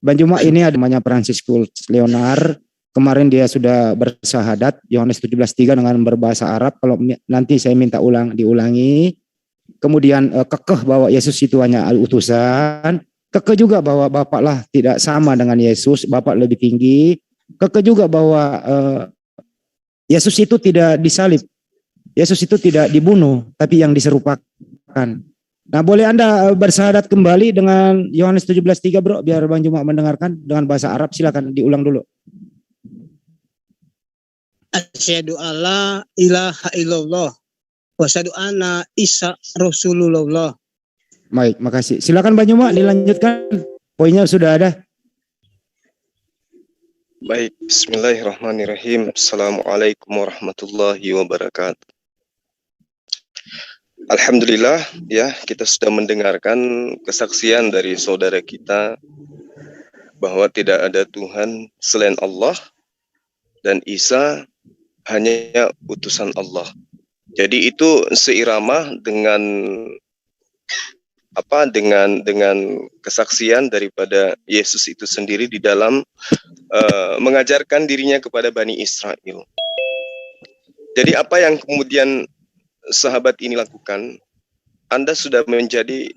Bang Juma ini ada namanya Franciscus Leonard. Kemarin dia sudah bersahadat Yohanes 17:3 dengan berbahasa Arab. Kalau nanti saya minta diulangi. Kemudian kekeh bahwa Yesus itu hanya utusan. Kekeh juga bahwa Bapak lah tidak sama dengan Yesus, Bapak lebih tinggi. Kekeh juga bahwa Yesus itu tidak disalib. Yesus itu tidak dibunuh, tapi yang diserupakan. Nah, boleh Anda bersahadat kembali dengan Yohanes 17:3, Bro, biar Bang Juma mendengarkan dengan bahasa Arab. Silakan diulang dulu. Asyhadu alla ilaha illallah wa asyhadu anna Isa Rasulullah. Baik, makasih. Silakan Bang Juma dilanjutkan. Poinnya sudah ada. Baik, bismillahirrahmanirrahim. Assalamualaikum warahmatullahi wabarakatuh. Alhamdulillah, ya, kita sudah mendengarkan kesaksian dari saudara kita bahwa tidak ada Tuhan selain Allah dan Isa hanya utusan Allah. Jadi itu seirama dengan dengan kesaksian daripada Yesus itu sendiri di dalam mengajarkan dirinya kepada Bani Israel. Jadi apa yang kemudian sahabat ini lakukan? Anda sudah menjadi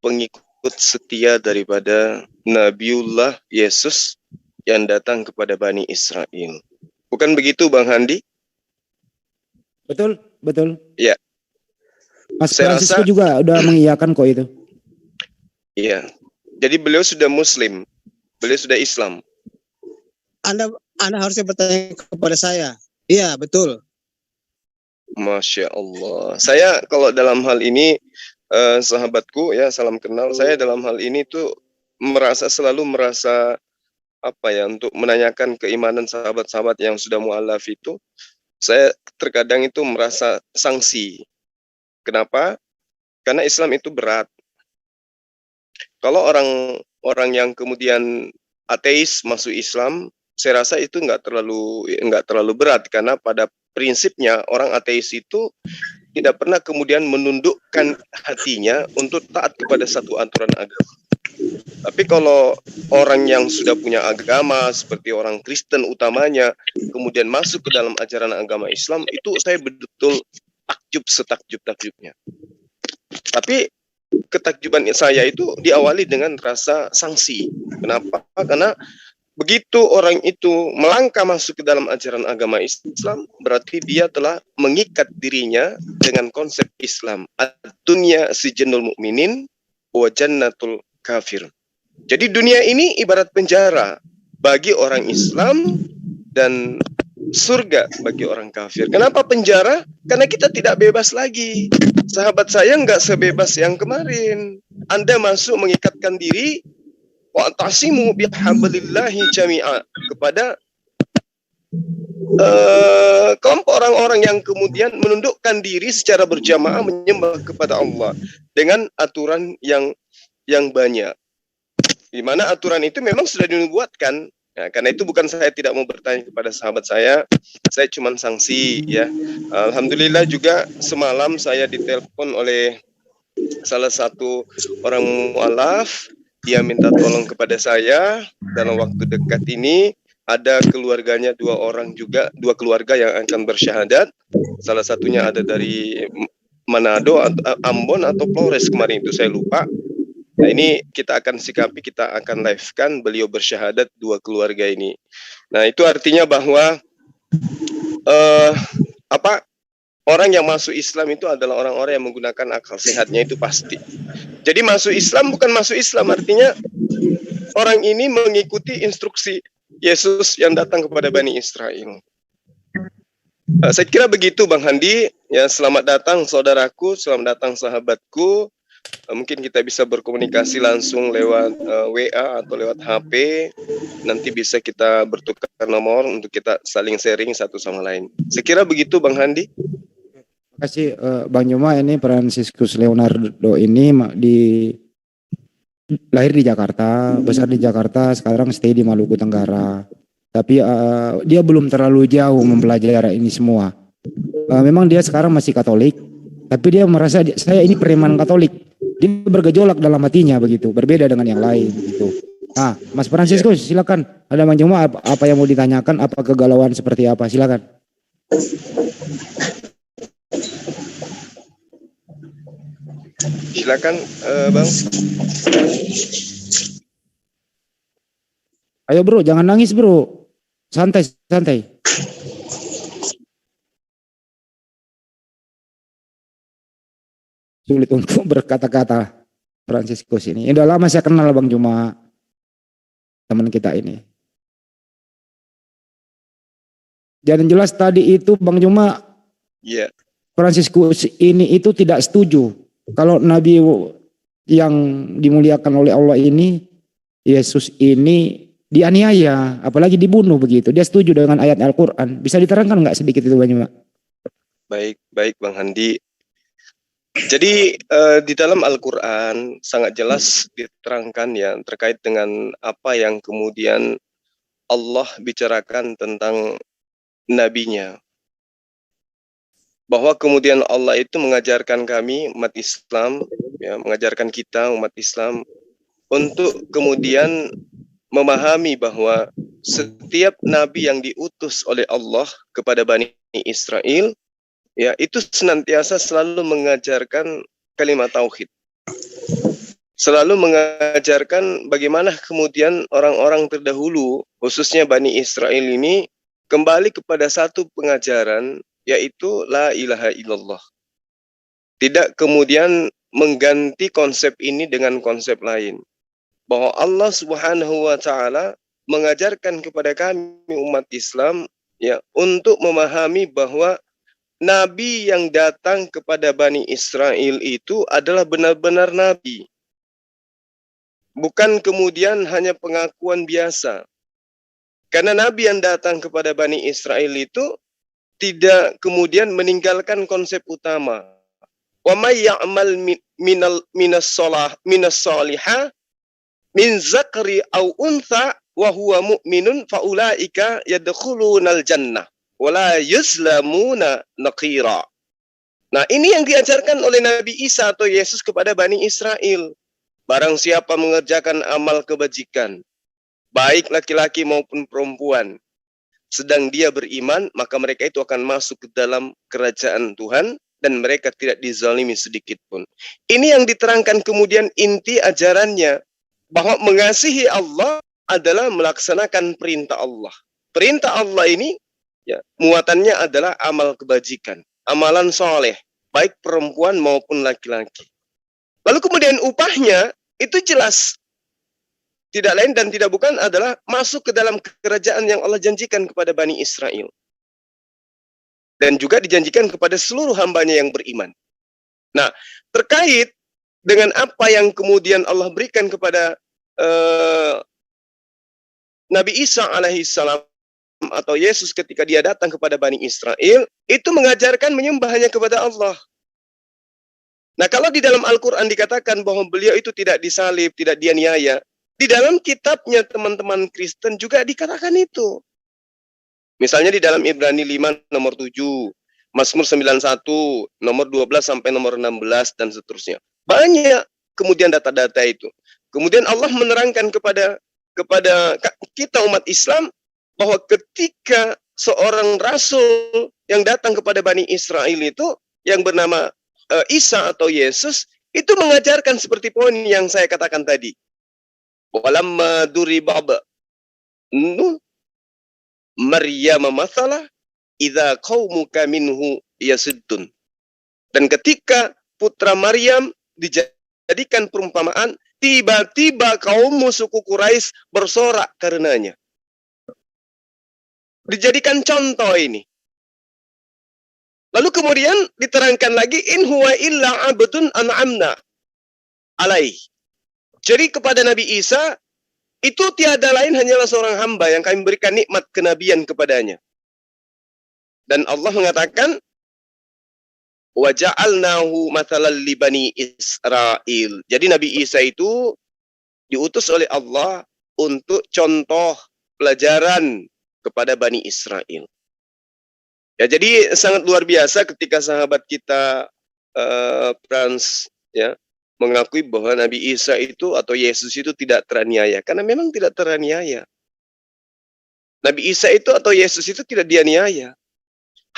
pengikut setia daripada Nabiullah Yesus yang datang kepada Bani Israel. Bukan begitu Bang Handi? Betul, betul. Ya. Mas Francisco juga udah mengiyakan kok itu. Iya. Jadi beliau sudah Muslim, beliau sudah Islam. Anda harusnya bertanya kepada saya. Iya, betul. Masya Allah. Saya kalau dalam hal ini sahabatku ya, salam kenal. Saya dalam hal ini tuh selalu merasa untuk menanyakan keimanan sahabat-sahabat yang sudah mu'alaf itu. Saya terkadang itu merasa sanksi. Kenapa? Karena Islam itu berat. Kalau orang yang kemudian ateis masuk Islam, saya rasa itu nggak terlalu berat, karena pada prinsipnya orang ateis itu tidak pernah kemudian menundukkan hatinya untuk taat kepada satu aturan agama. Tapi kalau orang yang sudah punya agama seperti orang Kristen utamanya kemudian masuk ke dalam ajaran agama Islam, itu saya betul takjub setakjub-takjubnya. Tapi ketakjuban saya itu diawali dengan rasa sanksi. Kenapa? Karena begitu orang itu melangkah masuk ke dalam ajaran agama Islam, berarti dia telah mengikat dirinya dengan konsep Islam. Ad-dunya sijnul mu'minin wa jannatul kafir. Jadi dunia ini ibarat penjara bagi orang Islam dan surga bagi orang kafir. Kenapa penjara? Karena kita tidak bebas lagi. Sahabat saya nggak sebebas yang kemarin. Anda masuk mengikatkan diri wa'tasimu bihablillahi jami'a kepada kelompok orang-orang yang kemudian menundukkan diri secara berjamaah menyembah kepada Allah dengan aturan yang banyak. Di mana aturan itu memang sudah dibuatkan. Ya, karena itu bukan saya tidak mau bertanya kepada sahabat saya cuma sanksi ya. Alhamdulillah juga semalam saya ditelepon oleh salah satu orang mu'alaf. Dia minta tolong kepada saya dalam waktu dekat ini ada keluarganya dua keluarga yang akan bersyahadat. Salah satunya ada dari Manado, Ambon atau Flores kemarin itu saya lupa. Nah ini kita akan sikapi, kita akan live-kan beliau bersyahadat dua keluarga ini. Nah itu artinya bahwa orang yang masuk Islam itu adalah orang-orang yang menggunakan akal sehatnya, itu pasti. Jadi masuk Islam bukan masuk Islam, artinya orang ini mengikuti instruksi Yesus yang datang kepada Bani Israel. Saya kira begitu Bang Handi. Ya, selamat datang saudaraku, selamat datang sahabatku. Mungkin kita bisa berkomunikasi langsung lewat WA atau lewat HP. Nanti bisa kita bertukar nomor untuk kita saling sharing satu sama lain. Saya kira begitu Bang Handi. Terima kasih Bang Juma. Ini Franciscus Leonardo ini lahir di Jakarta, besar di Jakarta, sekarang stay di Maluku Tenggara. Tapi dia belum terlalu jauh mempelajari ini semua. Memang dia sekarang masih Katolik, tapi dia merasa saya ini preman Katolik. Dia bergejolak dalam hatinya begitu, berbeda dengan yang lain gitu. Mas Francisco, silakan. Ada Bang Juma apa yang mau ditanyakan? Apa kegalauan seperti apa? Silakan. Silakan, Bang. Ayo bro, jangan nangis bro. Santai, santai. Sulit untuk berkata-kata Franciscus ini. Udah lama saya kenal Bang Juma, teman kita ini. Dan jelas tadi itu Bang Juma, Franciscus ini itu tidak setuju kalau Nabi yang dimuliakan oleh Allah ini, Yesus ini dianiaya, apalagi dibunuh begitu. Dia setuju dengan ayat Al-Quran. Bisa diterangkan nggak sedikit itu Bang Juma? Baik Bang Handi. Jadi di dalam Al-Quran sangat jelas diterangkan ya terkait dengan apa yang kemudian Allah bicarakan tentang nabinya. Bahwa kemudian Allah itu mengajarkan kami umat Islam, ya, mengajarkan kita umat Islam untuk kemudian memahami bahwa setiap nabi yang diutus oleh Allah kepada Bani Israel, ya, itu senantiasa selalu mengajarkan kalimat tauhid. Selalu mengajarkan bagaimana kemudian orang-orang terdahulu, khususnya Bani Israel ini, kembali kepada satu pengajaran, yaitu la ilaha illallah. Tidak kemudian mengganti konsep ini dengan konsep lain. Bahwa Allah Subhanahu wa taala mengajarkan kepada kami umat Islam ya untuk memahami bahwa nabi yang datang kepada Bani Israel itu adalah benar-benar nabi. Bukan kemudian hanya pengakuan biasa. Karena nabi yang datang kepada Bani Israel itu tidak kemudian meninggalkan konsep utama. Wa may ya'mal minas salihah min zakari aw untha wa huwa mu'minun fa ulaika yadkhulunal jannah wa la yuzlamuna naqira. Nah, ini yang diajarkan oleh Nabi Isa atau Yesus kepada Bani Israel. Barang siapa mengerjakan amal kebajikan, baik laki-laki maupun perempuan, sedang dia beriman, maka mereka itu akan masuk ke dalam kerajaan Tuhan dan mereka tidak dizalimi sedikit pun. Ini yang diterangkan kemudian inti ajarannya, bahwa mengasihi Allah adalah melaksanakan perintah Allah. Perintah Allah ini ya, muatannya adalah amal kebajikan, amalan soleh, baik perempuan maupun laki-laki. Lalu kemudian upahnya itu jelas. Tidak lain dan tidak bukan adalah masuk ke dalam kerajaan yang Allah janjikan kepada Bani Israel. Dan juga dijanjikan kepada seluruh hambanya yang beriman. Nah, terkait dengan apa yang kemudian Allah berikan kepada Nabi Isa alaihissalam atau Yesus ketika dia datang kepada Bani Israel, itu mengajarkan menyembah hanya kepada Allah. Nah, kalau di dalam Al-Quran dikatakan bahwa beliau itu tidak disalib, tidak dianiaya, di dalam kitabnya teman-teman Kristen juga dikatakan itu. Misalnya di dalam Ibrani 5 nomor 7, Mazmur 91 nomor 12 sampai nomor 16 dan seterusnya. Banyak kemudian data-data itu. Kemudian Allah menerangkan kepada kita umat Islam bahwa ketika seorang rasul yang datang kepada Bani Israel itu yang bernama Isa atau Yesus itu mengajarkan seperti poin yang saya katakan tadi. Walamma duribaba Maryam masalah idza qaumuka minhu yasuddun. Dan ketika putra Maryam dijadikan perumpamaan, tiba-tiba kaum suku Quraisy bersorak karenanya. Dijadikan contoh ini. Lalu kemudian diterangkan lagi in huwa illa abdun an'amna alaih. Jadi kepada Nabi Isa itu tiada lain hanyalah seorang hamba yang kami berikan nikmat kenabian kepadanya. Dan Allah mengatakan wa ja'alnahu mathalan li bani Israil. Jadi Nabi Isa itu diutus oleh Allah untuk contoh pelajaran kepada Bani Israel. Ya, jadi sangat luar biasa ketika sahabat kita Frans ya mengakui bahwa Nabi Isa itu atau Yesus itu tidak teraniaya. Karena memang tidak teraniaya. Nabi Isa itu atau Yesus itu tidak dianiaya.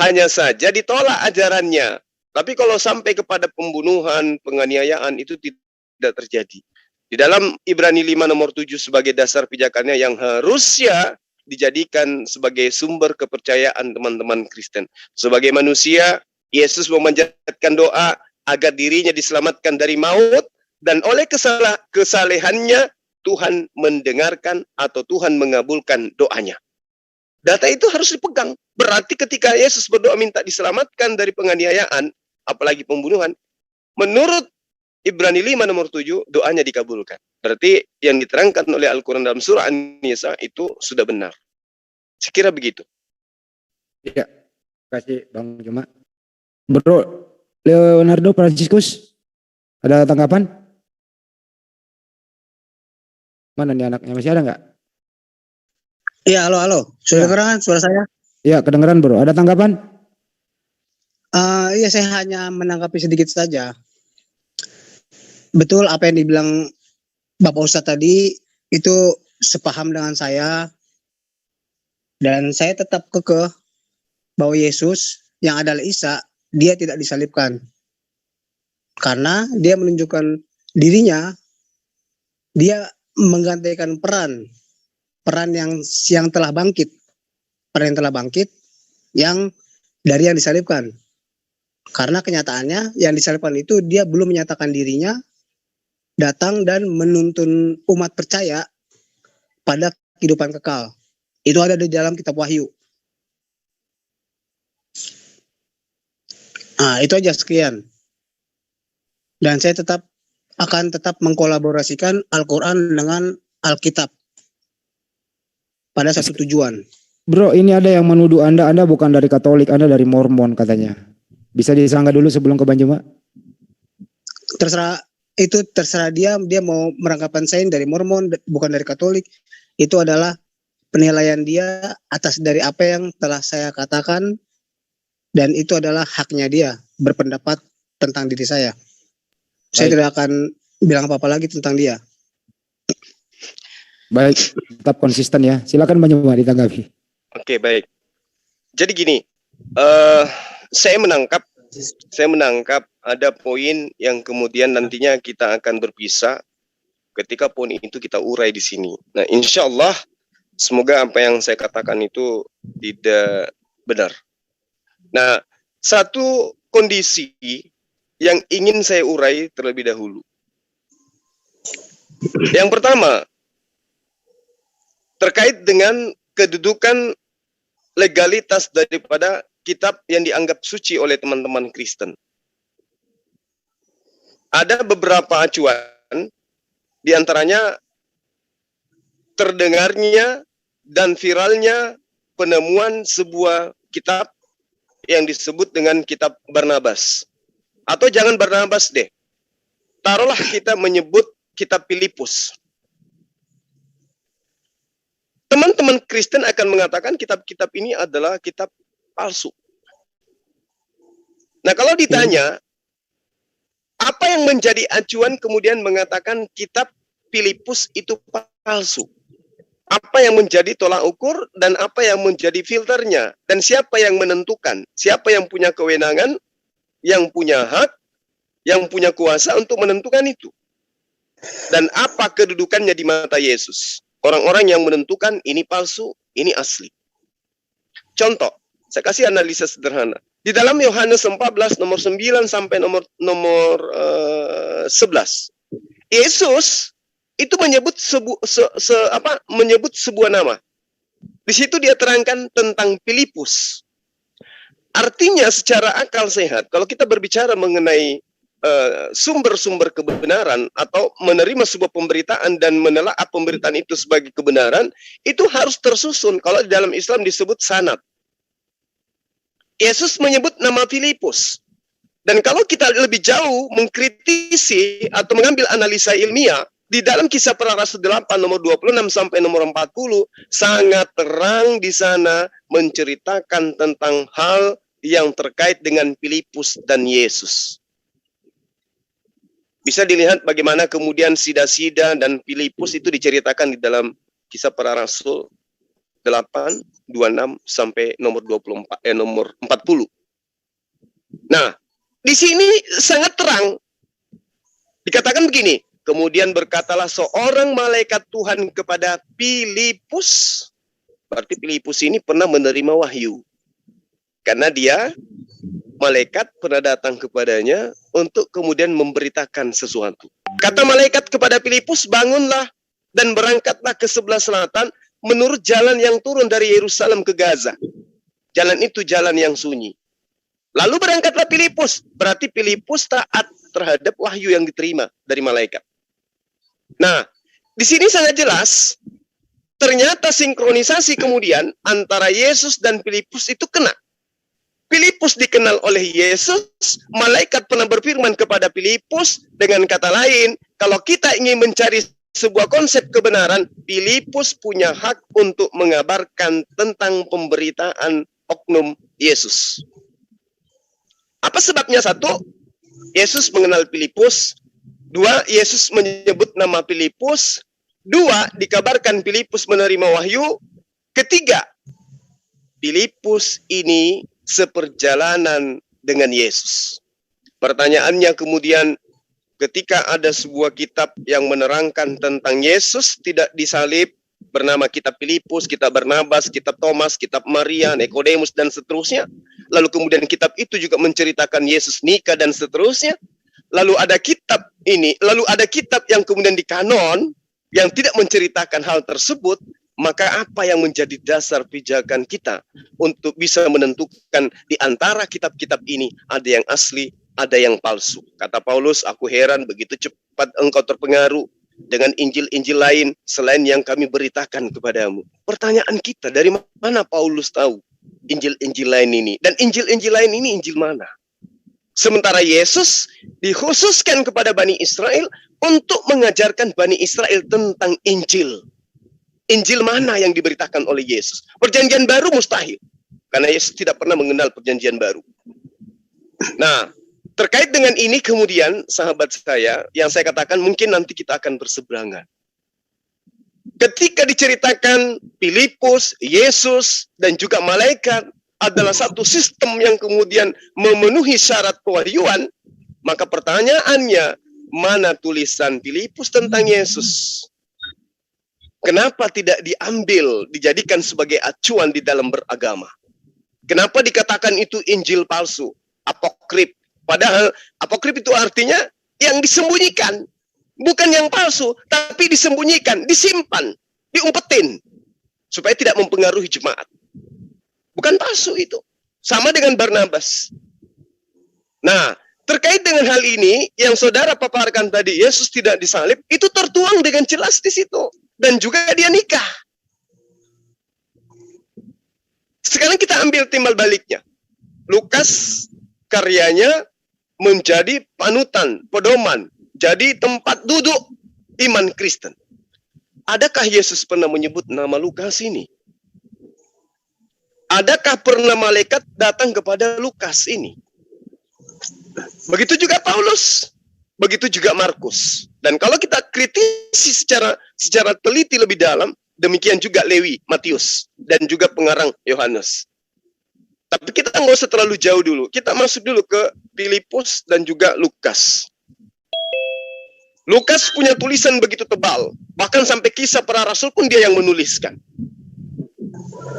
Hanya saja ditolak ajarannya. Tapi kalau sampai kepada pembunuhan, penganiayaan itu tidak terjadi. Di dalam Ibrani 5 nomor 7 sebagai dasar pijakannya yang harusnya dijadikan sebagai sumber kepercayaan teman-teman Kristen. Sebagai manusia, Yesus memanjatkan doa agar dirinya diselamatkan dari maut, dan oleh kesalehannya Tuhan mendengarkan atau Tuhan mengabulkan doanya. Data itu harus dipegang. Berarti ketika Yesus berdoa minta diselamatkan dari penganiayaan, apalagi pembunuhan, menurut Ibrani 5 nomor 7, doanya dikabulkan. Berarti yang diterangkan oleh Al-Quran dalam surah An-Nisa itu sudah benar. Sekira begitu. Ya, kasih Bang Juma. Bro, Leonardo Franciscus, ada tanggapan? Mana nih anaknya, masih ada nggak? Iya, halo. Sudah kedengeran suara saya? Ya, kedengeran bro. Ada tanggapan? Iya, saya hanya menanggapi sedikit saja. Betul apa yang dibilang Bapak Ustadz tadi, itu sepaham dengan saya. Dan saya tetap kekeh bahwa Yesus yang adalah Isa, dia tidak disalibkan. Karena dia menunjukkan dirinya, dia menggantikan peran yang telah bangkit, yang dari yang disalibkan. Karena kenyataannya yang disalibkan itu dia belum menyatakan dirinya datang dan menuntun umat percaya pada kehidupan kekal. Itu ada di dalam kitab Wahyu. Nah, itu aja, sekian. Dan saya akan tetap mengkolaborasikan Al-Quran dengan Alkitab pada satu tujuan. Bro, ini ada yang menuduh Anda bukan dari Katolik, Anda dari Mormon katanya. Bisa disanggah dulu sebelum ke Bang Juma? Terserah dia mau merangkapkan saya dari Mormon, bukan dari Katolik. Itu adalah penilaian dia atas dari apa yang telah saya katakan, dan itu adalah haknya dia berpendapat tentang diri saya. Saya tidak akan bilang apa-apa lagi tentang dia. Baik, tetap konsisten ya. Silakan Bang Juma ditanggapi. Oke, baik. Jadi gini, saya menangkap ada poin yang kemudian nantinya kita akan berpisah ketika poin itu kita urai di sini. Nah, insya Allah semoga apa yang saya katakan itu tidak benar. Nah, satu kondisi yang ingin saya urai terlebih dahulu. Yang pertama, terkait dengan kedudukan legalitas daripada kitab yang dianggap suci oleh teman-teman Kristen. Ada beberapa acuan, diantaranya terdengarnya dan viralnya penemuan sebuah kitab yang disebut dengan kitab Barnabas. Atau jangan Barnabas deh, taruhlah kita menyebut kitab Filipus. Teman-teman Kristen akan mengatakan kitab-kitab ini adalah kitab palsu. Nah, kalau ditanya, apa yang menjadi acuan kemudian mengatakan kitab Filipus itu palsu? Apa yang menjadi tolak ukur dan apa yang menjadi filternya? Dan siapa yang menentukan? Siapa yang punya kewenangan, yang punya hak, yang punya kuasa untuk menentukan itu? Dan apa kedudukannya di mata Yesus? Orang-orang yang menentukan ini palsu, ini asli. Contoh, saya kasih analisa sederhana. Di dalam Yohanes 14 nomor 9 sampai nomor 11. Yesus itu menyebut sebuah nama. Di situ dia terangkan tentang Filipus. Artinya secara akal sehat, kalau kita berbicara mengenai sumber-sumber kebenaran atau menerima sebuah pemberitaan dan menelaah pemberitaan itu sebagai kebenaran, itu harus tersusun. Kalau di dalam Islam disebut sanad. Yesus menyebut nama Filipus. Dan kalau kita lebih jauh mengkritisi atau mengambil analisa ilmiah, di dalam Kisah Para Rasul 8 nomor 26 sampai nomor 40, sangat terang di sana menceritakan tentang hal yang terkait dengan Filipus dan Yesus. Bisa dilihat bagaimana kemudian Sida dan Filipus itu diceritakan di dalam Kisah Para Rasul 8, 26 sampai nomor 40. Nah, di sini sangat terang. Dikatakan begini, kemudian berkatalah seorang malaikat Tuhan kepada Filipus. Berarti Filipus ini pernah menerima wahyu. Karena dia, malaikat pernah datang kepadanya untuk kemudian memberitakan sesuatu. Kata malaikat kepada Filipus, bangunlah dan berangkatlah ke sebelah selatan menurut jalan yang turun dari Yerusalem ke Gaza. Jalan itu jalan yang sunyi. Lalu berangkatlah Filipus. Berarti Filipus taat terhadap wahyu yang diterima dari malaikat. Nah, di sini sangat jelas, ternyata sinkronisasi kemudian antara Yesus dan Filipus itu kena. Filipus dikenal oleh Yesus, malaikat pernah berfirman kepada Filipus, dengan kata lain, kalau kita ingin mencari sebuah konsep kebenaran, Filipus punya hak untuk mengabarkan tentang pemberitaan oknum Yesus. Apa sebabnya? 1, Yesus mengenal Filipus. 2, Yesus menyebut nama Filipus. 2, dikabarkan Filipus menerima wahyu. 3, Filipus ini seperjalanan dengan Yesus. Pertanyaannya kemudian, ketika ada sebuah kitab yang menerangkan tentang Yesus tidak disalib, bernama kitab Filipus, kitab Barnabas, kitab Thomas, kitab Maria, Nikodemus, dan seterusnya. Lalu kemudian kitab itu juga menceritakan Yesus nikah dan seterusnya. Lalu ada kitab ini, lalu ada kitab yang kemudian dikanon yang tidak menceritakan hal tersebut. Maka apa yang menjadi dasar pijakan kita untuk bisa menentukan di antara kitab-kitab ini ada yang asli, ada yang palsu. Kata Paulus, aku heran begitu cepat engkau terpengaruh dengan Injil-Injil lain selain yang kami beritakan kepadamu. Pertanyaan kita, dari mana Paulus tahu Injil-Injil lain ini? Dan Injil-Injil lain ini Injil mana? Sementara Yesus dikhususkan kepada Bani Israel untuk mengajarkan Bani Israel tentang Injil. Injil mana yang diberitakan oleh Yesus? Perjanjian baru mustahil. Karena Yesus tidak pernah mengenal perjanjian baru. Nah, terkait dengan ini kemudian sahabat saya, yang saya katakan mungkin nanti kita akan berseberangan. Ketika diceritakan Filipus, Yesus, dan juga malaikat adalah satu sistem yang kemudian memenuhi syarat kewahyuan, maka pertanyaannya, mana tulisan Filipus tentang Yesus? Kenapa tidak diambil, dijadikan sebagai acuan di dalam beragama? Kenapa dikatakan itu Injil palsu, apokrif? Padahal apokrif itu artinya yang disembunyikan. Bukan yang palsu, tapi disembunyikan, disimpan, diumpetin. Supaya tidak mempengaruhi jemaat. Bukan palsu itu. Sama dengan Barnabas. Nah, terkait dengan hal ini, yang saudara paparkan tadi, Yesus tidak disalib, itu tertuang dengan jelas di situ. Dan juga dia nikah. Sekarang kita ambil timbal baliknya. Lukas karyanya menjadi panutan, pedoman, jadi tempat duduk iman Kristen. Adakah Yesus pernah menyebut nama Lukas ini? Adakah pernah malaikat datang kepada Lukas ini? Begitu juga Paulus, begitu juga Markus. Dan kalau kita kritisi secara teliti lebih dalam, demikian juga Lewi, Matius, dan juga pengarang Yohanes. Tapi kita nggak usah terlalu jauh dulu. Kita masuk dulu ke Filipus dan juga Lukas. Lukas punya tulisan begitu tebal. Bahkan sampai Kisah Para Rasul pun dia yang menuliskan.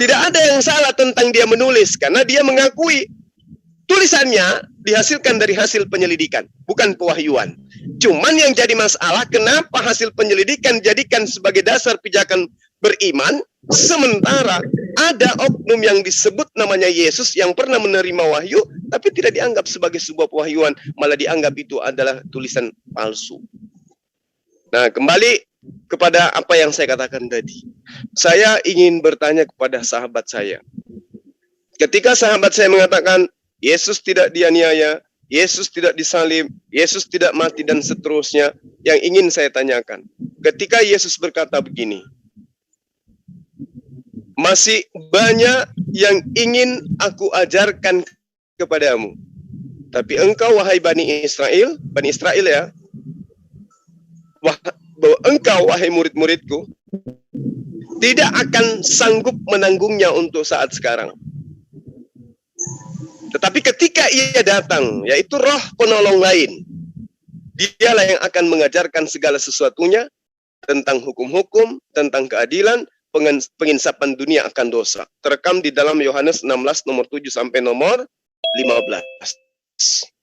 Tidak ada yang salah tentang dia menulis, karena dia mengakui tulisannya dihasilkan dari hasil penyelidikan, bukan pewahyuan. Cuman yang jadi masalah, kenapa hasil penyelidikan dijadikan sebagai dasar pijakan beriman, sementara ada oknum yang disebut namanya Yesus yang pernah menerima wahyu, tapi tidak dianggap sebagai sebuah pewahyuan, malah dianggap itu adalah tulisan palsu. Nah, kembali kepada apa yang saya katakan tadi. Saya ingin bertanya kepada sahabat saya. Ketika sahabat saya mengatakan, Yesus tidak dianiaya, Yesus tidak disalib, Yesus tidak mati, dan seterusnya, yang ingin saya tanyakan, ketika Yesus berkata begini, masih banyak yang ingin aku ajarkan kepadamu, tapi engkau wahai Bani Israel ya, bahwa engkau wahai murid-muridku tidak akan sanggup menanggungnya untuk saat sekarang. Tetapi ketika ia datang, yaitu roh penolong lain, dialah yang akan mengajarkan segala sesuatunya tentang hukum-hukum, tentang keadilan, penginsapan dunia akan dosa. Terekam di dalam Yohanes 16 nomor 7 sampai nomor 15.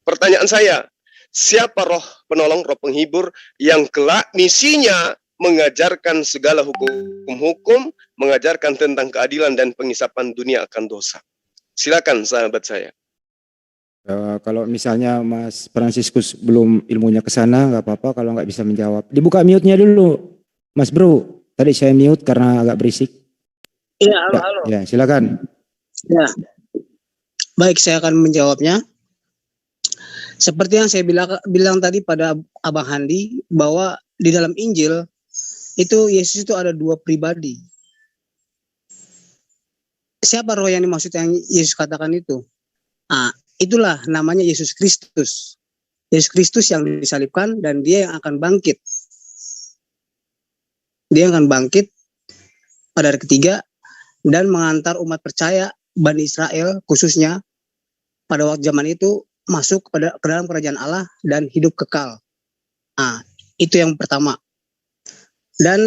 Pertanyaan saya, siapa roh penolong, roh penghibur yang kelak misinya mengajarkan segala hukum-hukum, mengajarkan tentang keadilan dan pengisapan dunia akan dosa? Silakan sahabat saya. Kalau misalnya Mas Fransiskus belum ilmunya ke sana, nggak apa-apa kalau nggak bisa menjawab. Dibuka mute-nya dulu, Mas Bro. Tadi saya mute karena agak berisik. Iya, halo. Ya, silakan. Ya, baik, saya akan menjawabnya. Seperti yang saya bilang tadi pada Abang Handi, bahwa di dalam Injil itu Yesus itu ada dua pribadi. Siapa roh yang dimaksud yang Yesus katakan itu? Itulah namanya Yesus Kristus. Yesus Kristus yang disalibkan dan dia yang akan bangkit. Dia akan bangkit pada hari ketiga dan mengantar umat percaya Bani Israel khususnya pada waktu zaman itu masuk ke dalam kerajaan Allah dan hidup kekal. Itu yang pertama. Dan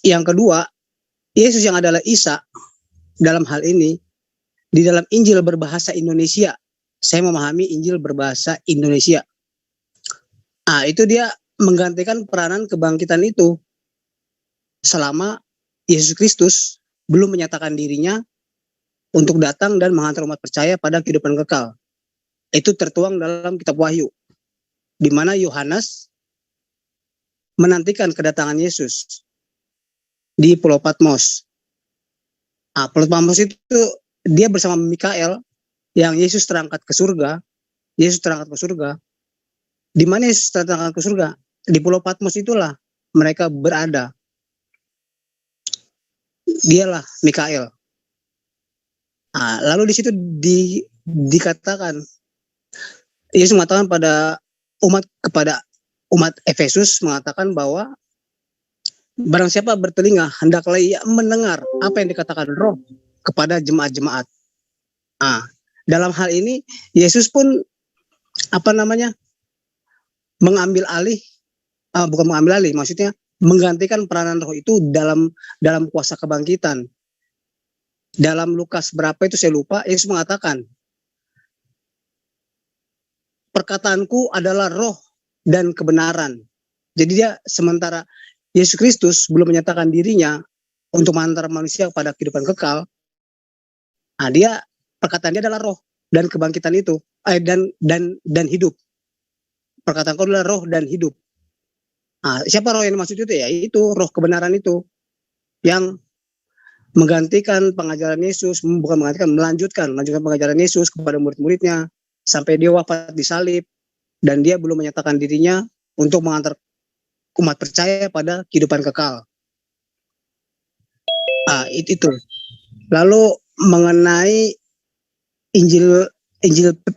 yang kedua, Yesus yang adalah Isa dalam hal ini di dalam Injil berbahasa Indonesia. Saya memahami Injil berbahasa Indonesia. Itu dia menggantikan peranan kebangkitan itu. Selama Yesus Kristus belum menyatakan dirinya untuk datang dan menghantar umat percaya pada kehidupan kekal. Itu tertuang dalam kitab Wahyu, di mana Yohanes menantikan kedatangan Yesus di Pulau Patmos. Pulau Patmos itu dia bersama Mikael yang Yesus terangkat ke surga. Yesus terangkat ke surga. Di mana Yesus terangkat ke surga? Di Pulau Patmos itulah mereka berada. Dialah Mikael. Lalu di situ dikatakan Yesus mengatakan kepada umat Efesus mengatakan bahwa barang siapa bertelinga hendaklah ia mendengar apa yang dikatakan Roh kepada jemaat-jemaat. Dalam hal ini Yesus pun mengambil alih, bukan mengambil alih, maksudnya menggantikan peranan Roh itu dalam kuasa kebangkitan. Dalam Lukas berapa itu saya lupa, Yesus mengatakan, perkataanku adalah roh dan kebenaran. Jadi dia sementara Yesus Kristus belum menyatakan dirinya untuk mengantar manusia kepada kehidupan kekal, dia perkataannya adalah roh dan kebangkitan itu, dan hidup. Perkataanku adalah roh dan hidup. Siapa roh yang dimaksud itu? Ya itu roh kebenaran itu yang menggantikan pengajaran Yesus, bukan menggantikan, melanjutkan pengajaran Yesus kepada murid-muridnya sampai dia wafat disalib dan dia belum menyatakan dirinya untuk mengantar umat percaya pada kehidupan kekal. Itu. Lalu mengenai Injil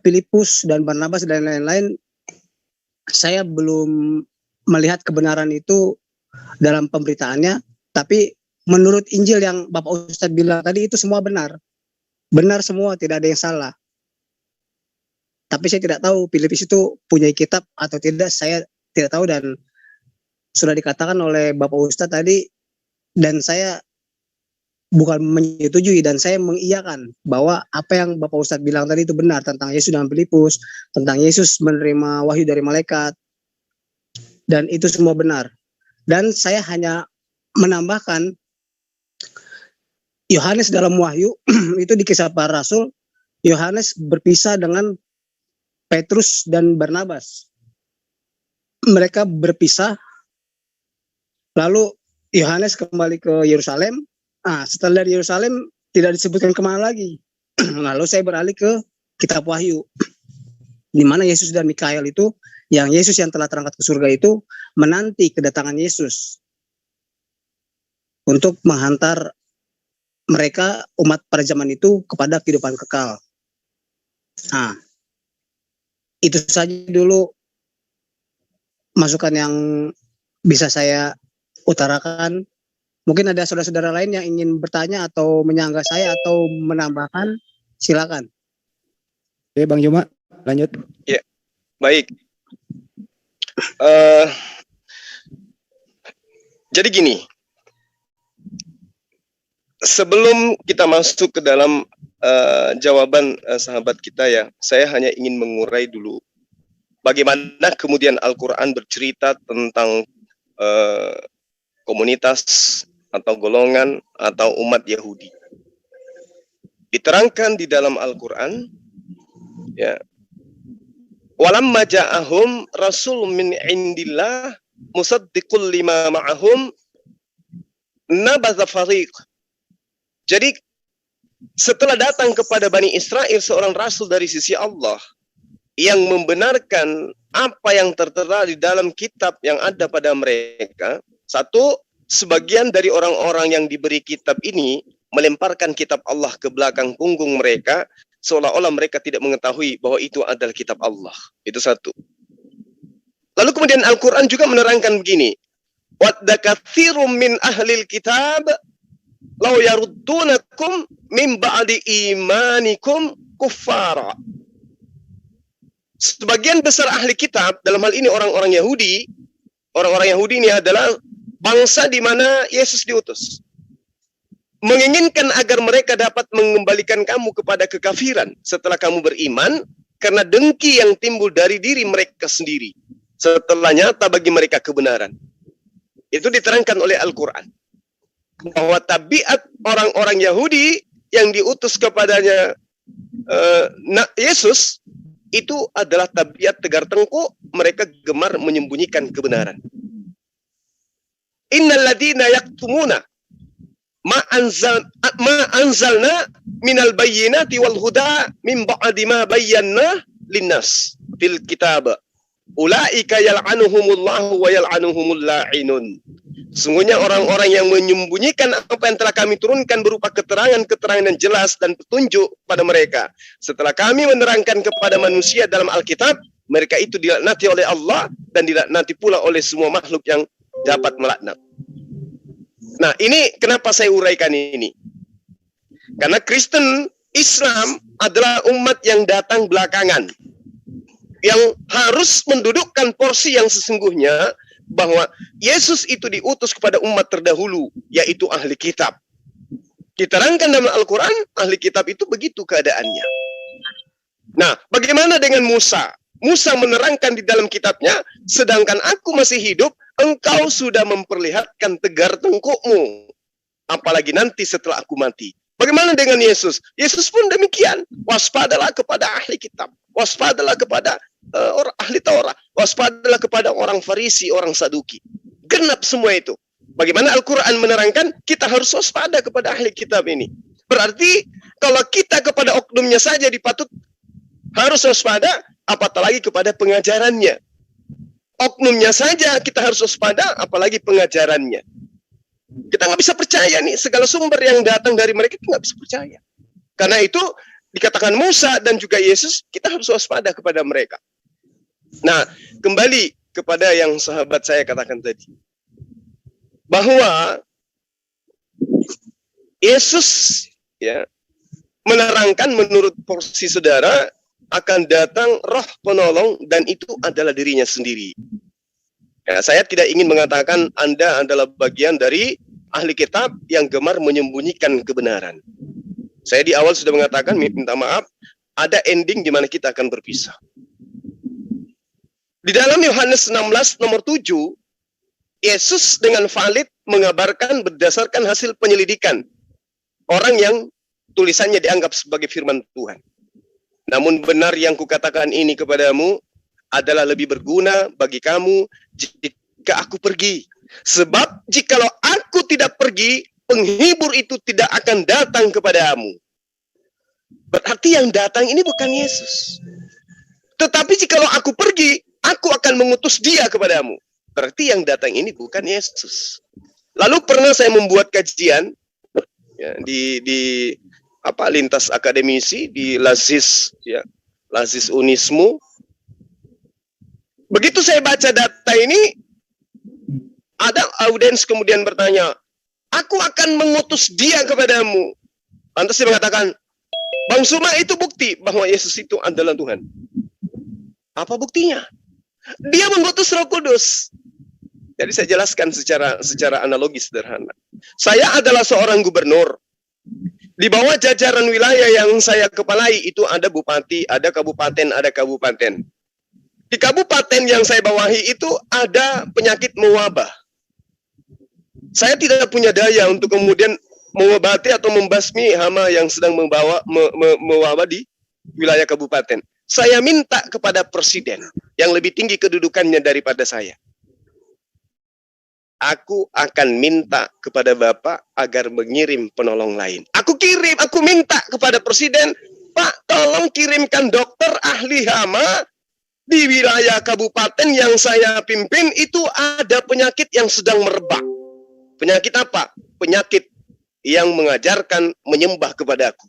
Filipus dan Barnabas dan lain-lain, saya belum melihat kebenaran itu dalam pemberitaannya, tapi menurut Injil yang Bapak Ustadz bilang tadi itu semua benar. Benar semua, tidak ada yang salah. Tapi saya tidak tahu Filipus itu punya kitab atau tidak, saya tidak tahu, dan sudah dikatakan oleh Bapak Ustadz tadi, dan saya bukan menyetujui, dan saya mengiyakan bahwa apa yang Bapak Ustadz bilang tadi itu benar tentang Yesus dan Filipus, tentang Yesus menerima wahyu dari malaikat, dan itu semua benar. Dan saya hanya menambahkan Yohanes dalam Wahyu itu di Kisah Para Rasul, Yohanes berpisah dengan Petrus dan Barnabas. Mereka berpisah, lalu Yohanes kembali ke Yerusalem. Setelah dari Yerusalem tidak disebutkan kemana lagi. Lalu saya beralih ke Kitab Wahyu, di mana Yesus dan Mikael itu, yang Yesus yang telah terangkat ke surga itu menanti kedatangan Yesus untuk menghantar mereka umat pada zaman itu kepada kehidupan kekal. Itu saja dulu masukan yang bisa saya utarakan. Mungkin ada saudara-saudara lain yang ingin bertanya atau menyanggah saya atau menambahkan, silakan. Oke, Bang Juma, lanjut. Ya, baik. Jadi gini, sebelum kita masuk ke dalam jawaban sahabat kita ya, saya hanya ingin mengurai dulu bagaimana kemudian Al-Quran bercerita tentang komunitas atau golongan atau umat Yahudi. Diterangkan di dalam Al-Quran, ya, walamma ja'ahum rasul min indillah musaddiqul lima ma'ahum nabadha fariq. Jadi setelah datang kepada Bani Israel seorang rasul dari sisi Allah yang membenarkan apa yang tertera di dalam kitab yang ada pada mereka, satu, sebagian dari orang-orang yang diberi kitab ini melemparkan kitab Allah ke belakang punggung mereka, seolah-olah mereka tidak mengetahui bahwa itu adalah kitab Allah. Itu satu. Lalu kemudian Al-Quran juga menerangkan begini, wadda katsirum min ahlil kitab law yaruddunakum min ba'di imanikum kuffara. Sebagian besar ahli kitab, dalam hal ini orang-orang Yahudi, orang-orang Yahudi ini adalah bangsa di mana Yesus diutus, menginginkan agar mereka dapat mengembalikan kamu kepada kekafiran setelah kamu beriman, karena dengki yang timbul dari diri mereka sendiri setelah nyata bagi mereka kebenaran. Itu diterangkan oleh Al-Quran, bahwa tabiat orang-orang Yahudi yang diutus kepadanya Yesus itu adalah tabiat tegar tengkuk, mereka gemar menyembunyikan kebenaran. Innal ladina yaktumuna ma anzalna minal bayyinati wal huda min ba'di ma bayyana linnas fil kitab ulaika yal'anuhumullahu wa yal'anuhumul la'inun. Sungguhnya orang-orang yang menyembunyikan apa yang telah kami turunkan berupa keterangan-keterangan yang jelas dan petunjuk pada mereka, setelah kami menerangkan kepada manusia dalam Alkitab, mereka itu dilaknati oleh Allah dan dilaknati pula oleh semua makhluk yang dapat melaknat. Nah, ini kenapa saya uraikan ini? Karena Kristen Islam adalah umat yang datang belakangan, yang harus mendudukkan porsi yang sesungguhnya, bahwa Yesus itu diutus kepada umat terdahulu, yaitu ahli kitab. Diterangkan dalam Al-Quran, ahli kitab itu begitu keadaannya. Nah, bagaimana dengan Musa? Musa menerangkan di dalam kitabnya, sedangkan aku masih hidup, engkau sudah memperlihatkan tegar tengkukmu, apalagi nanti setelah aku mati. Bagaimana dengan Yesus? Yesus pun demikian. Waspadalah kepada ahli kitab, waspadalah kepada orang ahli Taurat, waspadalah kepada orang Farisi, orang Saduki. Genap semua itu. Bagaimana Al-Quran menerangkan, kita harus waspada kepada ahli kitab ini. Berarti kalau kita kepada oknumnya saja dipatut harus waspada, apatah lagi kepada pengajarannya. Oknumnya saja kita harus waspada, apalagi pengajarannya. Kita nggak bisa percaya nih, segala sumber yang datang dari mereka kita nggak bisa percaya. Karena itu dikatakan Musa dan juga Yesus, kita harus waspada kepada mereka. Nah, kembali kepada yang sahabat saya katakan tadi, bahwa Yesus ya menerangkan menurut porsi saudara akan datang roh penolong dan itu adalah dirinya sendiri. Ya, saya tidak ingin mengatakan Anda adalah bagian dari ahli kitab yang gemar menyembunyikan kebenaran. Saya di awal sudah mengatakan, minta maaf, ada ending di mana kita akan berpisah. Di dalam Yohanes 16 nomor 7, Yesus dengan valid mengabarkan berdasarkan hasil penyelidikan orang yang tulisannya dianggap sebagai firman Tuhan. Namun benar yang kukatakan ini kepadamu adalah lebih berguna bagi kamu jika aku pergi. Sebab jikalau aku tidak pergi, penghibur itu tidak akan datang kepadamu. Berarti yang datang ini bukan Yesus. Tetapi jikalau aku pergi, aku akan mengutus dia kepadamu. Berarti yang datang ini bukan Yesus. Lalu pernah saya membuat kajian ya, di lintas akademisi di Lazis ya, Lazis Unismu. Begitu saya baca data ini, Ada audiens kemudian bertanya, aku akan mengutus dia kepadamu. Lantas dia mengatakan, Bang Suma, itu bukti bahwa Yesus itu adalah Tuhan. Apa buktinya? Dia mengutus Roh Kudus. Jadi saya jelaskan secara analogi sederhana. Saya adalah seorang gubernur. Di bawah jajaran wilayah yang saya kepalai itu ada bupati, ada kabupaten, ada kabupaten. Di kabupaten yang saya bawahi itu ada penyakit mewabah. Saya tidak punya daya untuk kemudian mengobati atau membasmi hama yang sedang mewabah di wilayah kabupaten. Saya minta kepada presiden yang lebih tinggi kedudukannya daripada saya. Aku akan minta kepada Bapak agar mengirim penolong lain. Aku minta kepada presiden, Pak, tolong kirimkan dokter ahli hama di wilayah kabupaten yang saya pimpin itu ada penyakit yang sedang merebak. Penyakit apa? Penyakit yang mengajarkan menyembah kepadaku.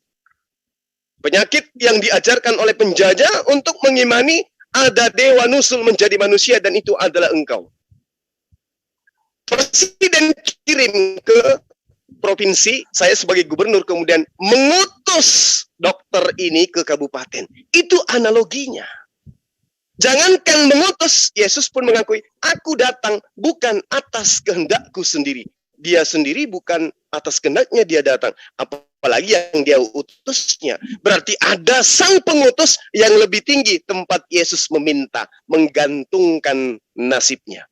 Penyakit yang diajarkan oleh penjajah untuk mengimani ada dewa nusul menjadi manusia dan itu adalah engkau. Presiden kirim ke provinsi, saya sebagai gubernur kemudian mengutus dokter ini ke kabupaten. Itu analoginya. Jangankan mengutus, Yesus pun mengakui, aku datang bukan atas kehendakku sendiri. Dia sendiri bukan atas kehendaknya dia datang. Apalagi yang dia utusnya. Berarti ada sang pengutus yang lebih tinggi tempat Yesus meminta, menggantungkan nasibnya.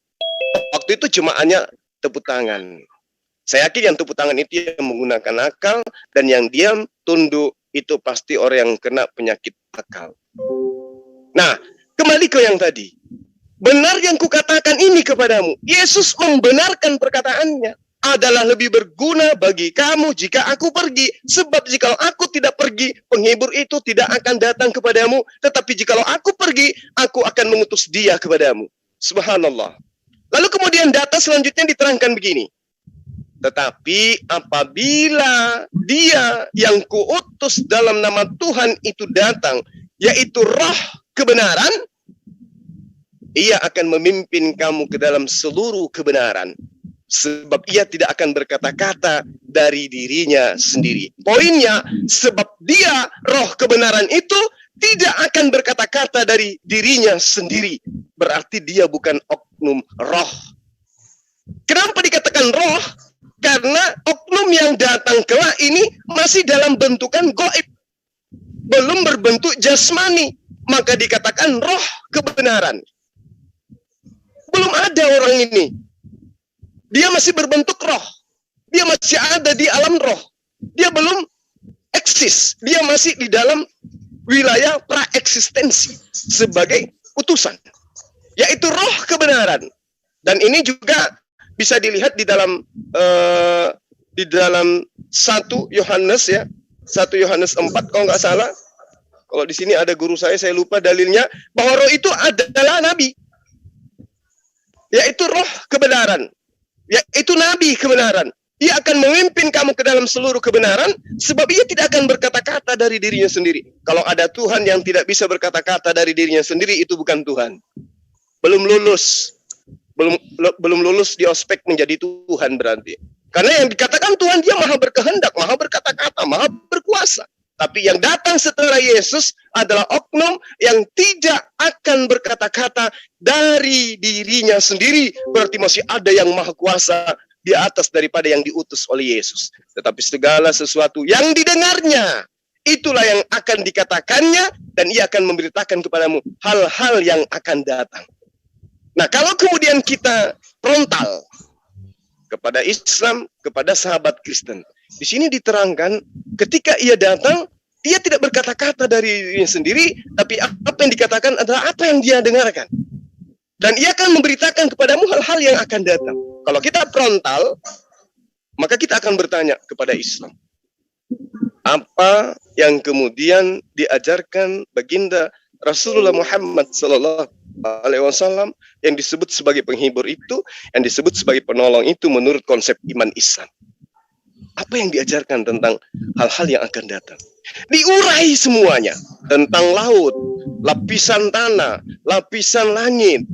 Waktu itu jemaahnya tepuk tangan. Saya yakin yang tepuk tangan itu yang menggunakan akal, dan yang diam, tunduk, itu pasti orang yang kena penyakit akal. Nah, kembali ke yang tadi. Benar yang kukatakan ini kepadamu. Yesus membenarkan perkataannya. Adalah lebih berguna bagi kamu jika aku pergi. Sebab jikalau aku tidak pergi, penghibur itu tidak akan datang kepadamu. Tetapi jikalau aku pergi, aku akan mengutus dia kepadamu. Subhanallah. Lalu kemudian data selanjutnya diterangkan begini. Tetapi apabila dia yang kuutus dalam nama Tuhan itu datang, yaitu roh kebenaran, ia akan memimpin kamu ke dalam seluruh kebenaran. Sebab ia tidak akan berkata-kata dari dirinya sendiri. Poinnya, sebab dia roh kebenaran itu tidak akan berkata-kata dari dirinya sendiri. Berarti dia bukan oknum roh. Kenapa dikatakan roh? Karena oknum yang datang kelak ini masih dalam bentukan gaib. Belum berbentuk jasmani. Maka dikatakan roh kebenaran. Belum ada orang ini. Dia masih berbentuk roh. Dia masih ada di alam roh. Dia belum eksis. Dia masih di dalam wilayah praeksistensi sebagai utusan. Yaitu roh kebenaran. Dan ini juga bisa dilihat di dalam 1 Yohanes ya. 1 Yohanes 4 kalau nggak salah. Kalau di sini ada guru saya lupa dalilnya. Bahwa roh itu adalah nabi. Yaitu roh kebenaran. Yaitu nabi kebenaran. Ia akan memimpin kamu ke dalam seluruh kebenaran, sebab ia tidak akan berkata-kata dari dirinya sendiri. Kalau ada Tuhan yang tidak bisa berkata-kata dari dirinya sendiri, itu bukan Tuhan. Belum lulus di ospek menjadi Tuhan berarti. Karena yang dikatakan Tuhan, dia maha berkehendak, maha berkata-kata, maha berkuasa. Tapi yang datang setelah Yesus adalah oknum yang tidak akan berkata-kata dari dirinya sendiri. Berarti masih ada yang maha kuasa di atas daripada yang diutus oleh Yesus. Tetapi segala sesuatu yang didengarnya, itulah yang akan dikatakannya, dan ia akan memberitakan kepadamu hal-hal yang akan datang. Nah, kalau kemudian kita frontal kepada Islam, kepada sahabat Kristen, di sini diterangkan ketika ia datang, ia tidak berkata-kata dari dirinya sendiri, tapi apa yang dikatakan adalah apa yang dia dengarkan. Dan ia akan memberitakan kepadamu hal-hal yang akan datang. Kalau kita frontal, maka kita akan bertanya kepada Islam. Apa yang kemudian diajarkan baginda Rasulullah Muhammad SAW yang disebut sebagai penghibur itu, yang disebut sebagai penolong itu menurut konsep iman Islam. Apa yang diajarkan tentang hal-hal yang akan datang? Diurai semuanya tentang laut, lapisan tanah, lapisan langit,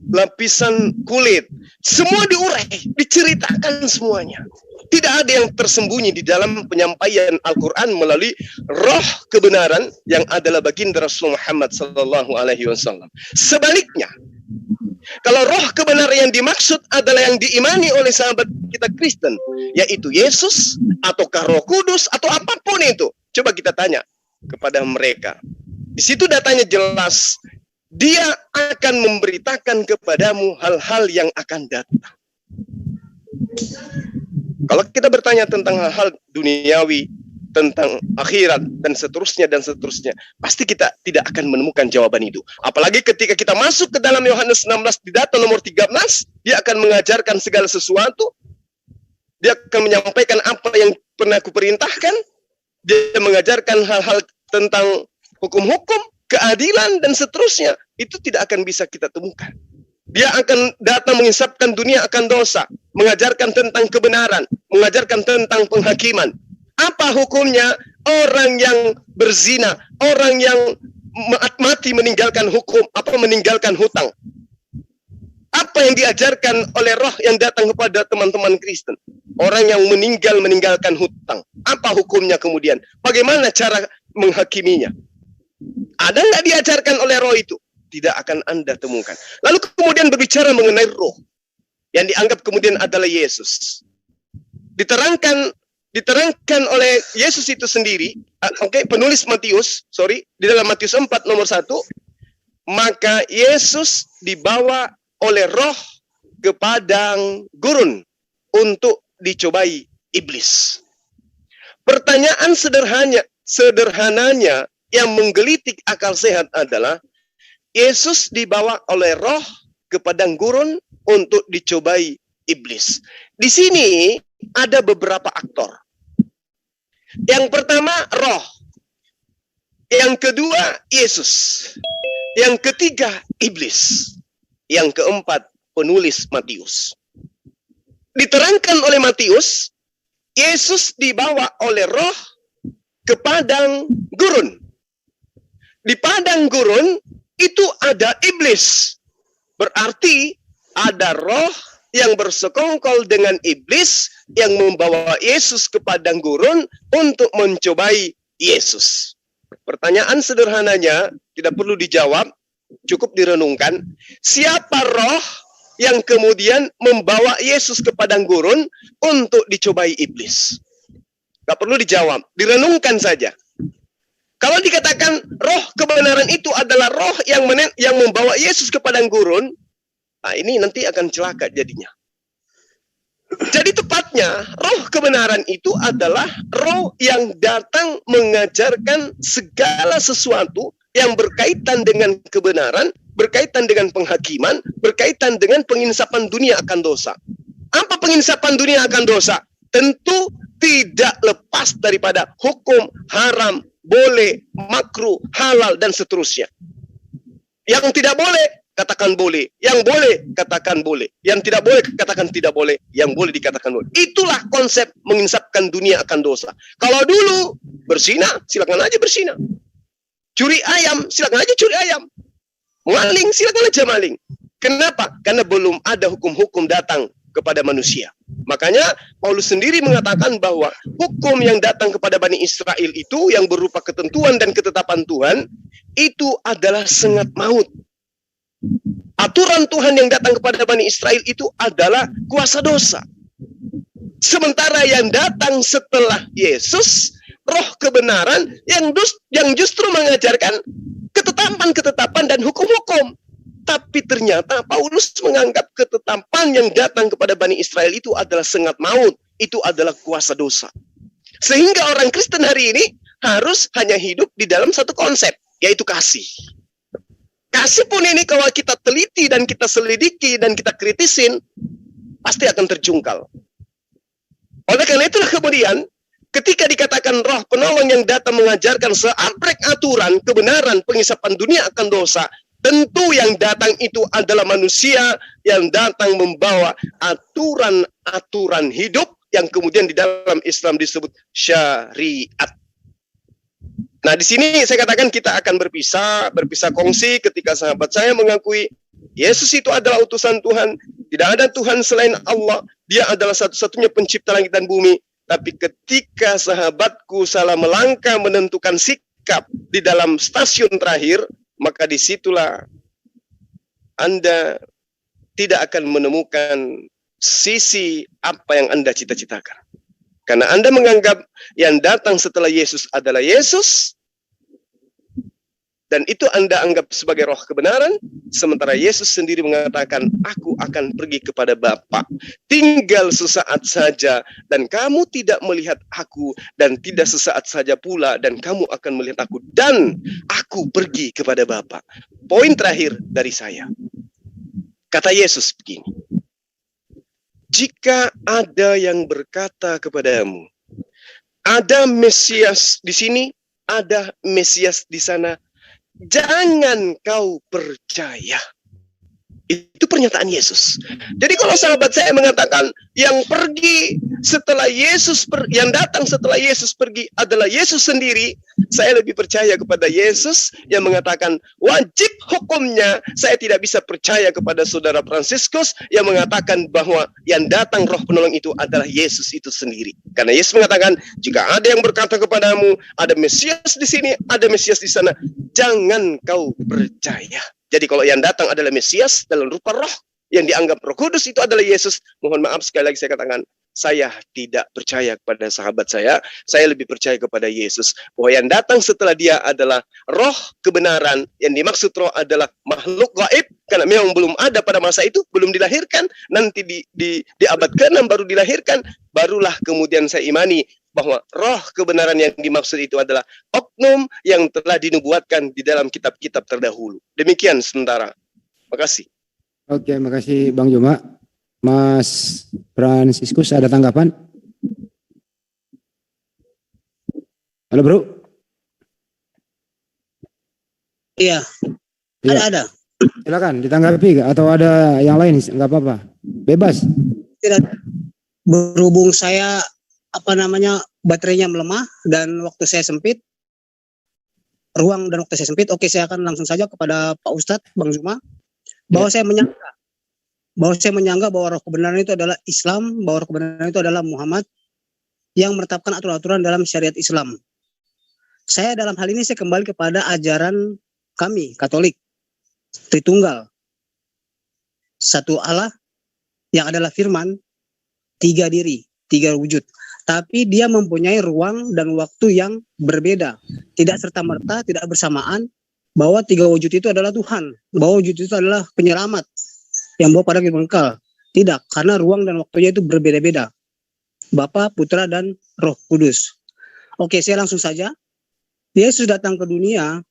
lapisan kulit, Semua diurai, diceritakan semuanya. Tidak ada yang tersembunyi di dalam penyampaian Al-Quran melalui roh kebenaran yang adalah baginda Rasul Muhammad sallallahu alaihi wasallam. Sebaliknya, kalau roh kebenaran yang dimaksud adalah yang diimani oleh sahabat kita Kristen, yaitu Yesus, ataukah Roh Kudus, atau apapun itu. Coba kita tanya kepada mereka. Di situ datanya jelas, dia akan memberitakan kepadamu hal-hal yang akan datang. Kalau kita bertanya tentang hal-hal duniawi, tentang akhirat, dan seterusnya, pasti kita tidak akan menemukan jawaban itu. Apalagi ketika kita masuk ke dalam Yohanes 16 di data nomor 13, dia akan mengajarkan segala sesuatu, dia akan menyampaikan apa yang pernah kuperintahkan, dia mengajarkan hal-hal tentang hukum-hukum, keadilan, dan seterusnya. Itu tidak akan bisa kita temukan. Dia akan datang mengisapkan dunia akan dosa, mengajarkan tentang kebenaran, mengajarkan tentang penghakiman. Apa hukumnya orang yang berzina, orang yang mati meninggalkan hukum, meninggalkan hutang? Apa yang diajarkan oleh roh yang datang kepada teman-teman Kristen? Orang yang meninggalkan hutang. Apa hukumnya kemudian? Bagaimana cara menghakiminya? Ada nggak diajarkan oleh roh itu? Tidak akan Anda temukan. Lalu kemudian berbicara mengenai roh yang dianggap kemudian adalah Yesus. Diterangkan oleh Yesus itu sendiri, penulis Matius, di dalam Matius 4 nomor 1, maka Yesus dibawa oleh roh ke padang gurun untuk dicobai iblis. Pertanyaan sederhananya yang menggelitik akal sehat adalah, Yesus dibawa oleh roh ke padang gurun untuk dicobai iblis. Di sini ada beberapa aktor. Yang pertama, roh. Yang kedua, Yesus. Yang ketiga, iblis. Yang keempat, penulis Matius. Diterangkan oleh Matius, Yesus dibawa oleh roh ke padang gurun. Di padang gurun itu ada iblis. Berarti ada roh yang bersekongkol dengan iblis yang membawa Yesus ke padang gurun untuk mencobai Yesus. Pertanyaan sederhananya tidak perlu dijawab, cukup direnungkan. Siapa roh yang kemudian membawa Yesus ke padang gurun untuk dicobai iblis? Gak perlu dijawab, direnungkan saja. Kalau dikatakan roh kebenaran itu adalah roh yang membawa Yesus ke padang gurun, nah ini nanti akan celaka jadinya. Jadi tepatnya roh kebenaran itu adalah roh yang datang mengajarkan segala sesuatu yang berkaitan dengan kebenaran, berkaitan dengan penghakiman, berkaitan dengan penginsapan dunia akan dosa. Apa penginsapan dunia akan dosa? Tentu tidak lepas daripada hukum, haram, boleh, makruh, halal, dan seterusnya. Yang tidak boleh, katakan boleh. Yang boleh, katakan boleh. Yang tidak boleh, katakan tidak boleh. Yang boleh dikatakan boleh. Itulah konsep menginsapkan dunia akan dosa. Kalau dulu berzina, silakan aja berzina. Curi ayam, silakan aja curi ayam. Maling, silakan aja maling. Kenapa? Karena belum ada hukum-hukum datang kepada manusia. Makanya Paulus sendiri mengatakan bahwa hukum yang datang kepada Bani Israel itu yang berupa ketentuan dan ketetapan Tuhan itu adalah sengat maut. Aturan Tuhan yang datang kepada Bani Israel itu adalah kuasa dosa. Sementara yang datang setelah Yesus, roh kebenaran yang justru mengajarkan ketetapan-ketetapan dan hukum-hukum. Tapi ternyata Paulus menganggap ketetapan yang datang kepada Bani Israel itu adalah sengat maut. Itu adalah kuasa dosa. Sehingga orang Kristen hari ini harus hanya hidup di dalam satu konsep, yaitu kasih. Kasih pun ini kalau kita teliti dan kita selidiki dan kita kritisin, pasti akan terjungkal. Oleh karena itulah kemudian, ketika dikatakan roh penolong yang datang mengajarkan seabrek aturan, kebenaran, pengisapan dunia akan dosa, tentu yang datang itu adalah manusia yang datang membawa aturan-aturan hidup yang kemudian di dalam Islam disebut syariat. Nah, di sini saya katakan kita akan berpisah kongsi ketika sahabat saya mengakui Yesus itu adalah utusan Tuhan, Tidak ada Tuhan selain Allah. Dia adalah satu-satunya pencipta langit dan bumi. Tapi ketika sahabatku salah melangkah menentukan sikap di dalam stasiun terakhir, maka disitulah Anda tidak akan menemukan sisi apa yang Anda cita-citakan. Karena Anda menganggap yang datang setelah Yesus adalah Yesus, dan itu Anda anggap sebagai roh kebenaran, sementara Yesus sendiri mengatakan, aku akan pergi kepada Bapa. Tinggal sesaat saja, dan kamu tidak melihat aku, dan tidak sesaat saja pula, dan kamu akan melihat aku, dan aku pergi kepada Bapa. Poin terakhir dari saya. Kata Yesus begini, jika ada yang berkata kepadamu, ada Mesias di sini, ada Mesias di sana, jangan kau percaya. Itu pernyataan Yesus. Jadi kalau sahabat saya mengatakan yang pergi setelah Yesus, yang datang setelah Yesus pergi adalah Yesus sendiri, saya lebih percaya kepada Yesus yang mengatakan wajib hukumnya. Saya tidak bisa percaya kepada saudara Fransiskus yang mengatakan bahwa yang datang roh penolong itu adalah Yesus itu sendiri. Karena Yesus mengatakan, jika ada yang berkata kepadamu, ada Mesias di sini, ada Mesias di sana, jangan kau percaya. Jadi kalau yang datang adalah Mesias dalam rupa roh, yang dianggap Roh Kudus itu adalah Yesus, mohon maaf sekali lagi saya katakan, saya tidak percaya kepada sahabat saya lebih percaya kepada Yesus. Bahwa yang datang setelah dia adalah roh kebenaran, yang dimaksud roh adalah makhluk gaib, karena memang belum ada pada masa itu, belum dilahirkan, nanti di abad ke-6 baru dilahirkan, barulah kemudian saya imani bahwa roh kebenaran yang dimaksud itu adalah oknum yang telah dinubuatkan di dalam kitab-kitab terdahulu. Demikian sementara. Makasih. Oke, makasih Bang Juma. Mas Fransiskus ada tanggapan? Halo Bro. Iya. Iya. Ada. Silakan ditanggapi atau ada yang lain, nggak apa-apa. Bebas. Tidak. Berhubung saya baterainya melemah dan waktu saya sempit, oke, saya akan langsung saja kepada Pak Ustadz Bang Zuma bahwa saya menyangka bahwa roh kebenaran itu adalah Islam, bahwa roh kebenaran itu adalah Muhammad yang menetapkan aturan-aturan dalam syariat Islam. Saya dalam hal ini saya kembali kepada ajaran kami Katolik, Tritunggal, satu Allah yang adalah Firman, tiga diri, tiga wujud. Tapi dia mempunyai ruang dan waktu yang berbeda. Tidak serta-merta, tidak bersamaan bahwa tiga wujud itu adalah Tuhan. Bahwa wujud itu adalah penyelamat yang bawa pada kehidupan kekal. Tidak, karena ruang dan waktunya itu berbeda-beda. Bapa, Putra, dan Roh Kudus. Oke, saya langsung saja. Yesus datang ke dunia,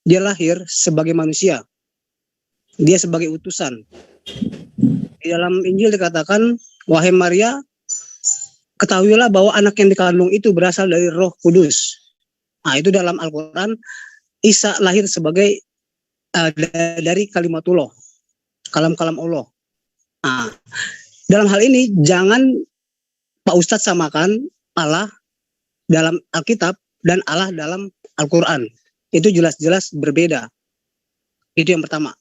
dia lahir sebagai manusia. Dia sebagai utusan. Di dalam Injil dikatakan, wahai Maria, ketahuilah bahwa anak yang dikandung itu berasal dari Roh Kudus. Nah, itu dalam Al-Quran, Isa lahir sebagai dari kalimatullah, kalam-kalam Allah. Nah, dalam hal ini jangan Pak Ustadz samakan Allah dalam Alkitab dan Allah dalam Al-Quran. Itu jelas-jelas berbeda. Itu yang pertama.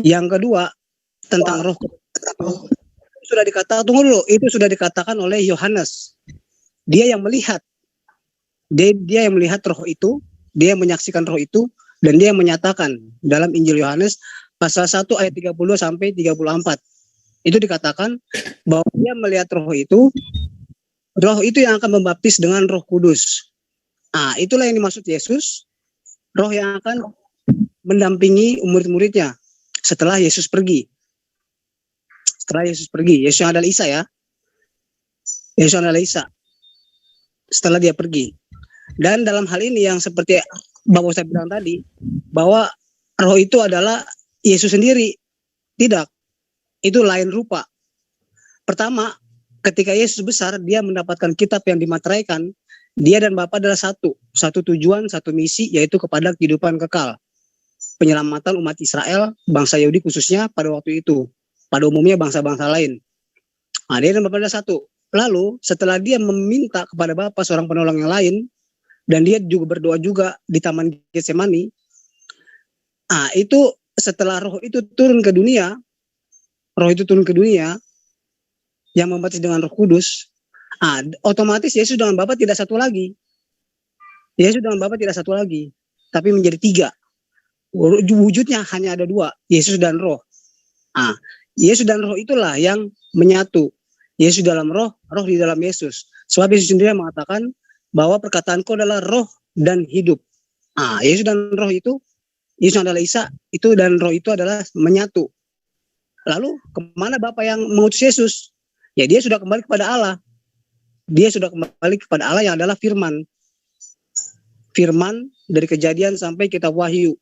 Yang kedua, tentang roh sudah dikatakan, itu sudah dikatakan oleh Yohanes. Dia yang melihat. Dia yang melihat roh itu, dia yang menyaksikan roh itu, dan dia yang menyatakan dalam Injil Yohanes pasal 1 ayat 30 sampai 34. Itu dikatakan bahwa dia melihat roh itu yang akan membaptis dengan Roh Kudus. Nah, itulah yang dimaksud Yesus, roh yang akan mendampingi murid-muridnya setelah Yesus pergi. Yesus yang adalah Isa ya. Yesus yang adalah Isa. Setelah dia pergi. Dan dalam hal ini yang seperti Bapak Ustadz bilang tadi, bahwa roh itu adalah Yesus sendiri. Tidak. Itu lain rupa. Pertama, ketika Yesus besar, dia mendapatkan kitab yang dimateraikan. Dia dan Bapa adalah satu. Satu tujuan, satu misi, yaitu kepada kehidupan kekal. Penyelamatan umat Israel, bangsa Yahudi khususnya pada waktu itu. Pada umumnya bangsa-bangsa lain. Nah, dia dan Bapa adalah satu. Lalu setelah dia meminta kepada Bapa seorang penolong yang lain, dan dia juga berdoa juga di Taman Getsemani. Nah, itu setelah roh itu turun ke dunia, Roh itu turun ke dunia yang membaptis dengan Roh Kudus, otomatis Yesus dengan Bapa tidak satu lagi. Yesus dengan Bapa tidak satu lagi, tapi menjadi tiga. Wujudnya hanya ada dua, Yesus dan Roh. Yesus dan Roh itulah yang menyatu. Yesus dalam Roh, Roh di dalam Yesus. Sebab Yesus sendiri mengatakan bahwa perkataanku adalah Roh dan hidup. Yesus dan Roh itu, Yesus adalah Isa, itu dan Roh itu adalah menyatu. Lalu kemana Bapa yang mengutus Yesus? Ya, dia sudah kembali kepada Allah. Dia sudah kembali kepada Allah yang adalah firman. Firman dari Kejadian sampai kitab Wahyu.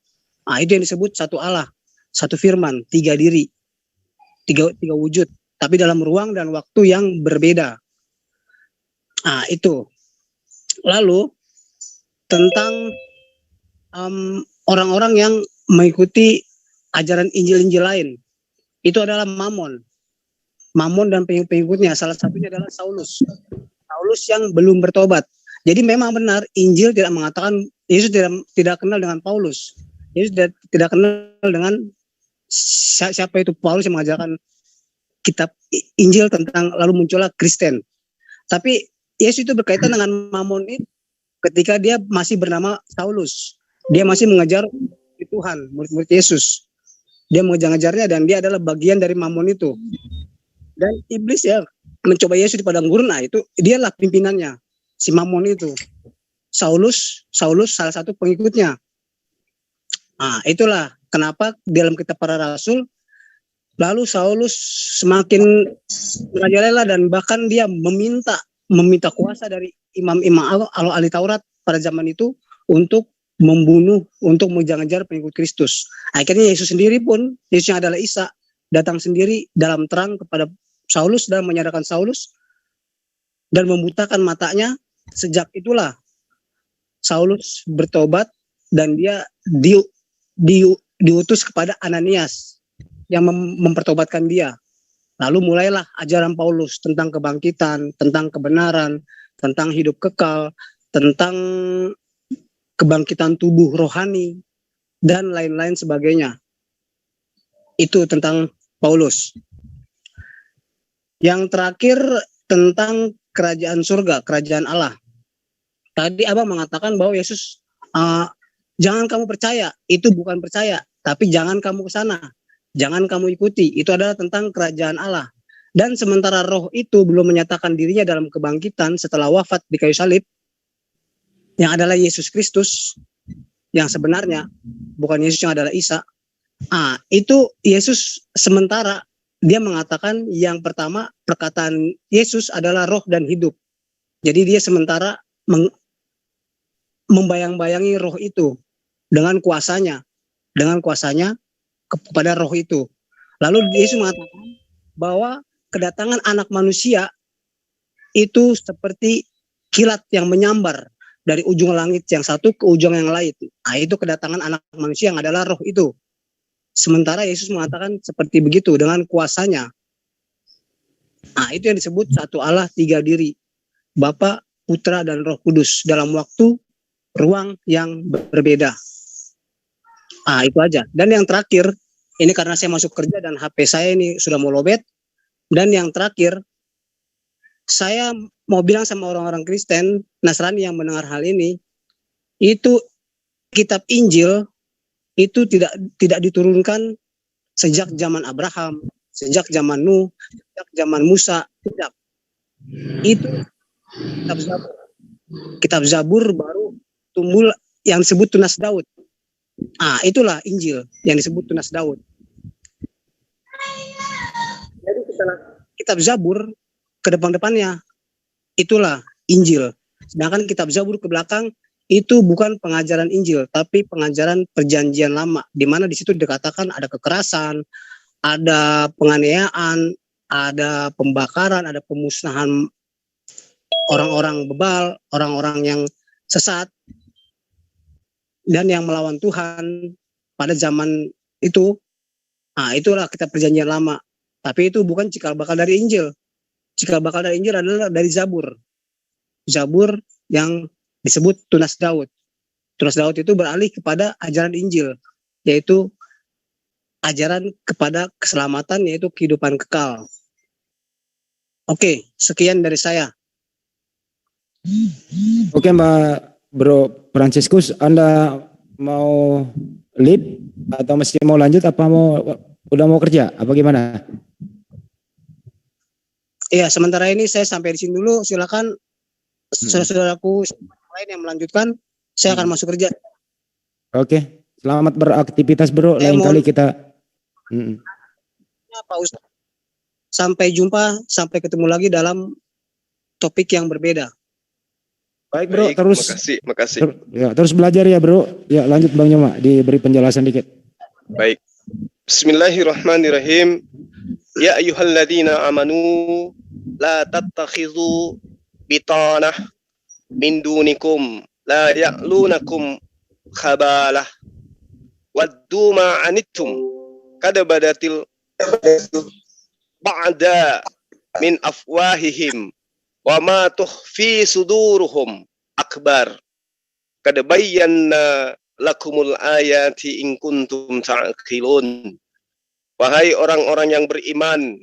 Itu yang disebut satu Allah, satu firman, tiga diri, tiga wujud, tapi dalam ruang dan waktu yang berbeda. Itu. Lalu tentang orang-orang yang mengikuti ajaran Injil-Injil lain, itu adalah Mamon dan pengikutnya. Salah satunya adalah Saulus yang belum bertobat. Jadi memang benar Injil tidak mengatakan Yesus tidak kenal dengan Paulus. Yesus tidak kenal dengan siapa itu Paulus yang mengajarkan kitab Injil tentang, lalu muncullah Kristen. Tapi Yesus itu berkaitan dengan Mamon itu ketika dia masih bernama Saulus. Dia masih mengajar Tuhan, murid-murid Yesus. Dia mengejar-ngejarnya dan dia adalah bagian dari Mamon itu. Dan iblis ya mencoba Yesus di padang gurun, itu dialah pimpinannya, si Mamon itu. Saulus salah satu pengikutnya. Itulah kenapa dalam kitab Para Rasul, lalu Saulus semakin merajalela dan bahkan dia meminta kuasa dari imam-imam ahli Taurat pada zaman itu untuk membunuh, untuk mengejar-ngejar pengikut Kristus. Akhirnya Yesus sendiri pun, Yesus yang adalah Isa, datang sendiri dalam terang kepada Saulus dan menyadarkan Saulus dan membutakan matanya. Sejak itulah Saulus bertobat dan dia diutus kepada Ananias yang mempertobatkan dia. Lalu mulailah ajaran Paulus tentang kebangkitan, tentang kebenaran, tentang hidup kekal, tentang kebangkitan tubuh rohani, dan lain-lain sebagainya. Itu tentang Paulus. Yang terakhir tentang kerajaan surga, kerajaan Allah. Tadi Abang mengatakan bahwa Yesus, jangan kamu percaya, itu bukan percaya, tapi jangan kamu ke sana, jangan kamu ikuti. Itu adalah tentang kerajaan Allah. Dan sementara Roh itu belum menyatakan dirinya dalam kebangkitan setelah wafat di kayu salib, yang adalah Yesus Kristus yang sebenarnya, bukan Yesus yang adalah Isa. Itu Yesus sementara dia mengatakan yang pertama, perkataan Yesus adalah roh dan hidup. Jadi dia sementara membayang-bayangi roh itu dengan kuasanya kepada roh itu. Lalu Yesus mengatakan bahwa kedatangan anak manusia itu seperti kilat yang menyambar dari ujung langit yang satu ke ujung yang lain. Itu kedatangan anak manusia yang adalah roh itu. Sementara Yesus mengatakan seperti begitu dengan kuasanya. Itu yang disebut satu Allah tiga diri. Bapa, Putra, dan Roh Kudus dalam waktu, ruang yang berbeda. Itu aja. Dan yang terakhir, ini karena saya masuk kerja dan HP saya ini sudah mau lowbat. Dan yang terakhir, saya mau bilang sama orang-orang Kristen, Nasrani yang mendengar hal ini, itu kitab Injil itu tidak diturunkan sejak zaman Abraham, sejak zaman Nuh, sejak zaman Musa, tidak. Itu kitab Zabur baru tumbuh yang disebut tunas Daud. Itulah Injil yang disebut tunas Daud. Jadi setelah kitab Zabur ke depan-depannya itulah Injil. Sedangkan kitab Zabur ke belakang itu bukan pengajaran Injil, tapi pengajaran Perjanjian Lama, di mana di situ dikatakan ada kekerasan, ada penganiayaan, ada pembakaran, ada pemusnahan orang-orang bebal, orang-orang yang sesat, dan yang melawan Tuhan pada zaman itu. Itulah kitab Perjanjian Lama. Tapi itu bukan cikal bakal dari Injil. Cikal bakal dari Injil adalah dari Zabur. Zabur yang disebut tunas Daud. Tunas Daud itu beralih kepada ajaran Injil, yaitu ajaran kepada keselamatan, yaitu kehidupan kekal. Oke, sekian dari saya. Oke Mbak Bro Franciscus, Anda mau lead atau masih mau lanjut, apa udah mau kerja apa gimana? Iya, sementara ini saya sampai di sini dulu. Silakan saudara-saudaraku lain yang melanjutkan. Saya akan masuk kerja. Oke, selamat beraktivitas Bro. Saya Lain mohon- kali kita. Pak Ustaz. Sampai jumpa, sampai ketemu lagi dalam topik yang berbeda. Baik Bro, Baik, terus makasih. terus belajar ya Bro. Ya lanjut Bang Nyoma, diberi penjelasan dikit. Baik. Bismillahirrahmanirrahim. Ya ayyuhalladzina amanu la tattakhidhu bitanah min dunikum la ya'lunakum khabalah waddu ma anittum kad badatil ba'da min afwahihim wa ma tukhfi suduruhum akbar kad bayyana lakumul ayati in kuntum ta'qilun. Wahai orang-orang yang beriman,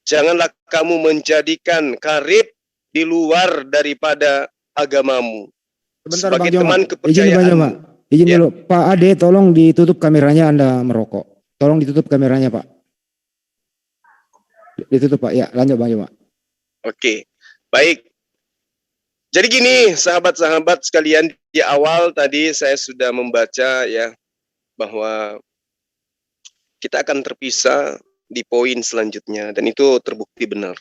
janganlah kamu menjadikan karib di luar daripada agamamu Sebentar sebagai Bang Nyoma. teman Izin Bang kepercayaan. Nyoma. Izin Ya. dulu. Pak Ade, tolong ditutup kameranya, Anda merokok. Tolong ditutup kameranya Pak. Ditutup Pak. Ya, lanjut Bang Nyoma. Oke, baik. Jadi gini, sahabat-sahabat sekalian, di awal tadi saya sudah membaca ya bahwa kita akan terpisah di poin selanjutnya, dan itu terbukti benar.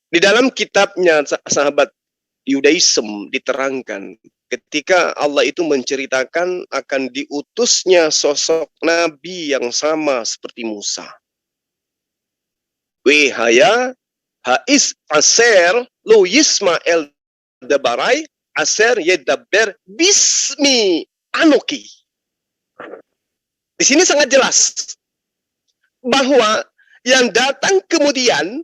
Di dalam kitabnya sahabat Yudaism diterangkan ketika Allah itu menceritakan akan diutusnya sosok nabi yang sama seperti Musa. Wehaya hais aser lo yismael dabarai aser yedaber bismi anoki. Di sini sangat jelas bahwa yang datang kemudian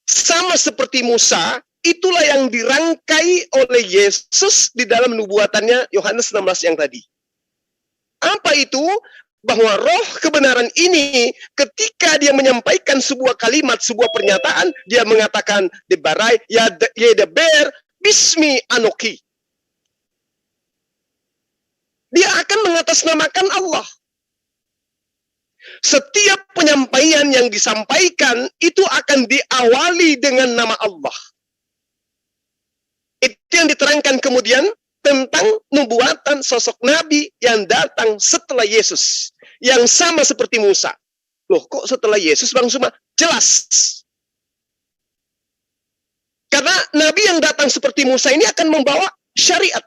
sama seperti Musa, itulah yang dirangkai oleh Yesus di dalam nubuatannya Yohanes 16 yang tadi. Apa itu? Bahwa roh kebenaran ini ketika dia menyampaikan sebuah kalimat, sebuah pernyataan, dia mengatakan debarai yedaber bismi anoki. Dia akan mengatasnamakan Allah. Setiap penyampaian yang disampaikan itu akan diawali dengan nama Allah. Itu yang diterangkan kemudian tentang nubuatan sosok Nabi yang datang setelah Yesus. Yang sama seperti Musa. Loh, kok setelah Yesus Bang Suma? Jelas. Karena Nabi yang datang seperti Musa ini akan membawa syariat.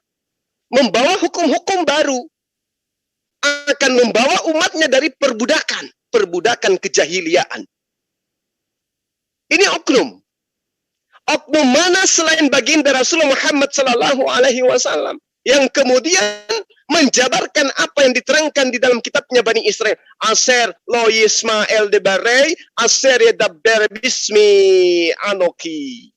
Membawa hukum-hukum baru. Akan membawa umatnya dari perbudakan kejahiliaan. Ini oknum. Oknum mana selain baginda Rasulullah Muhammad sallallahu alaihi wasallam yang kemudian menjabarkan apa yang diterangkan di dalam kitabnya Bani Israel. Aser lo yismael debarei, aser yedaber bismi anoki.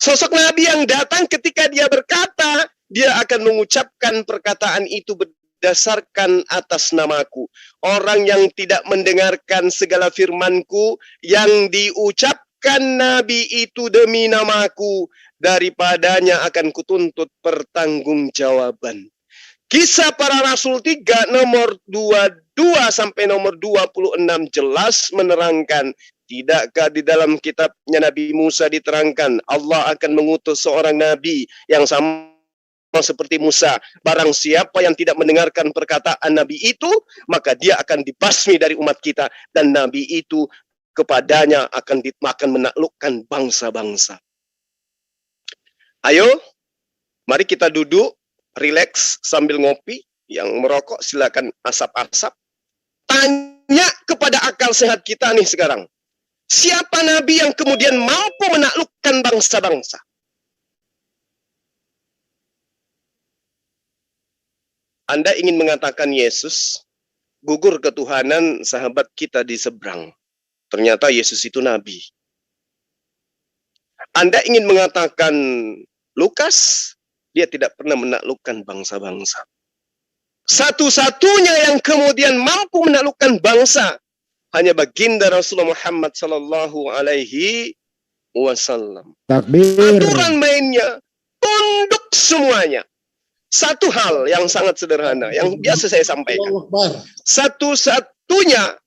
Sosok Nabi yang datang ketika dia berkata, dia akan mengucapkan perkataan itu berdasarkan atas namaku. Orang yang tidak mendengarkan segala firmanku yang diucapkan Nabi itu demi namaku, daripadanya akan kutuntut pertanggungjawaban. Kisah para Rasul 3 nomor 22 sampai nomor 26 jelas menerangkan. Tidakkah di dalam kitabnya Nabi Musa diterangkan Allah akan mengutus seorang Nabi yang sama seperti Musa. Barang siapa yang tidak mendengarkan perkataan Nabi itu, maka dia akan dibasmi dari umat kita. Dan Nabi itu kepadanya akan menaklukkan bangsa-bangsa. Ayo, mari kita duduk, rileks sambil ngopi. Yang merokok silakan asap-asap. Tanya kepada akal sehat kita nih sekarang. Siapa Nabi yang kemudian mampu menaklukkan bangsa-bangsa? Anda ingin mengatakan Yesus, gugur ketuhanan sahabat kita di seberang. Ternyata Yesus itu Nabi. Anda ingin mengatakan Lukas, dia tidak pernah menaklukkan bangsa-bangsa. Satu-satunya yang kemudian mampu menaklukkan bangsa hanya baginda Rasulullah Muhammad sallallahu alaihi wasallam. Takbir. Aturan mainnya tunduk semuanya. Satu hal yang sangat sederhana yang biasa saya sampaikan. Satu-satunya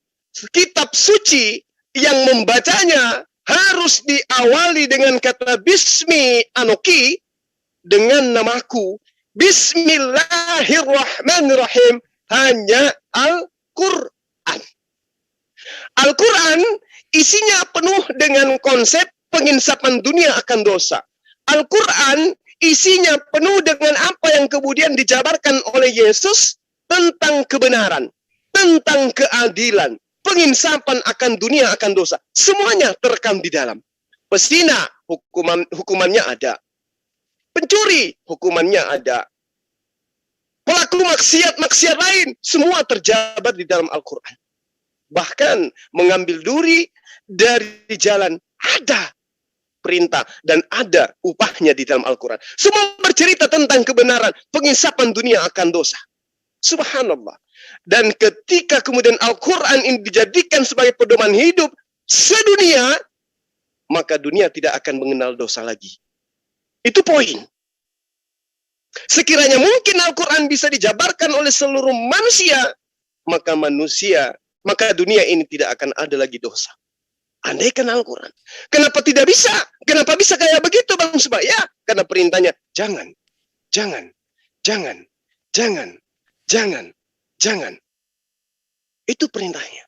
kitab suci yang membacanya harus diawali dengan kata Bismi Anoki, dengan namaku. Bismillahirrahmanirrahim, hanya Al-Quran. Al-Quran isinya penuh dengan konsep penginsapan dunia akan dosa. Al-Quran isinya penuh dengan apa yang kemudian dijabarkan oleh Yesus tentang kebenaran, tentang keadilan, penginsapan akan dunia akan dosa. Semuanya terekam di dalam. Pezina, hukumannya ada. Pencuri, hukumannya ada. Pelaku maksiat-maksiat lain, semua terjabar di dalam Al-Quran. Bahkan mengambil duri dari jalan, ada perintah dan ada upahnya di dalam Al-Quran. Semua bercerita tentang kebenaran, penginsapan dunia akan dosa. Subhanallah. Dan ketika kemudian Al-Quran ini dijadikan sebagai pedoman hidup sedunia, maka dunia tidak akan mengenal dosa lagi. Itu poin. Sekiranya mungkin Al-Quran bisa dijabarkan oleh seluruh manusia, maka dunia ini tidak akan ada lagi dosa. Andaikan Al-Quran. Kenapa tidak bisa? Kenapa bisa kayak begitu, Bang Subah? Ya, karena perintahnya jangan, jangan, jangan, jangan, jangan, jangan. Itu perintahnya.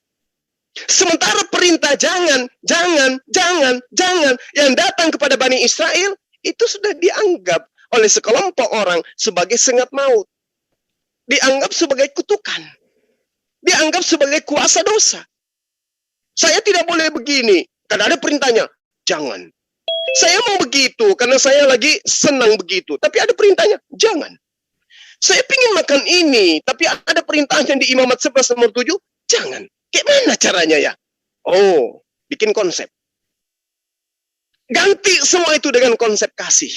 Sementara perintah jangan, jangan, jangan, jangan yang datang kepada Bani Israel itu sudah dianggap oleh sekelompok orang sebagai sengat maut. Dianggap sebagai kutukan. Dianggap sebagai kuasa dosa. Saya tidak boleh begini karena ada perintahnya, jangan. Saya mau begitu karena saya lagi senang begitu, tapi ada perintahnya, jangan. Saya ingin makan ini, tapi ada perintahnya di Imamat 11 nomor 7, jangan. Gimana caranya ya? Oh, bikin konsep. Ganti semua itu dengan konsep kasih.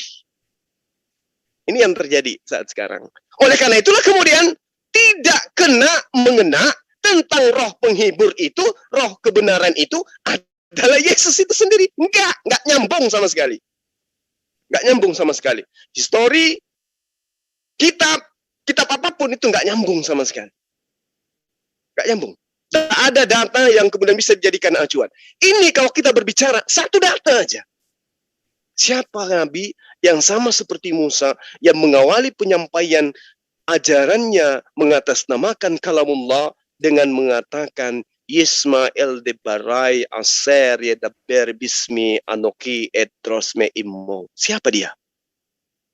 Ini yang terjadi saat sekarang. Oleh karena itulah kemudian tidak mengena tentang roh penghibur itu, roh kebenaran itu adalah Yesus itu sendiri. Enggak nyambung sama sekali. Enggak nyambung sama sekali. Histori, kitab apapun itu enggak nyambung sama sekali. Enggak nyambung. Tak ada data yang kemudian bisa dijadikan acuan. Ini kalau kita berbicara, satu data aja. Siapa Nabi yang sama seperti Musa, yang mengawali penyampaian ajarannya mengatasnamakan kalamullah dengan mengatakan Yismael de Barai Aser Yedaber Bismi Anoki Edrosme Immo. Siapa dia?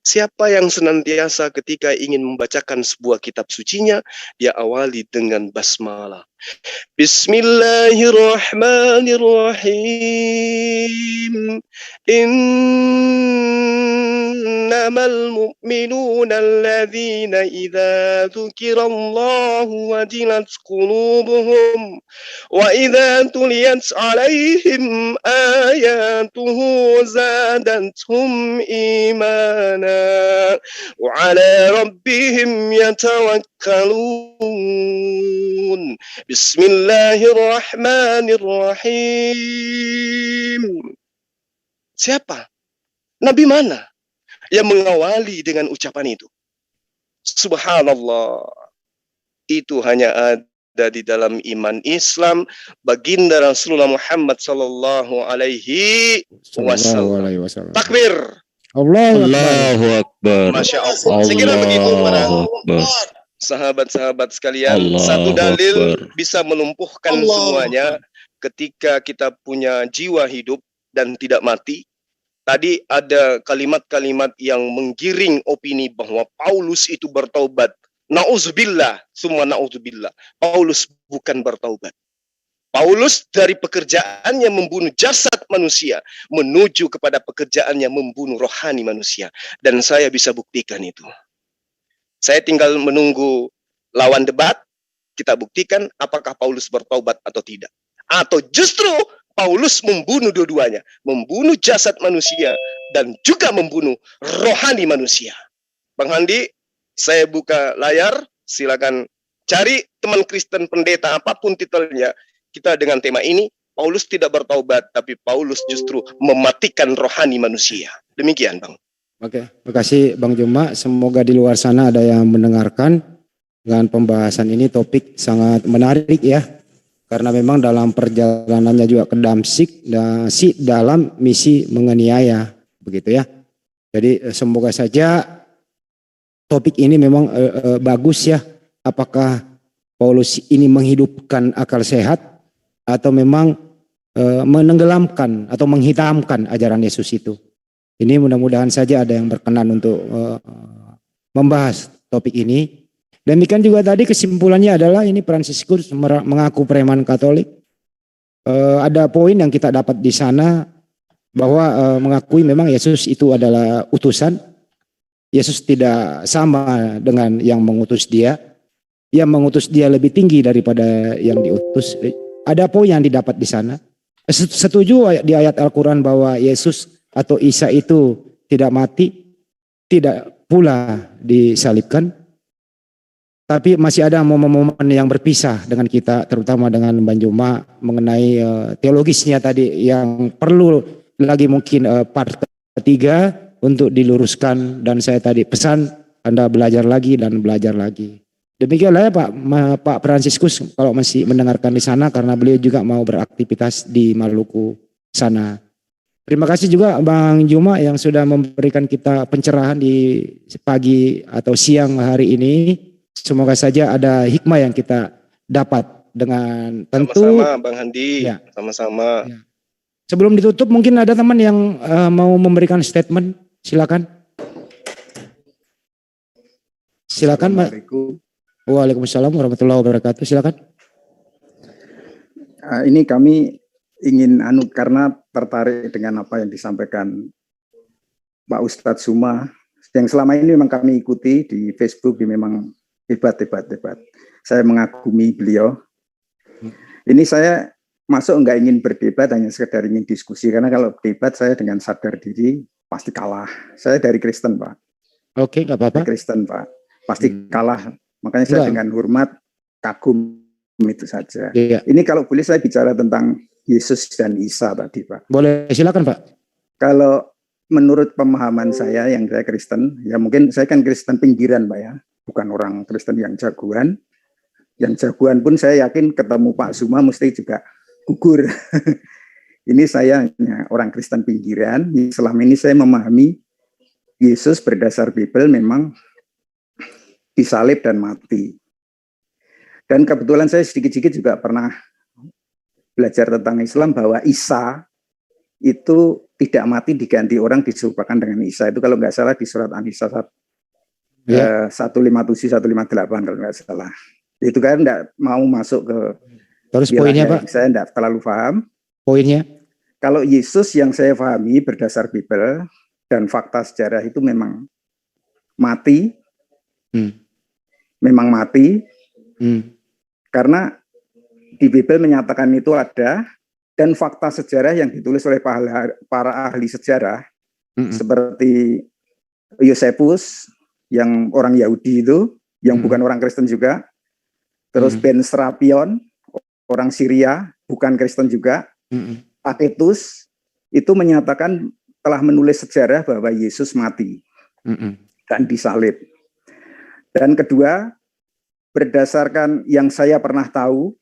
Siapa yang senantiasa ketika ingin membacakan sebuah kitab sucinya, dia awali dengan basmalah. Bismillahirrahmanirrahim. Innamal mu'minuna alladhina idza dzukirallahu wajilat qulubuhum wa idza tuliyat alaihim ayatuhu zadatuhum imana wa ala rabbihim yatawakkalun. Bismillahirrahmanirrahim. Siapa? Nabi mana yang mengawali dengan ucapan itu? Subhanallah. Itu hanya ada di dalam iman Islam baginda Rasulullah Muhammad sallallahu alaihi wasallam. Takbir. Allahu Akbar. Masya Allah. Saya kira begitu para sahabat-sahabat sekalian. Satu dalil bisa melumpuhkan semuanya ketika kita punya jiwa hidup dan tidak mati. Tadi ada kalimat-kalimat yang menggiring opini bahwa Paulus itu bertaubat. Na'udzubillah, semua na'udzubillah. Paulus bukan bertaubat. Paulus dari pekerjaannya membunuh jasad manusia menuju kepada pekerjaannya membunuh rohani manusia. Dan saya bisa buktikan itu. Saya tinggal menunggu lawan debat, kita buktikan apakah Paulus bertaubat atau tidak. Atau justru Paulus membunuh dua-duanya, membunuh jasad manusia dan juga membunuh rohani manusia. Bang Handi, saya buka layar Silakan cari teman Kristen pendeta apapun titelnya. Kita dengan tema ini, Paulus tidak bertaubat, tapi Paulus justru mematikan rohani manusia. Demikian, Bang. Oke, terima kasih Bang Juma. Semoga di luar sana ada yang mendengarkan dengan pembahasan ini. Topik sangat menarik ya, karena memang dalam perjalanannya juga ke Damsyik dan si dalam misi menganiaya, begitu ya. Jadi semoga saja topik ini memang bagus ya. Apakah Paulus ini menghidupkan akal sehat atau memang menenggelamkan atau menghitamkan ajaran Yesus itu. Ini mudah-mudahan saja ada yang berkenan untuk membahas topik ini. Demikian juga tadi kesimpulannya adalah ini Fransiskus mengaku preman Katolik. Ada poin yang kita dapat di sana bahwa mengakui memang Yesus itu adalah utusan. Yesus tidak sama dengan yang mengutus dia. Yang mengutus dia lebih tinggi daripada yang diutus. Ada poin yang didapat di sana. Setuju di ayat Al-Quran bahwa Yesus atau Isa itu tidak mati, tidak pula disalibkan. Tapi masih ada momen-momen yang berpisah dengan kita, terutama dengan Bang Juma mengenai teologisnya tadi yang perlu lagi mungkin part ketiga untuk diluruskan. Dan saya tadi pesan Anda belajar lagi dan belajar lagi. Demikianlah ya Pak Fransiskus kalau masih mendengarkan di sana, karena beliau juga mau beraktivitas di Maluku sana. Terima kasih juga Bang Juma yang sudah memberikan kita pencerahan di pagi atau siang hari ini. Semoga saja ada hikmah yang kita dapat dengan tentu. Sama-sama Bang Handi, ya. Sama-sama. Ya. Sebelum ditutup mungkin ada teman yang mau memberikan statement, silakan. Silakan Mbak. Waalaikumsalam warahmatullahi wabarakatuh. Silakan. Ini kami ingin karena tertarik dengan apa yang disampaikan Pak Ustadz Zuma yang selama ini memang kami ikuti di Facebook, memang hebat. Saya mengagumi beliau. Ini saya masuk nggak ingin berdebat, hanya sekedar ingin diskusi, karena kalau debat saya dengan sadar diri pasti kalah. Saya dari Kristen Pak. Oke, nggak apa-apa. Dari Kristen Pak, pasti kalah. Makanya saya dengan hormat, kagum, itu saja. Iya. Ini kalau boleh saya bicara tentang Yesus dan Isa tadi Pak. Boleh, silakan Pak. Kalau menurut pemahaman saya yang saya Kristen, ya mungkin saya kan Kristen pinggiran Pak ya, bukan orang Kristen yang jagoan. Yang jagoan pun saya yakin ketemu Pak Zuma mesti juga gugur. Ini saya orang Kristen pinggiran. Selama ini saya memahami Yesus berdasar Bible memang disalib dan mati. Dan kebetulan saya sedikit-sedikit juga pernah belajar tentang Islam bahwa Isa itu tidak mati diganti orang diserupakan dengan Isa. Itu kalau nggak salah di surat An-Nisa 157 158 kalau nggak salah. Itu kan nggak mau masuk ke. Terus poinnya Pak? Saya nggak terlalu paham. Poinnya? Kalau Yesus yang saya pahami berdasar Bible dan fakta sejarah itu memang mati. Memang mati. Karena di Bible menyatakan itu ada, dan fakta sejarah yang ditulis oleh para ahli sejarah seperti Yosefus yang orang Yahudi itu, yang bukan orang Kristen juga, terus Ben Serapion orang Syria bukan Kristen juga, Tacitus itu menyatakan telah menulis sejarah bahwa Yesus mati dan disalib. Dan kedua, berdasarkan yang saya pernah tahu.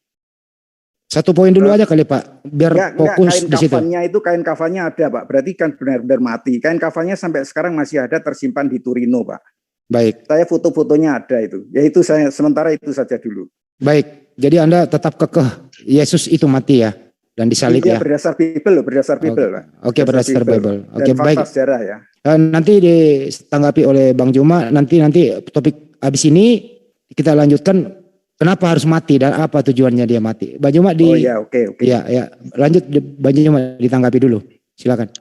Satu poin dulu aja kali Pak, biar fokus di situ. Kain kafannya ada Pak, berarti kan benar-benar mati. Kain kafannya sampai sekarang masih ada tersimpan di Turino Pak. Baik. Saya foto-fotonya ada itu. Ya itu saya sementara itu saja dulu. Baik, jadi Anda tetap kekeh Yesus itu mati ya dan disalib ya. Berdasar Bible Pak. Oke, berdasar Bible. Oke, baik. Sejarah ya. Nanti ditanggapi oleh Bang Juma, nanti topik habis ini kita lanjutkan kenapa harus mati dan apa tujuannya dia mati. Bang Juma Oh ya, oke. Ya, lanjut Bang Juma ditanggapi dulu. Silakan.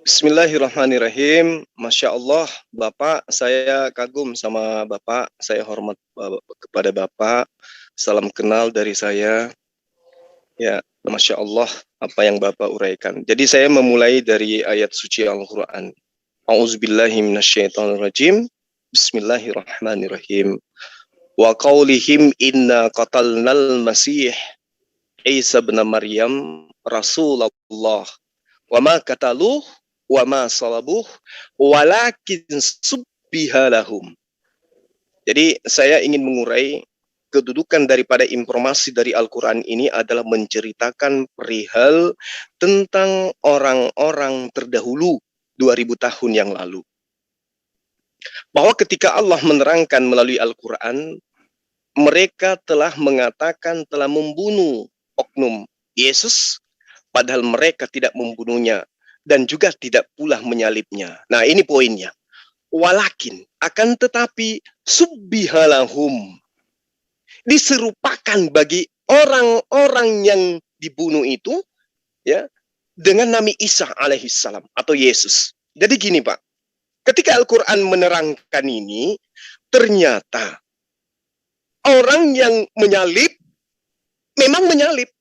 Bismillahirrahmanirrahim. Masya Allah, Bapak, saya kagum sama Bapak, saya hormat kepada Bapak. Salam kenal dari saya. Ya, Masya Allah, apa yang Bapak uraikan. Jadi saya memulai dari ayat suci Al-Quran. A'udzubillahi minasyaitonirrajim. Bismillahirrahmanirrahim. Wa qaulihim inna qatalnal masih Isa bin Maryam Rasulullah wa ma qataluh wa ma salabuh walakin subbiha lahum. Jadi saya ingin mengurai kedudukan daripada informasi dari Al-Quran ini adalah menceritakan perihal tentang orang-orang terdahulu 2000 tahun yang lalu. Bahwa ketika Allah menerangkan melalui Al-Quran, mereka telah mengatakan telah membunuh oknum Yesus, padahal mereka tidak membunuhnya dan juga tidak pula menyalibnya. Nah, ini poinnya. Walakin, akan tetapi subbihalahum, diserupakan bagi orang-orang yang dibunuh itu, ya, dengan Nabi Isa alaihissalam atau Yesus. Jadi gini Pak, ketika Al-Quran menerangkan ini, ternyata orang yang menyalib memang menyalib.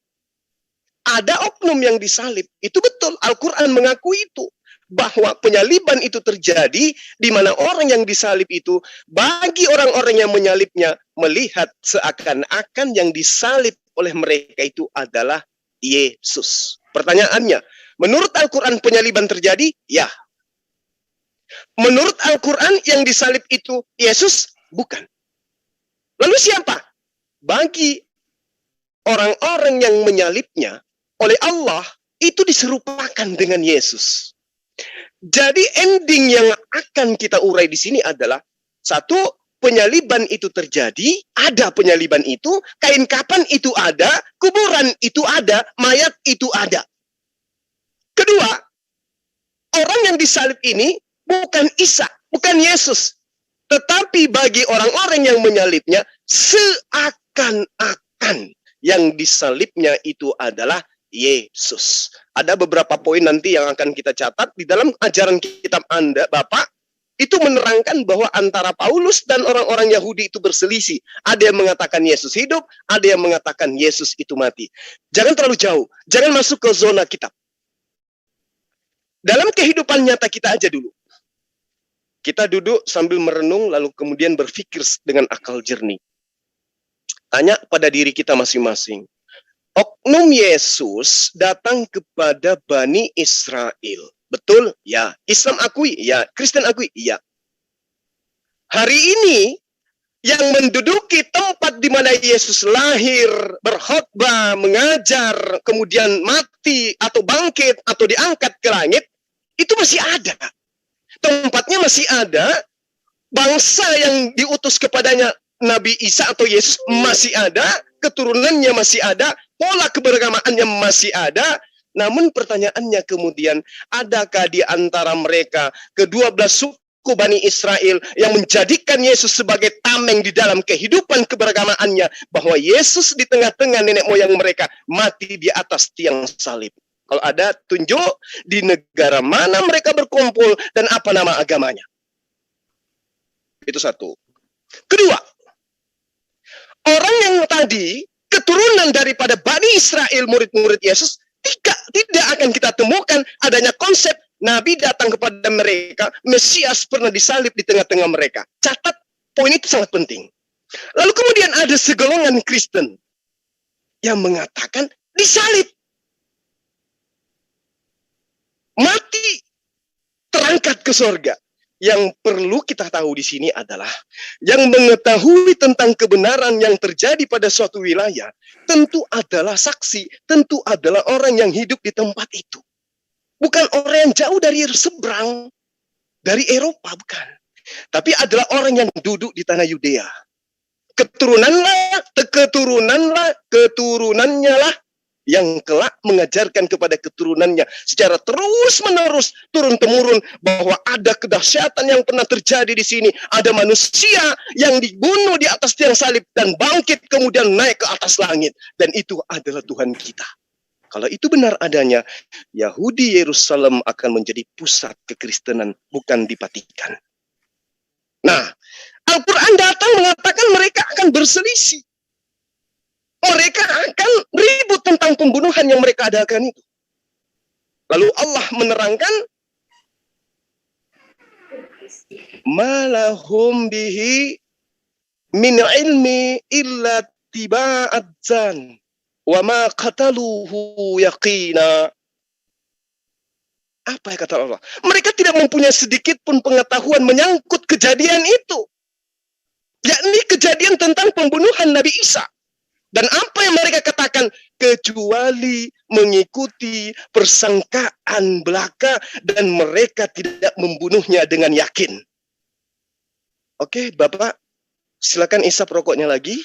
Ada oknum yang disalib. Itu betul, Al-Quran mengakui itu. Bahwa penyaliban itu terjadi di mana orang yang disalib itu bagi orang-orang yang menyalibnya melihat seakan-akan yang disalib oleh mereka itu adalah Yesus. Pertanyaannya, menurut Al-Quran penyaliban terjadi? Ya. Menurut Al-Quran yang disalib itu Yesus? Bukan. Lalu siapa? Bagi orang-orang yang menyalibnya oleh Allah itu diserupakan dengan Yesus. Jadi ending yang akan kita urai di sini adalah satu, penyaliban itu terjadi, ada penyaliban itu, kain kapan itu ada, kuburan itu ada, mayat itu ada. Kedua, orang yang disalib ini bukan Isa, bukan Yesus, tetapi bagi orang-orang yang menyalibnya seakan-akan yang disalibnya itu adalah Yesus. Ada beberapa poin nanti yang akan kita catat di dalam ajaran kitab Anda, Bapak, itu menerangkan bahwa antara Paulus dan orang-orang Yahudi itu berselisih. Ada yang mengatakan Yesus hidup, ada yang mengatakan Yesus itu mati. Jangan terlalu jauh, jangan masuk ke zona kitab. Dalam kehidupan nyata kita aja dulu. Kita duduk sambil merenung, lalu kemudian berpikir dengan akal jernih. Tanya pada diri kita masing-masing. Oknum Yesus datang kepada Bani Israel. Betul? Ya. Islam akui? Ya. Kristen akui? Ya. Hari ini, yang menduduki tempat di mana Yesus lahir, berkhotbah, mengajar, kemudian mati, atau bangkit, atau diangkat ke langit, itu masih ada. Tempatnya masih ada. Bangsa yang diutus kepadanya Nabi Isa atau Yesus masih ada. Keturunannya masih ada, pola keberagamaannya masih ada. Namun pertanyaannya kemudian, adakah di antara mereka ke-12 suku Bani Israel yang menjadikan Yesus sebagai tameng di dalam kehidupan keberagamaannya, bahwa Yesus di tengah-tengah nenek moyang mereka mati di atas tiang salib? Kalau ada, tunjuk di negara mana mereka berkumpul dan apa nama agamanya. Itu satu. Kedua, orang yang tadi keturunan daripada Bani Israel, murid-murid Yesus, tidak akan kita temukan adanya konsep Nabi datang kepada mereka, Mesias pernah disalib di tengah-tengah mereka. Catat, poin itu sangat penting. Lalu kemudian ada segolongan Kristen yang mengatakan disalib, mati, terangkat ke sorga. Yang perlu kita tahu di sini adalah yang mengetahui tentang kebenaran yang terjadi pada suatu wilayah tentu adalah saksi, tentu adalah orang yang hidup di tempat itu. Bukan orang yang jauh dari seberang, dari Eropa, bukan. Tapi adalah orang yang duduk di tanah Yudea. Keturunannya lah yang kelak mengajarkan kepada keturunannya secara terus-menerus, turun-temurun, bahwa ada kedahsyatan yang pernah terjadi di sini. Ada manusia yang dibunuh di atas tiang salib dan bangkit kemudian naik ke atas langit. Dan itu adalah Tuhan kita. Kalau itu benar adanya, Yahudi Yerusalem akan menjadi pusat kekristenan, bukan di Vatikan. Nah, Al-Quran datang mengatakan mereka akan berselisih. Mereka akan ribut tentang pembunuhan yang mereka adakan itu. Lalu Allah menerangkan malahum bihi min ilmi illa tiba'adzan wa ma qataluhu yaqina. Apa yang kata Allah? Mereka tidak mempunyai sedikit pun pengetahuan menyangkut kejadian itu, yakni kejadian tentang pembunuhan Nabi Isa. Dan apa yang mereka katakan? Kecuali mengikuti persangkaan belaka, dan mereka tidak membunuhnya dengan yakin. Oke, Bapak, silakan isap rokoknya lagi.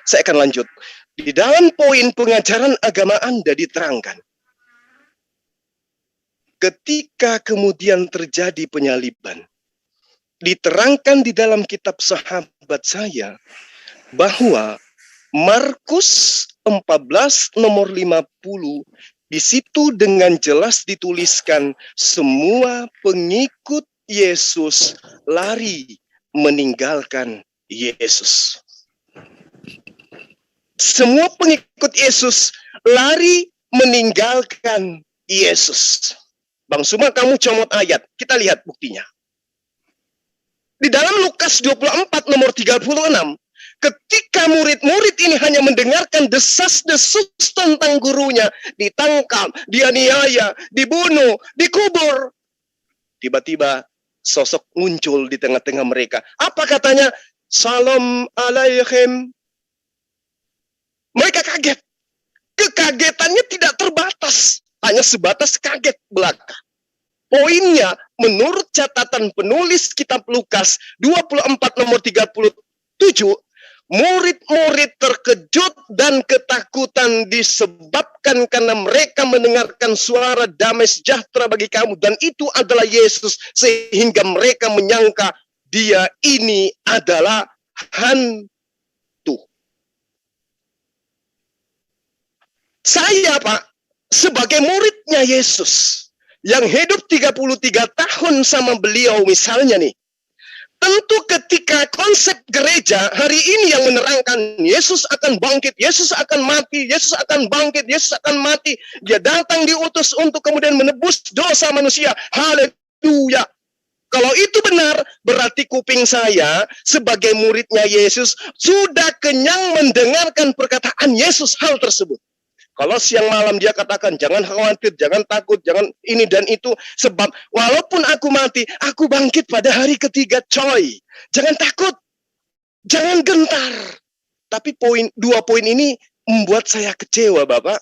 Saya akan lanjut. Di dalam poin pengajaran agama Anda diterangkan, ketika kemudian terjadi penyaliban, diterangkan di dalam kitab sahabat saya bahwa Markus 14 nomor 50, di situ dengan jelas dituliskan semua pengikut Yesus lari meninggalkan Yesus. Semua pengikut Yesus lari meninggalkan Yesus. Bang Suma, kamu comot ayat, kita lihat buktinya. Di dalam Lukas 24 nomor 36, ketika murid-murid ini hanya mendengarkan desas-desus tentang gurunya, ditangkap, dianiaya, dibunuh, dikubur, tiba-tiba sosok muncul di tengah-tengah mereka. Apa katanya? Salam alaihim. Mereka kaget. Kekagetannya tidak terbatas, hanya sebatas kaget belaka. Poinnya, menurut catatan penulis kitab Lukas 24 nomor 37, murid-murid terkejut dan ketakutan disebabkan karena mereka mendengarkan suara damai sejahtera bagi kamu, dan itu adalah Yesus, sehingga mereka menyangka dia ini adalah hantu. Saya, Pak, sebagai muridnya Yesus yang hidup 33 tahun sama beliau misalnya nih, tentu ketika konsep gereja hari ini yang menerangkan Yesus akan bangkit, Yesus akan mati, Yesus akan bangkit, Yesus akan mati. Dia datang diutus untuk kemudian menebus dosa manusia. Haleluya. Kalau itu benar, berarti kuping saya sebagai muridnya Yesus sudah kenyang mendengarkan perkataan Yesus hal tersebut. Kalau siang malam dia katakan, jangan khawatir, jangan takut, jangan ini dan itu. Sebab walaupun aku mati, aku bangkit pada hari ketiga, coy. Jangan takut, jangan gentar. Tapi dua poin ini membuat saya kecewa, Bapak.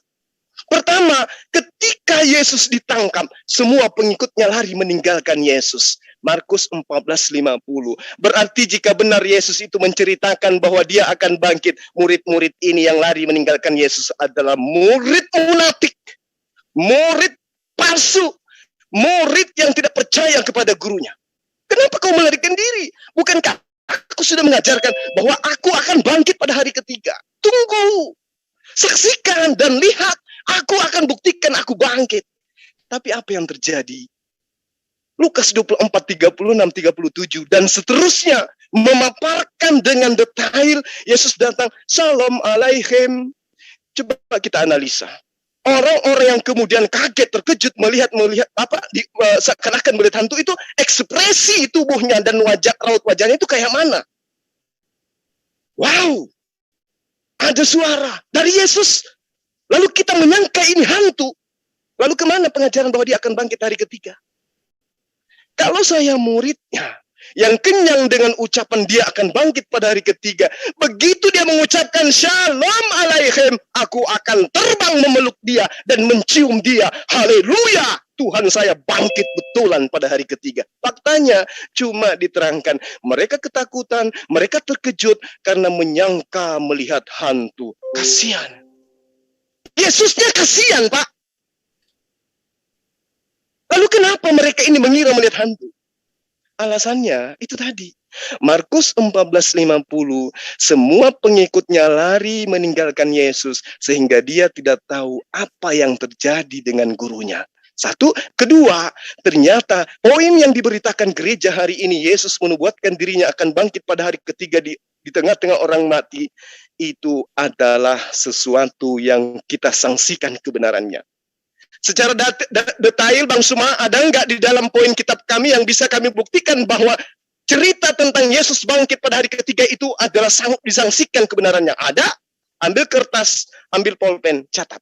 Pertama, ketika Yesus ditangkap, semua pengikutnya lari meninggalkan Yesus. Markus 14:50. Berarti jika benar Yesus itu menceritakan bahwa dia akan bangkit, murid-murid ini yang lari meninggalkan Yesus adalah murid munafik, murid palsu, murid yang tidak percaya kepada gurunya. Kenapa kau melarikan diri? Bukankah aku sudah mengajarkan bahwa aku akan bangkit pada hari ketiga? Tunggu, saksikan dan lihat, aku akan buktikan aku bangkit. Tapi apa yang terjadi? Lukas 24, 36, 37, dan seterusnya memaparkan dengan detail Yesus datang, salam alaihim. Coba kita analisa. Orang-orang yang kemudian kaget, terkejut, melihat apa, seakan-akan melihat hantu itu, ekspresi tubuhnya dan raut wajahnya itu kayak mana? Wow, ada suara dari Yesus. Lalu kita menyangka ini hantu. Lalu kemana pengajaran bahwa dia akan bangkit hari ketiga? Kalau saya muridnya yang kenyang dengan ucapan dia akan bangkit pada hari ketiga, begitu dia mengucapkan shalom alaihim, aku akan terbang memeluk dia dan mencium dia. Haleluya, Tuhan saya bangkit betulan pada hari ketiga. Faktanya cuma diterangkan, mereka ketakutan, mereka terkejut karena menyangka melihat hantu. Kasihan. Yesusnya kasihan, Pak. Lalu kenapa mereka ini mengira melihat hantu? Alasannya itu tadi. Markus 14:50, semua pengikutnya lari meninggalkan Yesus sehingga dia tidak tahu apa yang terjadi dengan gurunya. Satu, kedua, ternyata poin yang diberitakan gereja hari ini, Yesus menubuatkan dirinya akan bangkit pada hari ketiga di tengah-tengah orang mati, itu adalah sesuatu yang kita sangsikan kebenarannya. Secara detail Bang Suma, ada nggak di dalam poin kitab kami yang bisa kami buktikan bahwa cerita tentang Yesus bangkit pada hari ketiga itu adalah sanggup disangsikan kebenarannya? Ada? Ambil kertas, ambil pulpen, catat.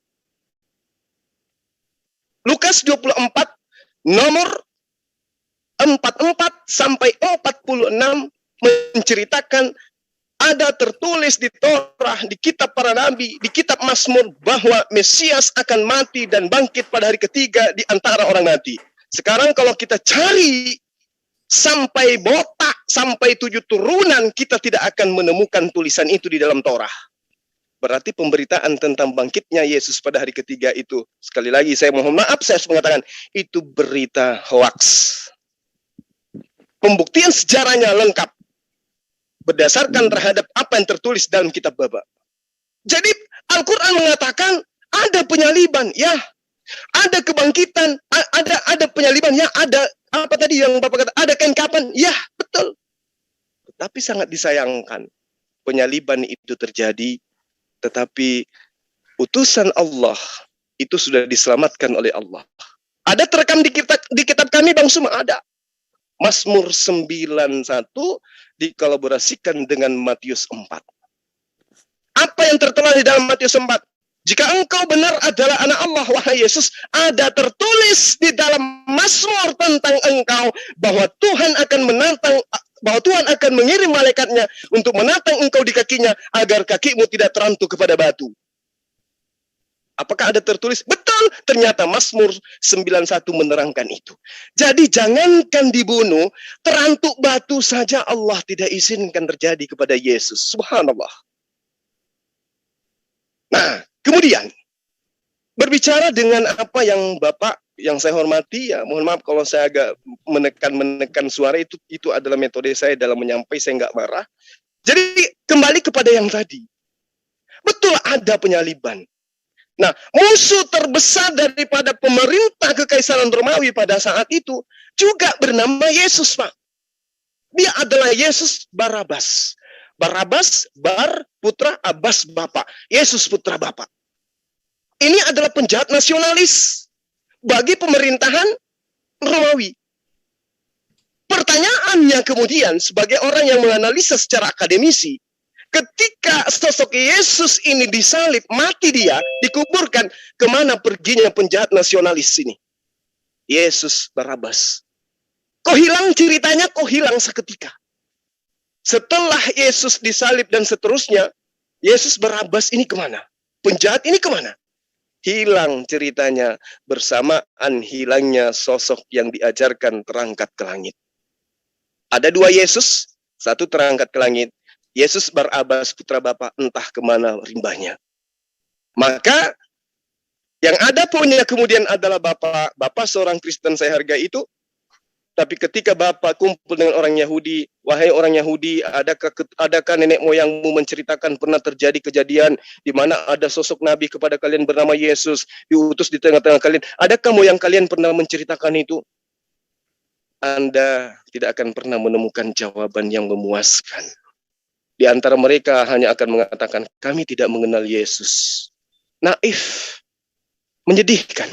Lukas 24 nomor 44 sampai 46 menceritakan, ada tertulis di Torah, di kitab para nabi, di kitab Mazmur bahwa Mesias akan mati dan bangkit pada hari ketiga di antara orang mati. Sekarang kalau kita cari sampai botak, sampai 7 turunan, kita tidak akan menemukan tulisan itu di dalam Torah. Berarti pemberitaan tentang bangkitnya Yesus pada hari ketiga itu, sekali lagi saya mohon maaf, saya harus mengatakan, itu berita hoaks. Pembuktian sejarahnya lengkap berdasarkan terhadap apa yang tertulis dalam kitab Baba. Jadi Al-Quran mengatakan ada penyaliban, ya, ada kebangkitan, ada penyaliban, ya, ada apa tadi yang Bapak kata, ada kain kapan, ya, betul. Tetapi sangat disayangkan, penyaliban itu terjadi, tetapi utusan Allah itu sudah diselamatkan oleh Allah. Ada terekam di kitab kami Bang Suma, ada. Mazmur 91 dikolaborasikan dengan Matius 4. Apa yang tertera di dalam Matius 4? Jika engkau benar adalah anak Allah, wahai Yesus, ada tertulis di dalam Mazmur tentang engkau bahwa Tuhan akan mengirim malaikatnya untuk menatang engkau di kakinya agar kakimu tidak terantuk kepada batu. Apakah ada tertulis? Betul, ternyata Mazmur 91 menerangkan itu. Jadi jangankan dibunuh, terantuk batu saja Allah tidak izinkan terjadi kepada Yesus. Subhanallah. Nah, kemudian berbicara dengan apa yang Bapak yang saya hormati, ya mohon maaf kalau saya agak menekan suara, itu adalah metode saya dalam menyampaikan, saya nggak marah. Jadi kembali kepada yang tadi. Betul ada penyaliban. Nah, musuh terbesar daripada pemerintah Kekaisaran Romawi pada saat itu juga bernama Yesus, Pak. Dia adalah Yesus Barabas. Barabas, Bar, putra, Abbas, bapak. Yesus putra bapak. Ini adalah penjahat nasionalis bagi pemerintahan Romawi. Pertanyaannya kemudian, sebagai orang yang menganalisa secara akademisi, ketika sosok Yesus ini disalib, mati dia, dikuburkan, kemana perginya penjahat nasionalis ini? Yesus Barabas. Kok hilang ceritanya? Kok hilang seketika? Setelah Yesus disalib dan seterusnya, Yesus Barabas ini kemana? Penjahat ini kemana? Hilang ceritanya bersamaan hilangnya sosok yang diajarkan terangkat ke langit. Ada 2 Yesus, satu terangkat ke langit. Yesus Barabas putra Bapa entah kemana rimbahnya. Maka yang ada punya kemudian adalah Bapak seorang Kristen saya hargai itu. Tapi ketika Bapak kumpul dengan orang Yahudi, wahai orang Yahudi, adakah nenek moyangmu menceritakan pernah terjadi kejadian di mana ada sosok nabi kepada kalian bernama Yesus, diutus di tengah-tengah kalian? Adakah moyang kalian pernah menceritakan itu? Anda tidak akan pernah menemukan jawaban yang memuaskan. Di antara mereka hanya akan mengatakan, kami tidak mengenal Yesus. Naif, menyedihkan.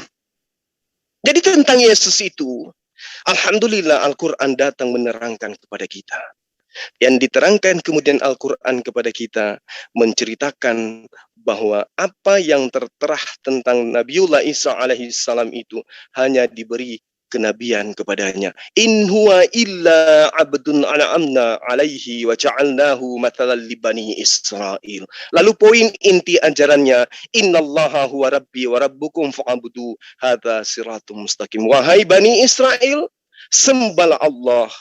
Jadi tentang Yesus itu, alhamdulillah Al-Quran datang menerangkan kepada kita. Yang diterangkan kemudian Al-Quran kepada kita, menceritakan bahwa apa yang tertera tentang Nabiullah Isa alaihissalam itu hanya diberi kenabian kepadanya. In huwa illa abdun an'amna alaihi wa ja'alnahu mathalan li bani Israil. Lalu poin inti ajarannya, innallaha huwa rabbi wa rabbukum fa'budu hadza siratum mustaqim. Wahai bani Israel, sembahlah Allah,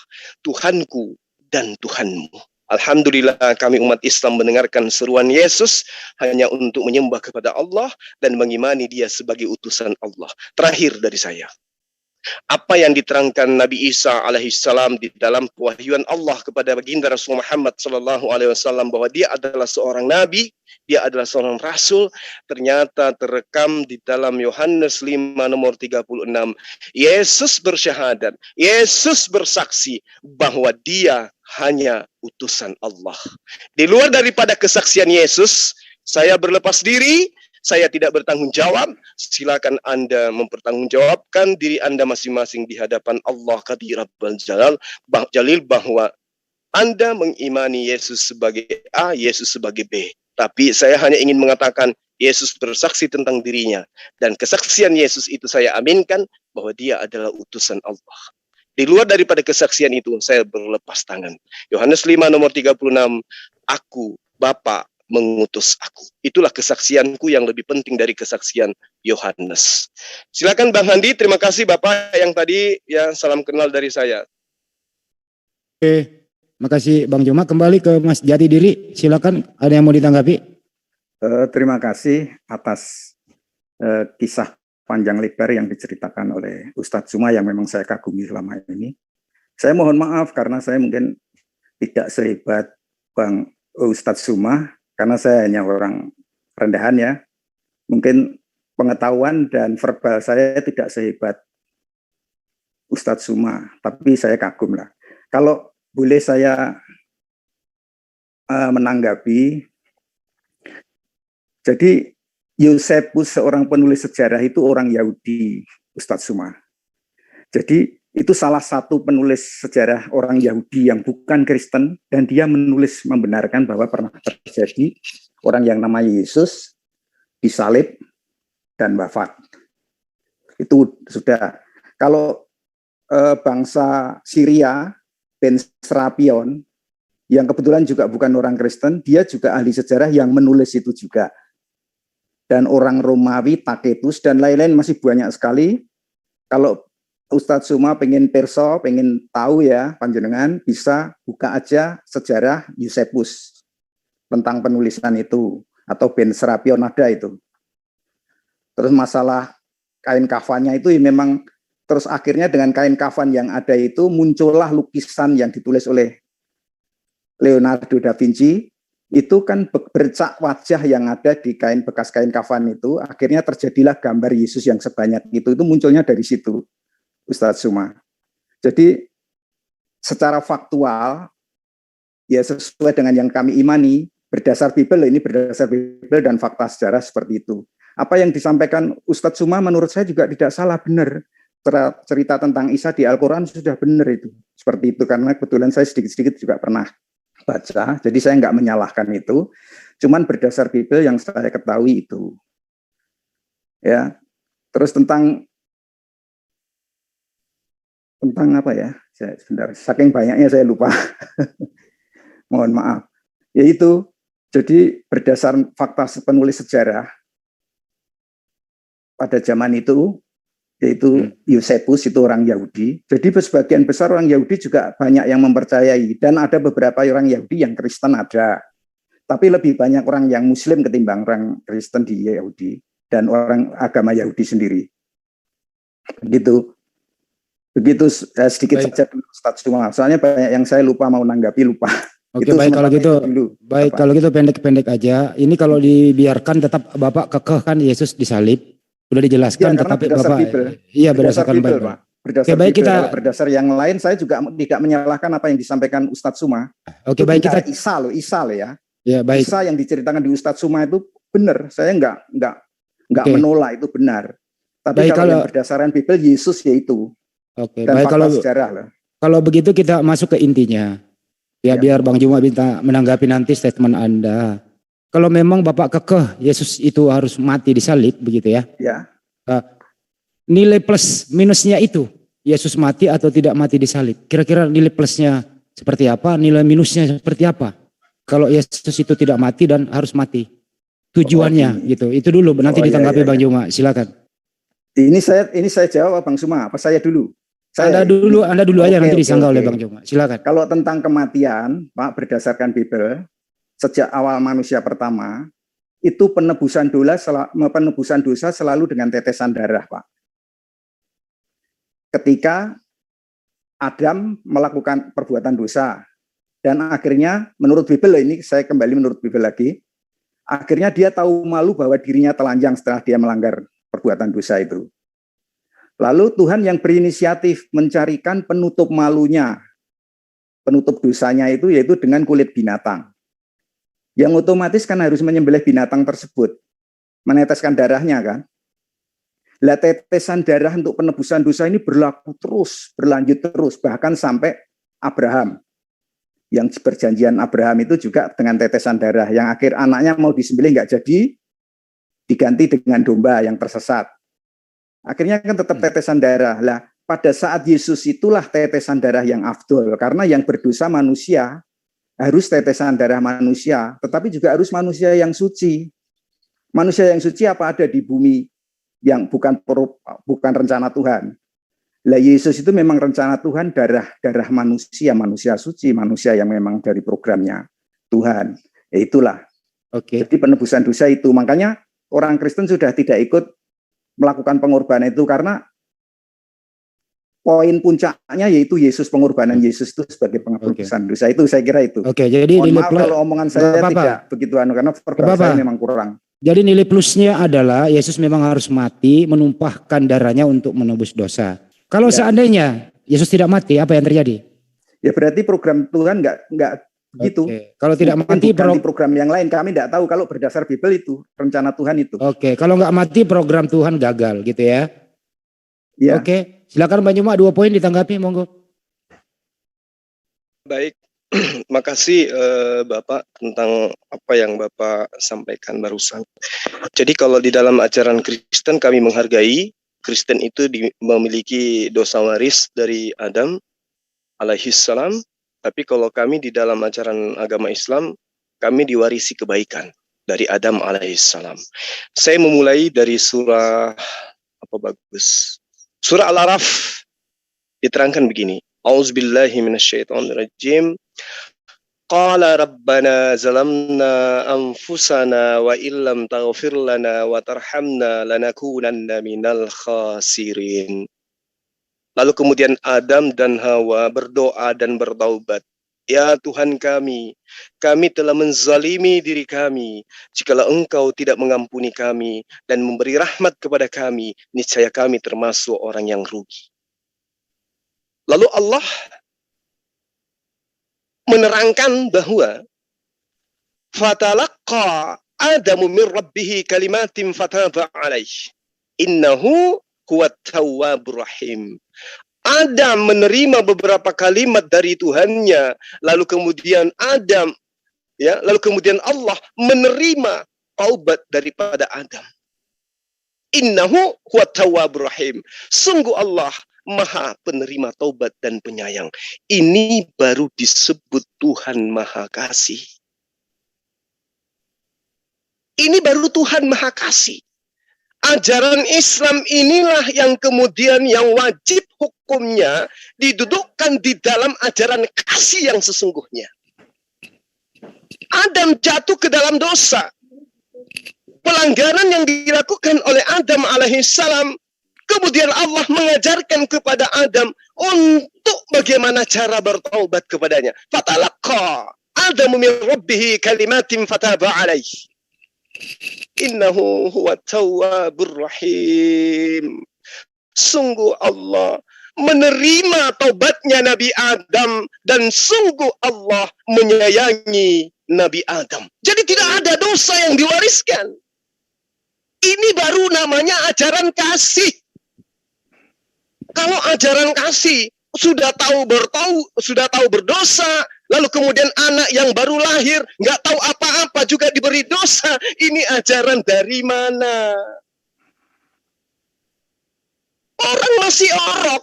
Tuhanku dan Tuhanmu. Alhamdulillah kami umat Islam mendengarkan seruan Yesus hanya untuk menyembah kepada Allah dan mengimani dia sebagai utusan Allah. Terakhir dari saya, apa yang diterangkan Nabi Isa alaihissalam di dalam pewahyuan Allah kepada baginda Rasul Muhammad sallallahu alaihi wasallam bahwa dia adalah seorang nabi, dia adalah seorang rasul, ternyata terekam di dalam Yohanes 5 nomor 36. Yesus bersyahadat, Yesus bersaksi bahwa dia hanya utusan Allah. Di luar daripada kesaksian Yesus, saya berlepas diri, saya tidak bertanggung jawab, silakan Anda mempertanggungjawabkan diri Anda masing-masing di hadapan Allah Qadir Rabbal Jalil bahwa Anda mengimani Yesus sebagai A, Yesus sebagai B. Tapi saya hanya ingin mengatakan Yesus bersaksi tentang dirinya. Dan kesaksian Yesus itu saya aminkan bahwa dia adalah utusan Allah. Di luar daripada kesaksian itu, saya berlepas tangan. Yohanes 5 nomor 36, aku, Bapa, mengutus aku. Itulah kesaksianku yang lebih penting dari kesaksian Yohanes. Silakan Bang Handi, terima kasih Bapak yang tadi ya salam kenal dari saya. Oke, makasih Bang Juma. Kembali ke Mas Jati Diri, silakan ada yang mau ditanggapi? Terima kasih atas kisah panjang lebar yang diceritakan oleh Ustadz Zuma yang memang saya kagumi selama ini. Saya mohon maaf karena saya mungkin tidak sehebat Bang Ustadz Zuma, karena saya hanya orang rendahan ya. Mungkin pengetahuan dan verbal saya tidak sehebat Ustadz Zuma, tapi saya kagum lah. Kalau boleh saya menanggapi, jadi Yosefus, seorang penulis sejarah itu orang Yahudi, Ustadz Zuma. Jadi itu salah satu penulis sejarah orang Yahudi yang bukan Kristen, dan dia menulis membenarkan bahwa pernah terjadi orang yang namanya Yesus disalib dan wafat. Itu sudah. Kalau bangsa Syria, Ben Serapion, yang kebetulan juga bukan orang Kristen, dia juga ahli sejarah yang menulis itu juga. Dan orang Romawi, Taketus, dan lain-lain masih banyak sekali. Kalau Ustadz Zuma pengen perso, pengen tahu ya, panjenengan bisa buka aja sejarah Yosefus tentang penulisan itu, atau Ben Serapion ada itu. Terus masalah kain kafannya itu memang, terus akhirnya dengan kain kafan yang ada itu muncullah lukisan yang ditulis oleh Leonardo da Vinci. Itu kan bercak wajah yang ada di kain bekas kain kafan itu, akhirnya terjadilah gambar Yesus yang sebanyak itu munculnya dari situ, Ustadz Zuma. Jadi secara faktual ya sesuai dengan yang kami imani, berdasar Bible, ini berdasar Bible dan fakta sejarah seperti itu. Apa yang disampaikan Ustadz Zuma menurut saya juga tidak salah, benar. Cerita tentang Isa di Al-Quran sudah benar itu, seperti itu, karena kebetulan saya sedikit-sedikit juga pernah baca, jadi saya nggak menyalahkan itu, cuman berdasar Bible yang saya ketahui itu. Ya, terus tentang apa ya? Sebentar, saking banyaknya saya lupa. Mohon maaf. Yaitu, jadi berdasar fakta penulis sejarah pada zaman itu, yaitu Yosefus itu orang Yahudi. Jadi sebagian besar orang Yahudi juga banyak yang mempercayai, dan ada beberapa orang Yahudi yang Kristen ada. Tapi lebih banyak orang yang Muslim ketimbang orang Kristen di Yahudi dan orang agama Yahudi sendiri. Begitu sedikit baik saja Ustadz Zuma. Soalnya banyak yang saya lupa, mau nanggapi lupa. Oke, Itu baik kalau gitu, dulu. baik kalau gitu pendek-pendek aja. Ini kalau dibiarkan tetap Bapak kekeh kan Yesus disalib. Sudah dijelaskan, ya, tetapi berdasar Bapak Bible. Iya berdasarkan Bible, Bible. Pak. Berdasar Oke, baik Bible. kita. Kalau berdasar yang lain saya juga tidak menyalahkan apa yang disampaikan Ustadz Zuma. Oke, itu baik kita. Isa loh ya. Ya, baik. Isa yang diceritakan di Ustadz Zuma itu benar. Saya nggak Oke. menolak, itu benar. Tapi Baik, kalau yang berdasarkan Bible, Yesus yaitu. Oke, Dan baik fakta kalau sejarah lah. kalau begitu kita masuk ke intinya. Ya, biar Bang Juma bisa menanggapi nanti statement Anda. Kalau memang Bapak kekeh Yesus itu harus mati disalib begitu ya. Ya. Nilai plus minusnya itu Yesus mati atau tidak mati disalib. Kira-kira nilai plusnya seperti apa, nilai minusnya seperti apa? Kalau Yesus itu tidak mati dan harus mati. Tujuannya gitu. Itu dulu nanti ditanggapi Bang Juma, silakan. Ini saya jawab Bang Zuma, apa saya dulu? Anda dulu aja nanti disangka oleh Bang Juma. Silakan. Kalau tentang kematian, Pak, berdasarkan Bible, sejak awal manusia pertama, itu penebusan dosa selalu dengan tetesan darah, Pak. Ketika Adam melakukan perbuatan dosa, dan akhirnya menurut Bible, ini saya kembali menurut Bible lagi, akhirnya dia tahu malu bahwa dirinya telanjang setelah dia melanggar perbuatan dosa itu. Lalu Tuhan yang berinisiatif mencarikan penutup malunya, penutup dosanya itu yaitu dengan kulit binatang. Yang otomatis kan harus menyembelih binatang tersebut. meneteskan darahnya kan. Lah tetesan darah untuk penebusan dosa ini berlaku terus, berlanjut terus, bahkan sampai Abraham. Yang perjanjian Abraham itu juga dengan tetesan darah, yang akhir anaknya mau disembelih nggak jadi, diganti dengan domba yang tersesat. Akhirnya kan tetap tetesan darah. Lah pada saat Yesus itulah tetesan darah yang afdol, karena yang berdosa manusia harus tetesan darah manusia, tetapi juga harus manusia yang suci. Manusia yang suci apa ada di bumi yang bukan rencana Tuhan. Lah Yesus itu memang rencana Tuhan, darah manusia suci, manusia yang memang dari programnya Tuhan. Ya itulah. Oke. Jadi penebusan dosa itu, makanya orang Kristen sudah tidak ikut melakukan pengorbanan itu, karena poin puncaknya yaitu Yesus, pengorbanan Yesus itu sebagai penebusan dosa. Itu saya kira itu. Oke, jadi mohon maaf kalau omongan saya tidak begitu karena verbal saya memang kurang. Jadi nilai plusnya adalah Yesus memang harus mati, menumpahkan darahnya untuk menebus dosa. Kalau seandainya Yesus tidak mati, apa yang terjadi? Ya berarti program Tuhan nggak begitu. Kalau tidak mati, di program yang lain kami tidak tahu, kalau berdasar Bible itu rencana Tuhan itu. Kalau nggak mati program Tuhan gagal gitu ya. Ya. Silakan Mbak Nyuma, 2 poin ditanggapi, monggo. Baik. Makasih Bapak tentang apa yang Bapak sampaikan barusan. Jadi kalau di dalam ajaran Kristen kami menghargai Kristen itu memiliki dosa waris dari Adam alaihissalam, tapi kalau kami di dalam ajaran agama Islam kami diwarisi kebaikan dari Adam alaihissalam. Saya memulai dari surah Surah Al-A'raf diterangkan begini. A'udzubillahi minasyaitonirrajim. Qala rabbana zalamna anfusana wa illam taghfir lana wa tarhamna lanakunanna minal khasirin. Lalu kemudian Adam dan Hawa berdoa dan bertaubat. Ya Tuhan kami telah menzalimi diri kami. Jikalau Engkau tidak mengampuni kami dan memberi rahmat kepada kami, niscaya kami termasuk orang yang rugi. Lalu Allah menerangkan bahwa fatalaqqa Adamu min rabbih kalimatin fataba alaihi innahu huwat tawwabur rahim. Adam menerima beberapa kalimat dari Tuhannya, lalu kemudian Allah menerima taubat daripada Adam. Innahu huwat tawwabur rahim. Sungguh Allah Maha penerima taubat dan penyayang. Ini baru disebut Tuhan Maha Kasih. Ini baru Tuhan Maha Kasih. Ajaran Islam inilah yang kemudian yang wajib hukumnya didudukkan di dalam ajaran kasih yang sesungguhnya. Adam jatuh ke dalam dosa. Pelanggaran yang dilakukan oleh Adam alaihissalam, kemudian Allah mengajarkan kepada Adam untuk bagaimana cara bertaubat kepadanya. Fatalaqqa Adamu min rabbih kalimatin fataba alaihi. Innahu huwat tawwabur rahim. Sungguh Allah menerima taubatnya Nabi Adam dan sungguh Allah menyayangi Nabi Adam. Jadi tidak ada dosa yang diwariskan. Ini baru namanya ajaran kasih. Kalau ajaran kasih sudah tahu berdosa, lalu kemudian anak yang baru lahir nggak tahu apa-apa juga diberi dosa, ini ajaran dari mana? Orang masih orok,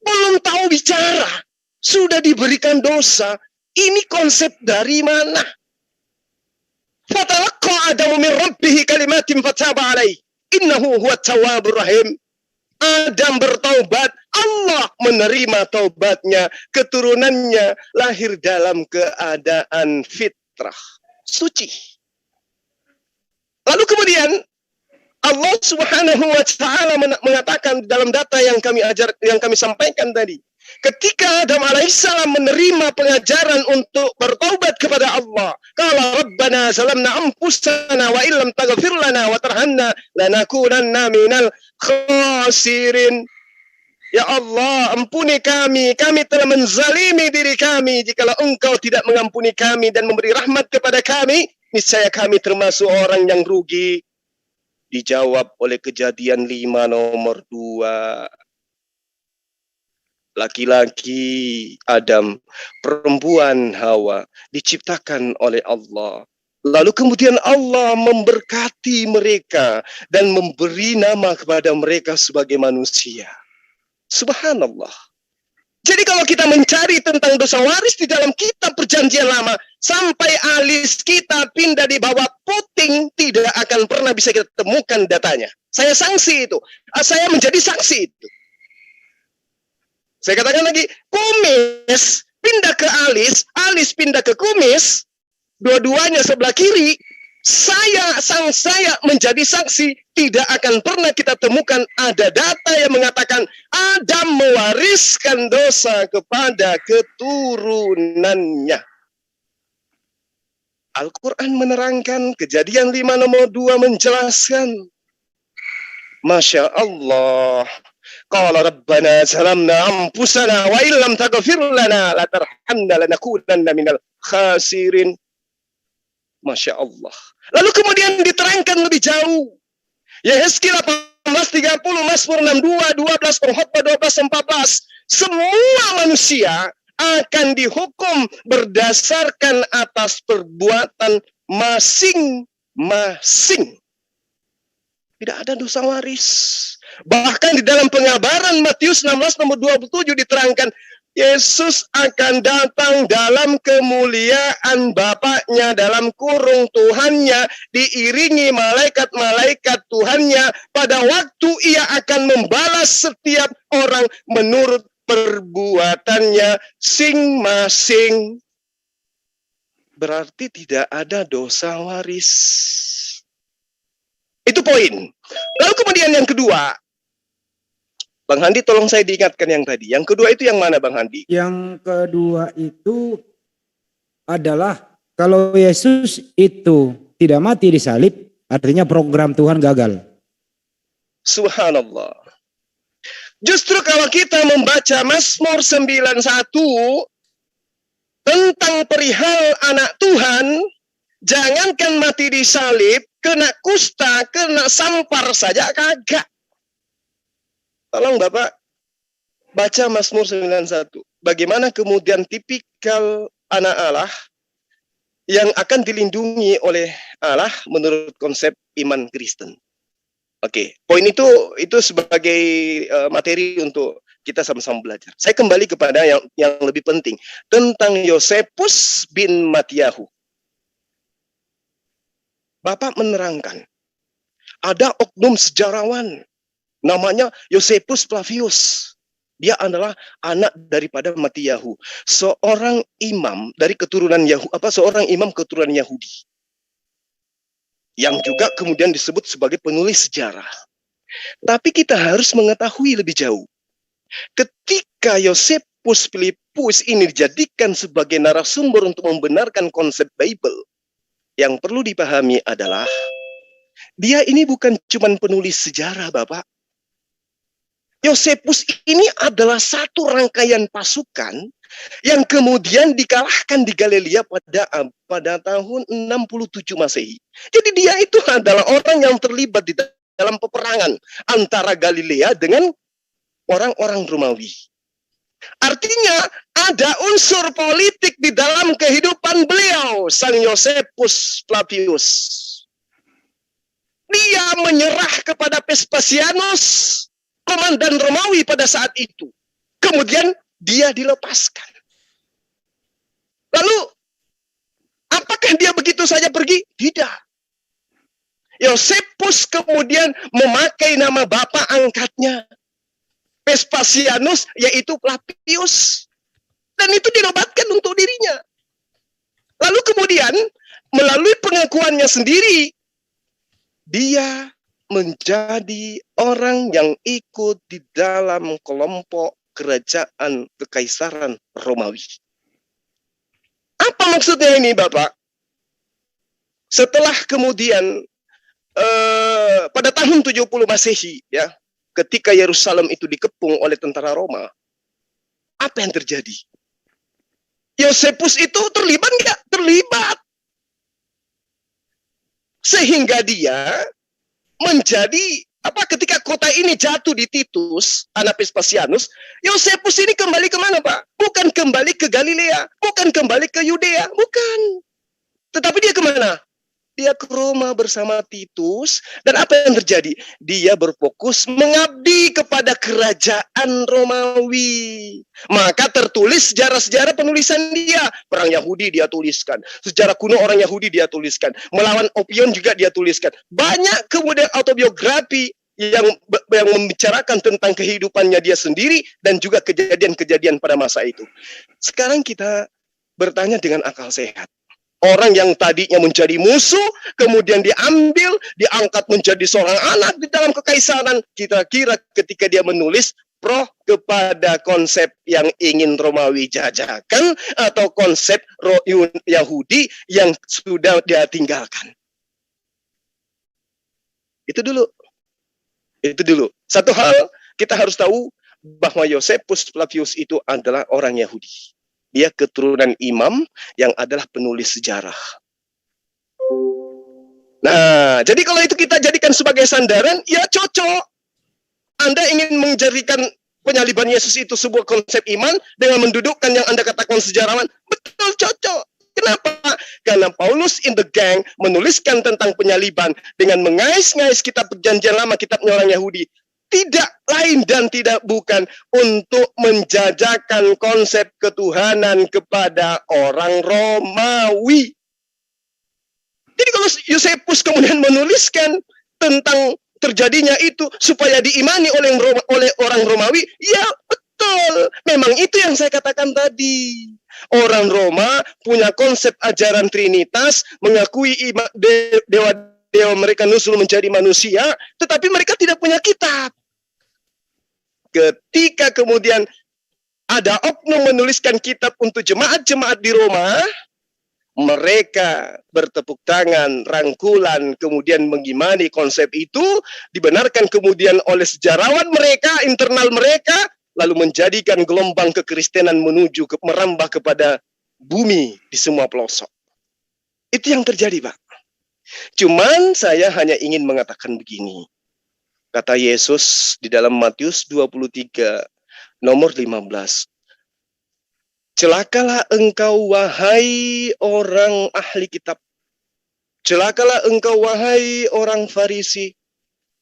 belum tahu bicara, sudah diberikan dosa. Ini konsep dari mana? Fatalaqqa Adamu min rabbih kalimatin fataba alaihi innahu huwat tawwabur rahim. Adam bertaubat, Allah menerima taubatnya, keturunannya lahir dalam keadaan fitrah, suci. Lalu kemudian Allah Subhanahu wa taala mengatakan dalam data yang kami sampaikan tadi, ketika Adam alaihissalam menerima pengajaran untuk bertaubat kepada Allah, qala rabbana zalamna anfusana wa illam taghfir lana wa tarhamna lanakunanna minal khasirin. Ya Allah, ampuni kami telah menzalimi diri kami. Jikalau Engkau tidak mengampuni kami dan memberi rahmat kepada kami, niscaya kami termasuk orang yang rugi. Dijawab oleh Kejadian 5 nomor 2. Laki-laki Adam, perempuan Hawa diciptakan oleh Allah. Lalu kemudian Allah memberkati mereka dan memberi nama kepada mereka sebagai manusia. Subhanallah. Jadi kalau kita mencari tentang dosa waris di dalam kitab Perjanjian Lama, sampai alis kita pindah di bawah puting, tidak akan pernah bisa kita temukan datanya. Saya sanksi itu. Saya menjadi saksi itu. Saya katakan lagi, kumis pindah ke alis pindah ke kumis, dua-duanya sebelah kiri. Saya menjadi saksi, tidak akan pernah kita temukan ada data yang mengatakan Adam mewariskan dosa kepada keturunannya. Al-Quran menerangkan, Kejadian 5 nomor 2 menjelaskan. Masya Allah. Qala rabbana zalamna anfusana wa illam taghfir lana latarhamna lanakunanna minal khasirin. Masya Allah. Lalu kemudian diterangkan lebih jauh. Yehezkiel 18:30, Mazmur 62, 12, Pengkhotbah 12, 14. Semua manusia akan dihukum berdasarkan atas perbuatan masing-masing. Tidak ada dosa waris. Bahkan di dalam pengabaran Matius 16 nomor 27 diterangkan, Yesus akan datang dalam kemuliaan Bapaknya, dalam kurung Tuhannya, diiringi malaikat-malaikat Tuhannya. Pada waktu ia akan membalas setiap orang menurut perbuatannya masing-masing. Berarti tidak ada dosa waris. Itu poin. Lalu kemudian yang kedua, Bang Handi tolong saya diingatkan yang tadi. Yang kedua itu yang mana Bang Handi? Yang kedua itu adalah kalau Yesus itu tidak mati di salib, artinya program Tuhan gagal. Subhanallah. Justru kalau kita membaca Mazmur 91 tentang perihal anak Tuhan, jangankan mati di salib, kena kusta, kena sampar saja kagak. Tolong Bapak baca Mazmur 91. Bagaimana kemudian tipikal anak Allah yang akan dilindungi oleh Allah menurut konsep iman Kristen. Oke, poin itu sebagai materi untuk kita sama-sama belajar. Saya kembali kepada yang lebih penting tentang Yosefus bin Matyahu. Bapak menerangkan, ada oknum sejarawan namanya Yosefus Flavius. Dia adalah anak daripada Matyahu, seorang imam dari keturunan seorang imam keturunan Yahudi. Yang juga kemudian disebut sebagai penulis sejarah. Tapi kita harus mengetahui lebih jauh. Ketika Yosefus Filipus ini dijadikan sebagai narasumber untuk membenarkan konsep Bible, yang perlu dipahami adalah dia ini bukan cuma penulis sejarah, Bapak. Yosefus ini adalah satu rangkaian pasukan yang kemudian dikalahkan di Galilea pada tahun 67 Masehi. Jadi dia itu adalah orang yang terlibat di dalam peperangan antara Galilea dengan orang-orang Romawi. Artinya ada unsur politik di dalam kehidupan beliau, Sang Yosefus Flavius. Dia menyerah kepada Vespasianus, komandan Romawi pada saat itu. Kemudian dia dilepaskan. Lalu, apakah dia begitu saja pergi? Tidak. Yosefus kemudian memakai nama bapak angkatnya, Vespasianus, yaitu Flavius. Dan itu dinobatkan untuk dirinya. Lalu kemudian, melalui pengakuannya sendiri, dia menjadi orang yang ikut di dalam kelompok kerajaan kekaisaran Romawi. Apa maksudnya ini, Bapak? Setelah kemudian pada tahun 70 Masehi, ya, ketika Yerusalem itu dikepung oleh tentara Roma, apa yang terjadi? Yosefus itu terlibat nggak? Terlibat. Sehingga dia menjadi ketika kota ini jatuh di Titus, anak Vespasianus, Yosefus ini kembali kemana, Pak? Bukan kembali ke Galilea, bukan kembali ke Yudea, bukan. Tetapi dia kemana? Dia ke Roma bersama Titus, dan apa yang terjadi? Dia berfokus mengabdi kepada kerajaan Romawi. Maka tertulis sejarah-sejarah penulisan dia. Perang Yahudi dia tuliskan, sejarah kuno orang Yahudi dia tuliskan, melawan Opion juga dia tuliskan. Banyak kemudian autobiografi yang membicarakan tentang kehidupannya dia sendiri dan juga kejadian-kejadian pada masa itu. Sekarang kita bertanya dengan akal sehat. Orang yang tadinya menjadi musuh, kemudian diambil, diangkat menjadi seorang anak di dalam kekaisaran. Kira-kira ketika dia menulis pro kepada konsep yang ingin Romawi jajakan, atau konsep Yahudi yang sudah dia tinggalkan. Itu dulu. Satu hal kita harus tahu bahwa Yosefus Flavius itu adalah orang Yahudi. Dia keturunan imam yang adalah penulis sejarah. Nah, jadi kalau itu kita jadikan sebagai sandaran, ya cocok. Anda ingin menjadikan penyaliban Yesus itu sebuah konsep iman dengan mendudukkan yang Anda katakan sejarawan, betul cocok. Kenapa? Karena Paulus in the gang menuliskan tentang penyaliban dengan mengais-ngais kitab perjanjian lama, kitabnya orang Yahudi. Tidak lain dan tidak bukan untuk menjajakan konsep ketuhanan kepada orang Romawi. Jadi kalau Yosefus kemudian menuliskan tentang terjadinya itu supaya diimani oleh orang Romawi, ya betul. Memang itu yang saya katakan tadi. Orang Roma punya konsep ajaran Trinitas, mengakui dewa mereka nusul menjadi manusia, tetapi mereka tidak punya kitab. Ketika kemudian ada oknum menuliskan kitab untuk jemaat-jemaat di Roma, mereka bertepuk tangan, rangkulan, kemudian mengimani konsep itu, dibenarkan kemudian oleh sejarawan mereka, internal mereka, lalu menjadikan gelombang kekristenan menuju merambah kepada bumi di semua pelosok. Itu yang terjadi, Pak. Cuman saya hanya ingin mengatakan begini. Kata Yesus di dalam Matius 23 nomor 15. Celakalah engkau wahai orang ahli kitab. Celakalah engkau wahai orang Farisi.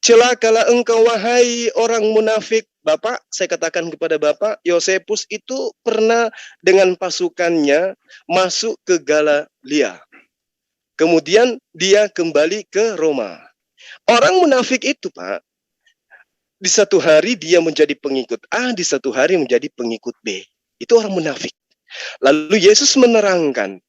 Celakalah engkau wahai orang munafik. Bapak, saya katakan kepada Bapak, Yosefus itu pernah dengan pasukannya masuk ke Galilea. Kemudian dia kembali ke Roma. Orang munafik itu, Pak, di satu hari dia menjadi pengikut A, di satu hari menjadi pengikut B. Itu orang munafik. Lalu Yesus menerangkan,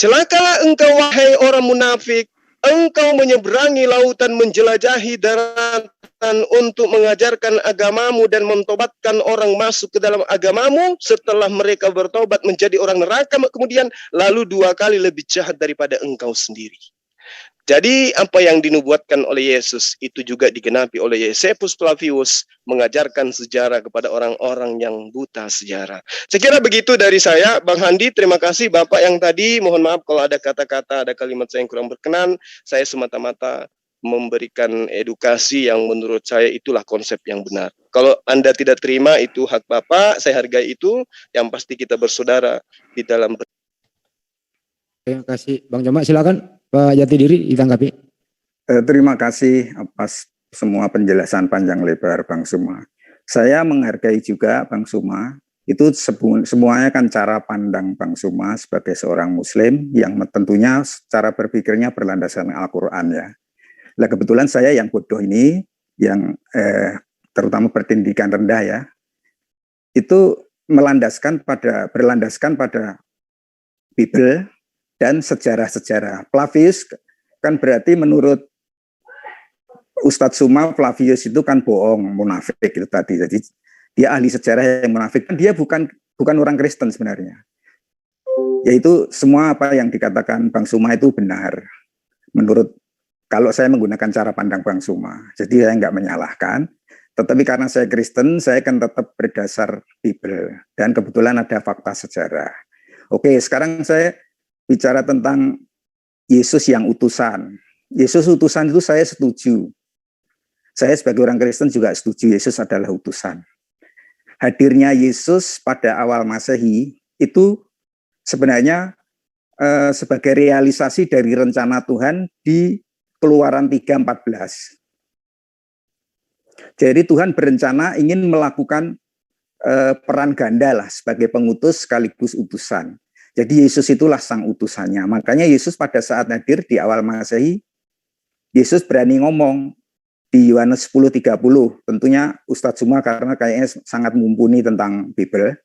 celakalah engkau wahai orang munafik, engkau menyeberangi lautan, menjelajahi daratan untuk mengajarkan agamamu dan mentobatkan orang masuk ke dalam agamamu. Setelah mereka bertobat menjadi orang neraka, kemudian lalu 2 kali lebih jahat daripada engkau sendiri. Jadi apa yang dinubuatkan oleh Yesus itu juga digenapi oleh Yosefus Flavius, mengajarkan sejarah kepada orang-orang yang buta sejarah. Saya kira begitu dari saya, Bang Handi. Terima kasih Bapak yang tadi. Mohon maaf kalau ada kata-kata, ada kalimat saya yang kurang berkenan. Saya semata-mata memberikan edukasi yang menurut saya itulah konsep yang benar. Kalau Anda tidak terima, itu hak Bapak, saya hargai itu. Yang pasti kita bersaudara di dalam. Terima kasih, Bang Joma. Silakan Pak Jati Diri ditanggapi. Terima kasih atas semua penjelasan panjang lebar Bang Suma. Saya menghargai juga Bang Suma. Itu semuanya kan cara pandang Bang Suma sebagai seorang Muslim yang tentunya cara berpikirnya berlandaskan Al-Quran ya. Nah kebetulan saya yang bodoh ini, yang terutama berpendidikan rendah ya, itu berlandaskan pada Bible dan sejarah-sejarah. Flavius kan berarti menurut Ustadz Suma, Flavius itu kan bohong, munafik itu tadi. Jadi dia ahli sejarah yang munafik. Dia bukan orang Kristen sebenarnya. Yaitu semua apa yang dikatakan Bang Suma itu benar. Menurut kalau saya menggunakan cara pandang Bang Suma. Jadi saya nggak menyalahkan. Tetapi karena saya Kristen, saya akan tetap berdasar Bible. Dan kebetulan ada fakta sejarah. Oke, sekarang saya bicara tentang Yesus yang utusan. Yesus utusan itu saya setuju. saya sebagai orang Kristen juga setuju Yesus adalah utusan. Hadirnya Yesus pada awal Masehi itu sebenarnya sebagai realisasi dari rencana Tuhan di Keluaran 3:14. Jadi Tuhan berencana ingin melakukan peran ganda lah sebagai pengutus sekaligus utusan. Jadi Yesus itulah sang utusannya. Makanya Yesus pada saat hadir di awal Masehi, Yesus berani ngomong di Yohanes 10:30. Tentunya Ustadz Zuma karena kayaknya sangat mumpuni tentang Bible.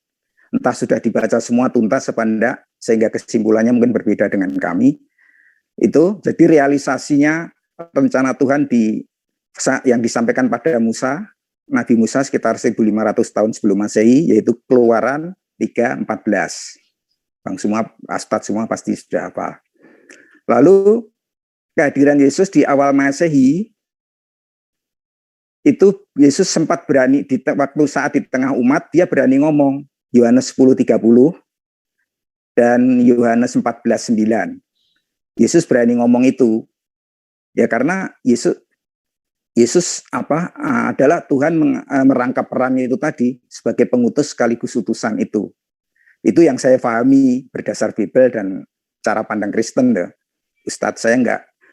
Entah sudah dibaca semua tuntas apa enggak, sehingga kesimpulannya mungkin berbeda dengan kami. Itu jadi realisasinya rencana Tuhan yang disampaikan pada Nabi Musa sekitar 1500 tahun sebelum Masehi, yaitu Keluaran 3:14. Bang semua, Ustadz semua pasti sudah hafal. Lalu kehadiran Yesus di awal Masehi itu Yesus sempat berani waktu saat di tengah umat dia berani ngomong Yohanes 10:30 dan Yohanes 14:9. Yesus berani ngomong itu ya karena Yesus adalah Tuhan merangkap perannya itu tadi sebagai pengutus sekaligus utusan itu. Itu yang saya pahami berdasar Bible dan cara pandang Kristen deh. Ustadz saya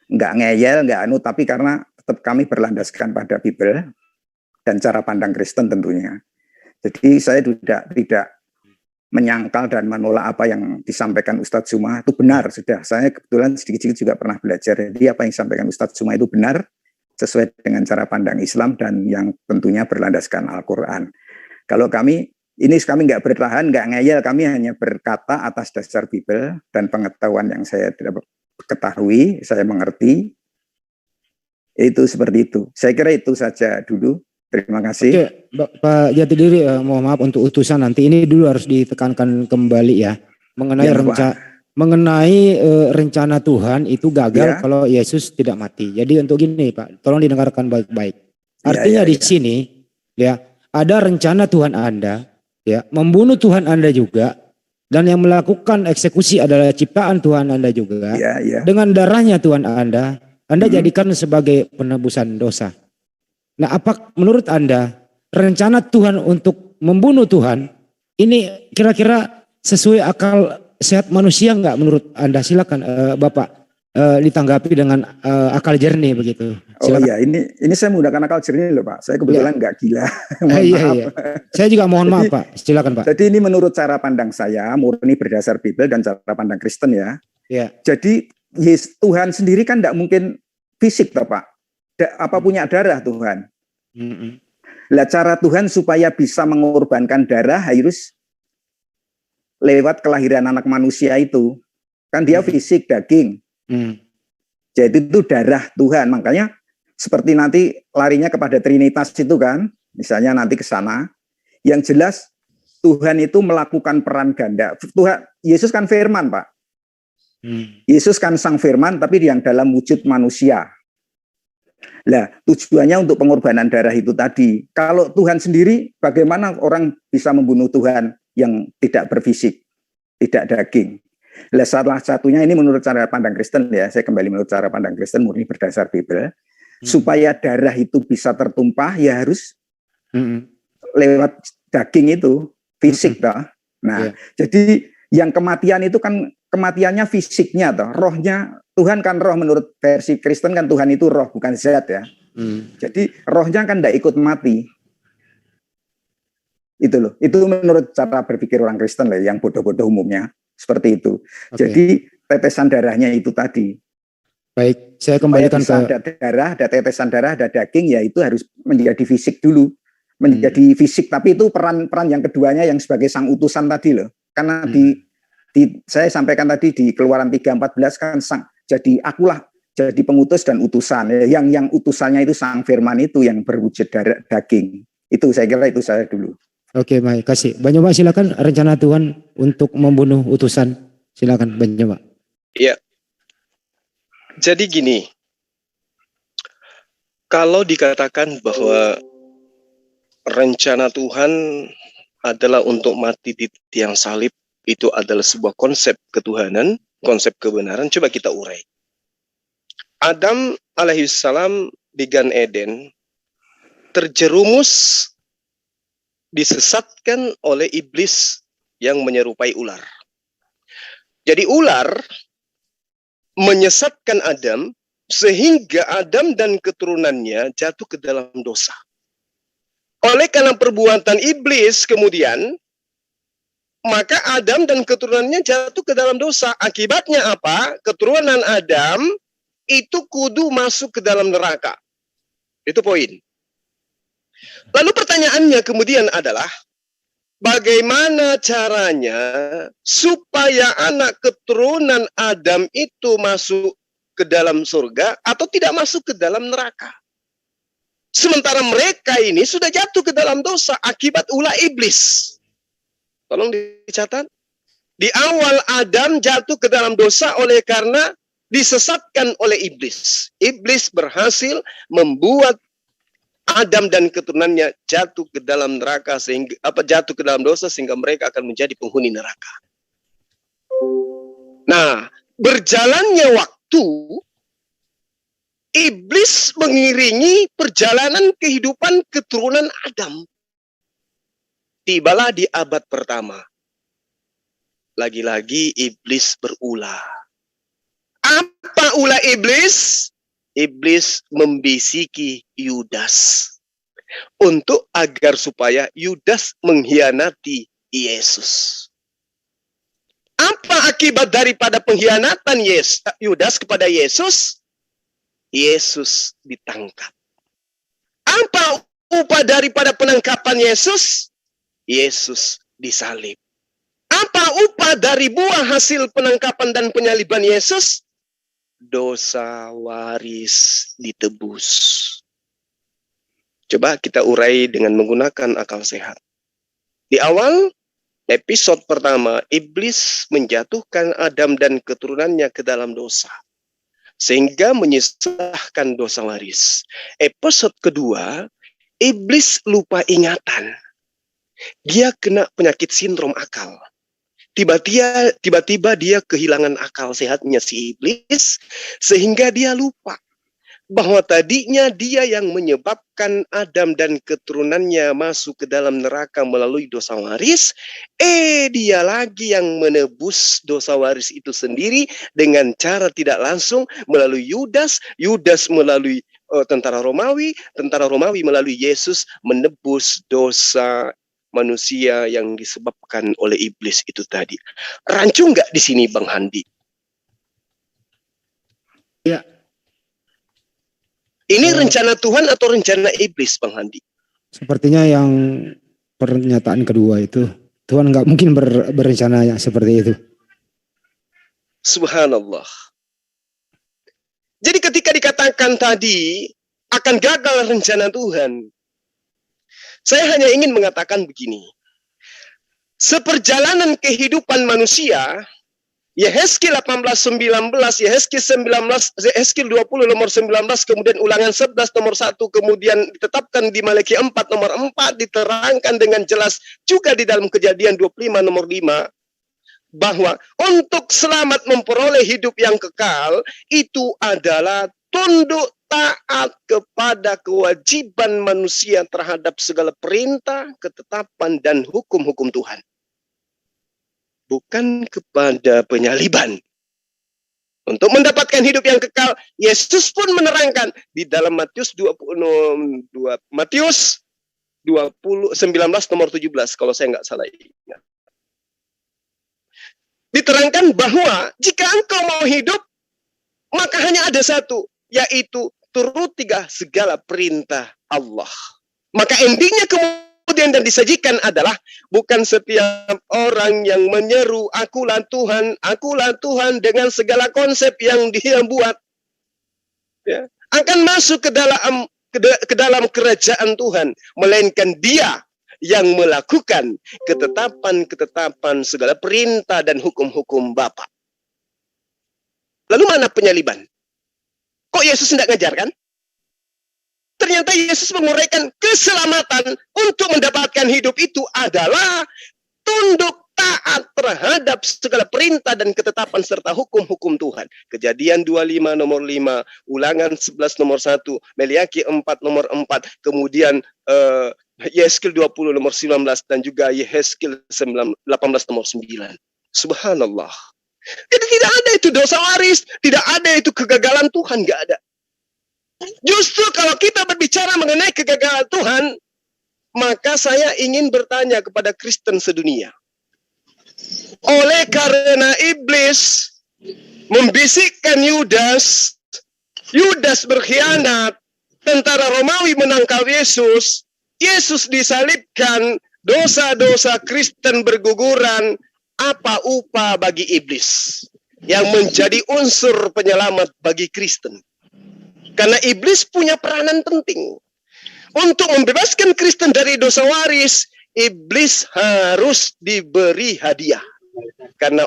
nggak ngeyel, tapi karena tetap kami berlandaskan pada Bible dan cara pandang Kristen tentunya. Jadi saya tidak menyangkal dan menolak apa yang disampaikan Ustadz Zuma itu benar sudah. Saya kebetulan sedikit-sedikit juga pernah belajar. Jadi apa yang disampaikan Ustadz Zuma itu benar sesuai dengan cara pandang Islam dan yang tentunya berlandaskan Al-Quran. Kalau kami nggak bertahan, nggak ngeyel, kami hanya berkata atas dasar Bible dan pengetahuan yang saya ketahui, saya mengerti. Itu seperti itu. Saya kira itu saja dulu. Terima kasih. Oke, Pak Jatidiri, mohon maaf untuk utusan nanti ini dulu harus ditekankan kembali ya mengenai rencana Tuhan itu gagal kalau Yesus tidak mati. Jadi untuk gini Pak, tolong didengarkan baik-baik. Artinya di sini ya ada rencana Tuhan Anda, ya membunuh Tuhan Anda juga, dan yang melakukan eksekusi adalah ciptaan Tuhan Anda juga. Dengan darahnya Tuhan Anda jadikan sebagai penebusan dosa. Nah, apa menurut Anda rencana Tuhan untuk membunuh Tuhan ini kira-kira sesuai akal sehat manusia nggak menurut Anda? Silakan Bapak ditanggapi dengan akal jernih begitu. Silakan. Oh iya, ini saya menggunakan akal jernih loh Pak. Saya kebetulan nggak gila. Iya. Saya juga mohon maaf Pak. Silakan Pak. Jadi ini menurut cara pandang saya, murni berdasar Bible dan cara pandang Kristen ya. Iya. Jadi Tuhan sendiri kan nggak mungkin fisik toh Pak. Punya darah Tuhan. Lah cara Tuhan supaya bisa mengorbankan darah harus lewat kelahiran anak manusia itu. Kan dia fisik daging. Jadi itu darah Tuhan. Makanya seperti nanti larinya kepada Trinitas itu kan. Misalnya nanti ke sana. Yang jelas Tuhan itu melakukan peran ganda. Yesus kan firman Pak. Yesus kan sang firman tapi yang dalam wujud manusia. Lah tujuannya untuk pengorbanan darah itu tadi. Kalau Tuhan sendiri bagaimana orang bisa membunuh Tuhan yang tidak berfisik, tidak daging. Lah salah satunya ini menurut cara pandang Kristen ya, saya kembali menurut cara pandang Kristen murni berdasar Bible. Supaya darah itu bisa tertumpah ya harus lewat daging itu, fisik toh. Nah, jadi yang kematian itu kan kematiannya fisiknya toh, rohnya Tuhan kan roh menurut versi Kristen kan Tuhan itu roh bukan zat ya. Jadi rohnya kan tidak ikut mati. Itu loh. Itu menurut cara berpikir orang Kristen lah yang bodoh-bodoh umumnya seperti itu. Jadi tetesan darahnya itu tadi. Baik, saya kembalikan ke ada darah, ada tetesan darah, ada daging ya itu harus menjadi fisik dulu. Menjadi fisik tapi itu peran yang keduanya yang sebagai sang utusan tadi loh. Karena saya sampaikan tadi di Keluaran 3:14 kan jadi akulah jadi pengutus dan utusan. Yang utusannya itu sang firman itu yang berwujud daging. Itu saya kira itu saya dulu. Oke, baik, kasih. Banyak Pak silakan rencana Tuhan untuk membunuh utusan. Silakan banyak Pak. Iya. Jadi gini. Kalau dikatakan bahwa rencana Tuhan adalah untuk mati di tiang salib, itu adalah sebuah konsep ketuhanan, konsep kebenaran. Coba kita urai. Adam alaihissalam di Gan Eden terjerumus, disesatkan oleh iblis yang menyerupai ular. Jadi ular menyesatkan Adam sehingga Adam dan keturunannya jatuh ke dalam dosa. Oleh karena perbuatan iblis kemudian, maka Adam dan keturunannya jatuh ke dalam dosa. Akibatnya apa? Keturunan Adam itu kudu masuk ke dalam neraka. Itu poin. Lalu pertanyaannya kemudian adalah, bagaimana caranya supaya anak keturunan Adam itu masuk ke dalam surga atau tidak masuk ke dalam neraka? Sementara mereka ini sudah jatuh ke dalam dosa akibat ulah iblis. Tolong dicatat. Di awal Adam jatuh ke dalam dosa oleh karena disesatkan oleh iblis. Iblis berhasil membuat Adam dan keturunannya jatuh ke dalam neraka sehingga jatuh ke dalam dosa sehingga mereka akan menjadi penghuni neraka. Nah, berjalannya waktu, iblis mengiringi perjalanan kehidupan keturunan Adam. Tibalah di abad pertama. Lagi-lagi iblis berulah. Apa ulah iblis? Iblis membisiki Yudas agar supaya Yudas mengkhianati Yesus. Apa akibat daripada pengkhianatan Yudas kepada Yesus? Yesus ditangkap. Apa upah daripada penangkapan Yesus? Yesus disalib. Apa upah dari buah hasil penangkapan dan penyaliban Yesus? Dosa waris ditebus. Coba kita urai dengan menggunakan akal sehat. Di awal episode pertama, iblis menjatuhkan Adam dan keturunannya ke dalam dosa, sehingga menyusahkan dosa waris. Episode kedua, iblis lupa ingatan. Dia kena penyakit sindrom akal. Tiba-tiba dia kehilangan akal sehatnya si iblis, sehingga dia lupa bahwa tadinya dia yang menyebabkan Adam dan keturunannya masuk ke dalam neraka melalui dosa waris. Dia lagi yang menebus dosa waris itu sendiri dengan cara tidak langsung melalui Yudas melalui tentara Romawi melalui Yesus menebus dosa manusia yang disebabkan oleh iblis itu tadi. Rancu nggak di sini, Bang Handi? Ya. Ini rencana Tuhan atau rencana iblis, Bang Handi? Sepertinya yang pernyataan kedua itu, Tuhan nggak mungkin berencana yang seperti itu. Subhanallah. Jadi ketika dikatakan tadi akan gagal rencana Tuhan, saya hanya ingin mengatakan begini. Seperjalanan kehidupan manusia, Yehezkiel 18:19, Yehezkiel 20 nomor 19, kemudian Ulangan 11 nomor 1, kemudian ditetapkan di Malaki 4 nomor 4, diterangkan dengan jelas juga di dalam Kejadian 25 nomor 5, bahwa untuk selamat memperoleh hidup yang kekal, itu adalah tunduk taat kepada kewajiban manusia terhadap segala perintah, ketetapan, dan hukum-hukum Tuhan. Bukan kepada penyaliban. Untuk mendapatkan hidup yang kekal, Yesus pun menerangkan di dalam Matius 19 nomor 17, kalau saya nggak salah ingat. Diterangkan bahwa jika engkau mau hidup, maka hanya ada satu, yaitu turutilah segala perintah Allah. Maka endingnya kemudian dan disajikan adalah bukan setiap orang yang menyeru akulah Tuhan dengan segala konsep yang dia buat, ya, akan masuk ke dalam kerajaan Tuhan, melainkan dia yang melakukan ketetapan-ketetapan segala perintah dan hukum-hukum Bapa. Lalu mana penyaliban? Kok Yesus tidak ngajarkan? Ternyata Yesus menguraikan keselamatan untuk mendapatkan hidup itu adalah tunduk taat terhadap segala perintah dan ketetapan serta hukum-hukum Tuhan. Kejadian 25 nomor 5, Ulangan 11 nomor 1, Meliaki 4 nomor 4, kemudian Yehezkiel 20 nomor 19 dan juga Yehezkiel 18 nomor 9. Subhanallah. Jadi tidak ada itu dosa waris, tidak ada itu kegagalan Tuhan, nggak ada. Justru kalau kita berbicara mengenai kegagalan Tuhan, maka saya ingin bertanya kepada Kristen sedunia. Oleh karena iblis membisikkan Yudas, Yudas berkhianat, tentara Romawi menangkap Yesus, Yesus disalibkan, dosa-dosa Kristen berguguran, apa upah bagi iblis yang menjadi unsur penyelamat bagi Kristen? Karena iblis punya peranan penting. Untuk membebaskan Kristen dari dosa waris, iblis harus diberi hadiah. Karena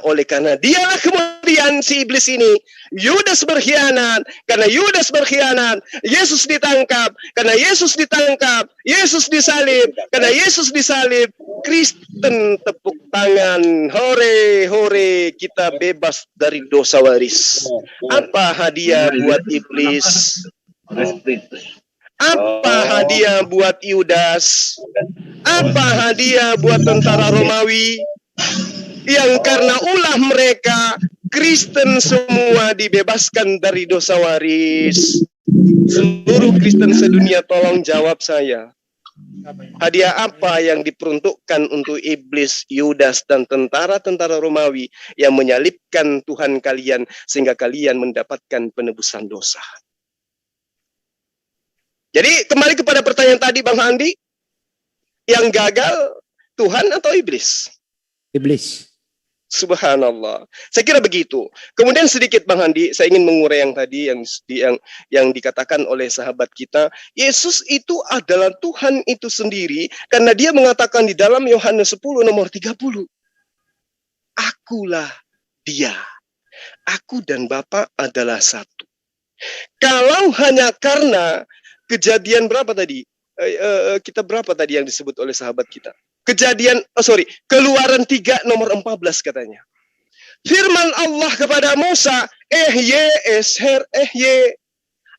dialah kemudian si iblis ini, Yudas berkhianat. Karena Yudas berkhianat, Yesus ditangkap. Karena Yesus ditangkap, Yesus disalib. Karena Yesus disalib, Kristen tepuk tangan. Hore, hore, kita bebas dari dosa waris. Apa hadiah buat iblis? Apa hadiah buat Yudas? Apa hadiah buat tentara Romawi? Yang karena ulah mereka, Kristen semua dibebaskan dari dosa waris. Seluruh Kristen sedunia, tolong jawab saya. Hadiah apa yang diperuntukkan untuk iblis, Yudas, dan tentara-tentara Romawi yang menyalibkan Tuhan kalian sehingga kalian mendapatkan penebusan dosa? Jadi kembali kepada pertanyaan tadi Bang Handi, yang gagal Tuhan atau iblis? Iblis. Subhanallah. Saya kira begitu. Kemudian sedikit Bang Handi, saya ingin mengurai yang tadi yang dikatakan oleh sahabat kita, Yesus itu adalah Tuhan itu sendiri karena dia mengatakan di dalam Yohanes 10 nomor 30, akulah dia. Aku dan Bapa adalah satu. Kalau hanya karena Kejadian berapa tadi? Kita berapa tadi yang disebut oleh sahabat kita? Keluaran 3 nomor 14 katanya. Firman Allah kepada Musa,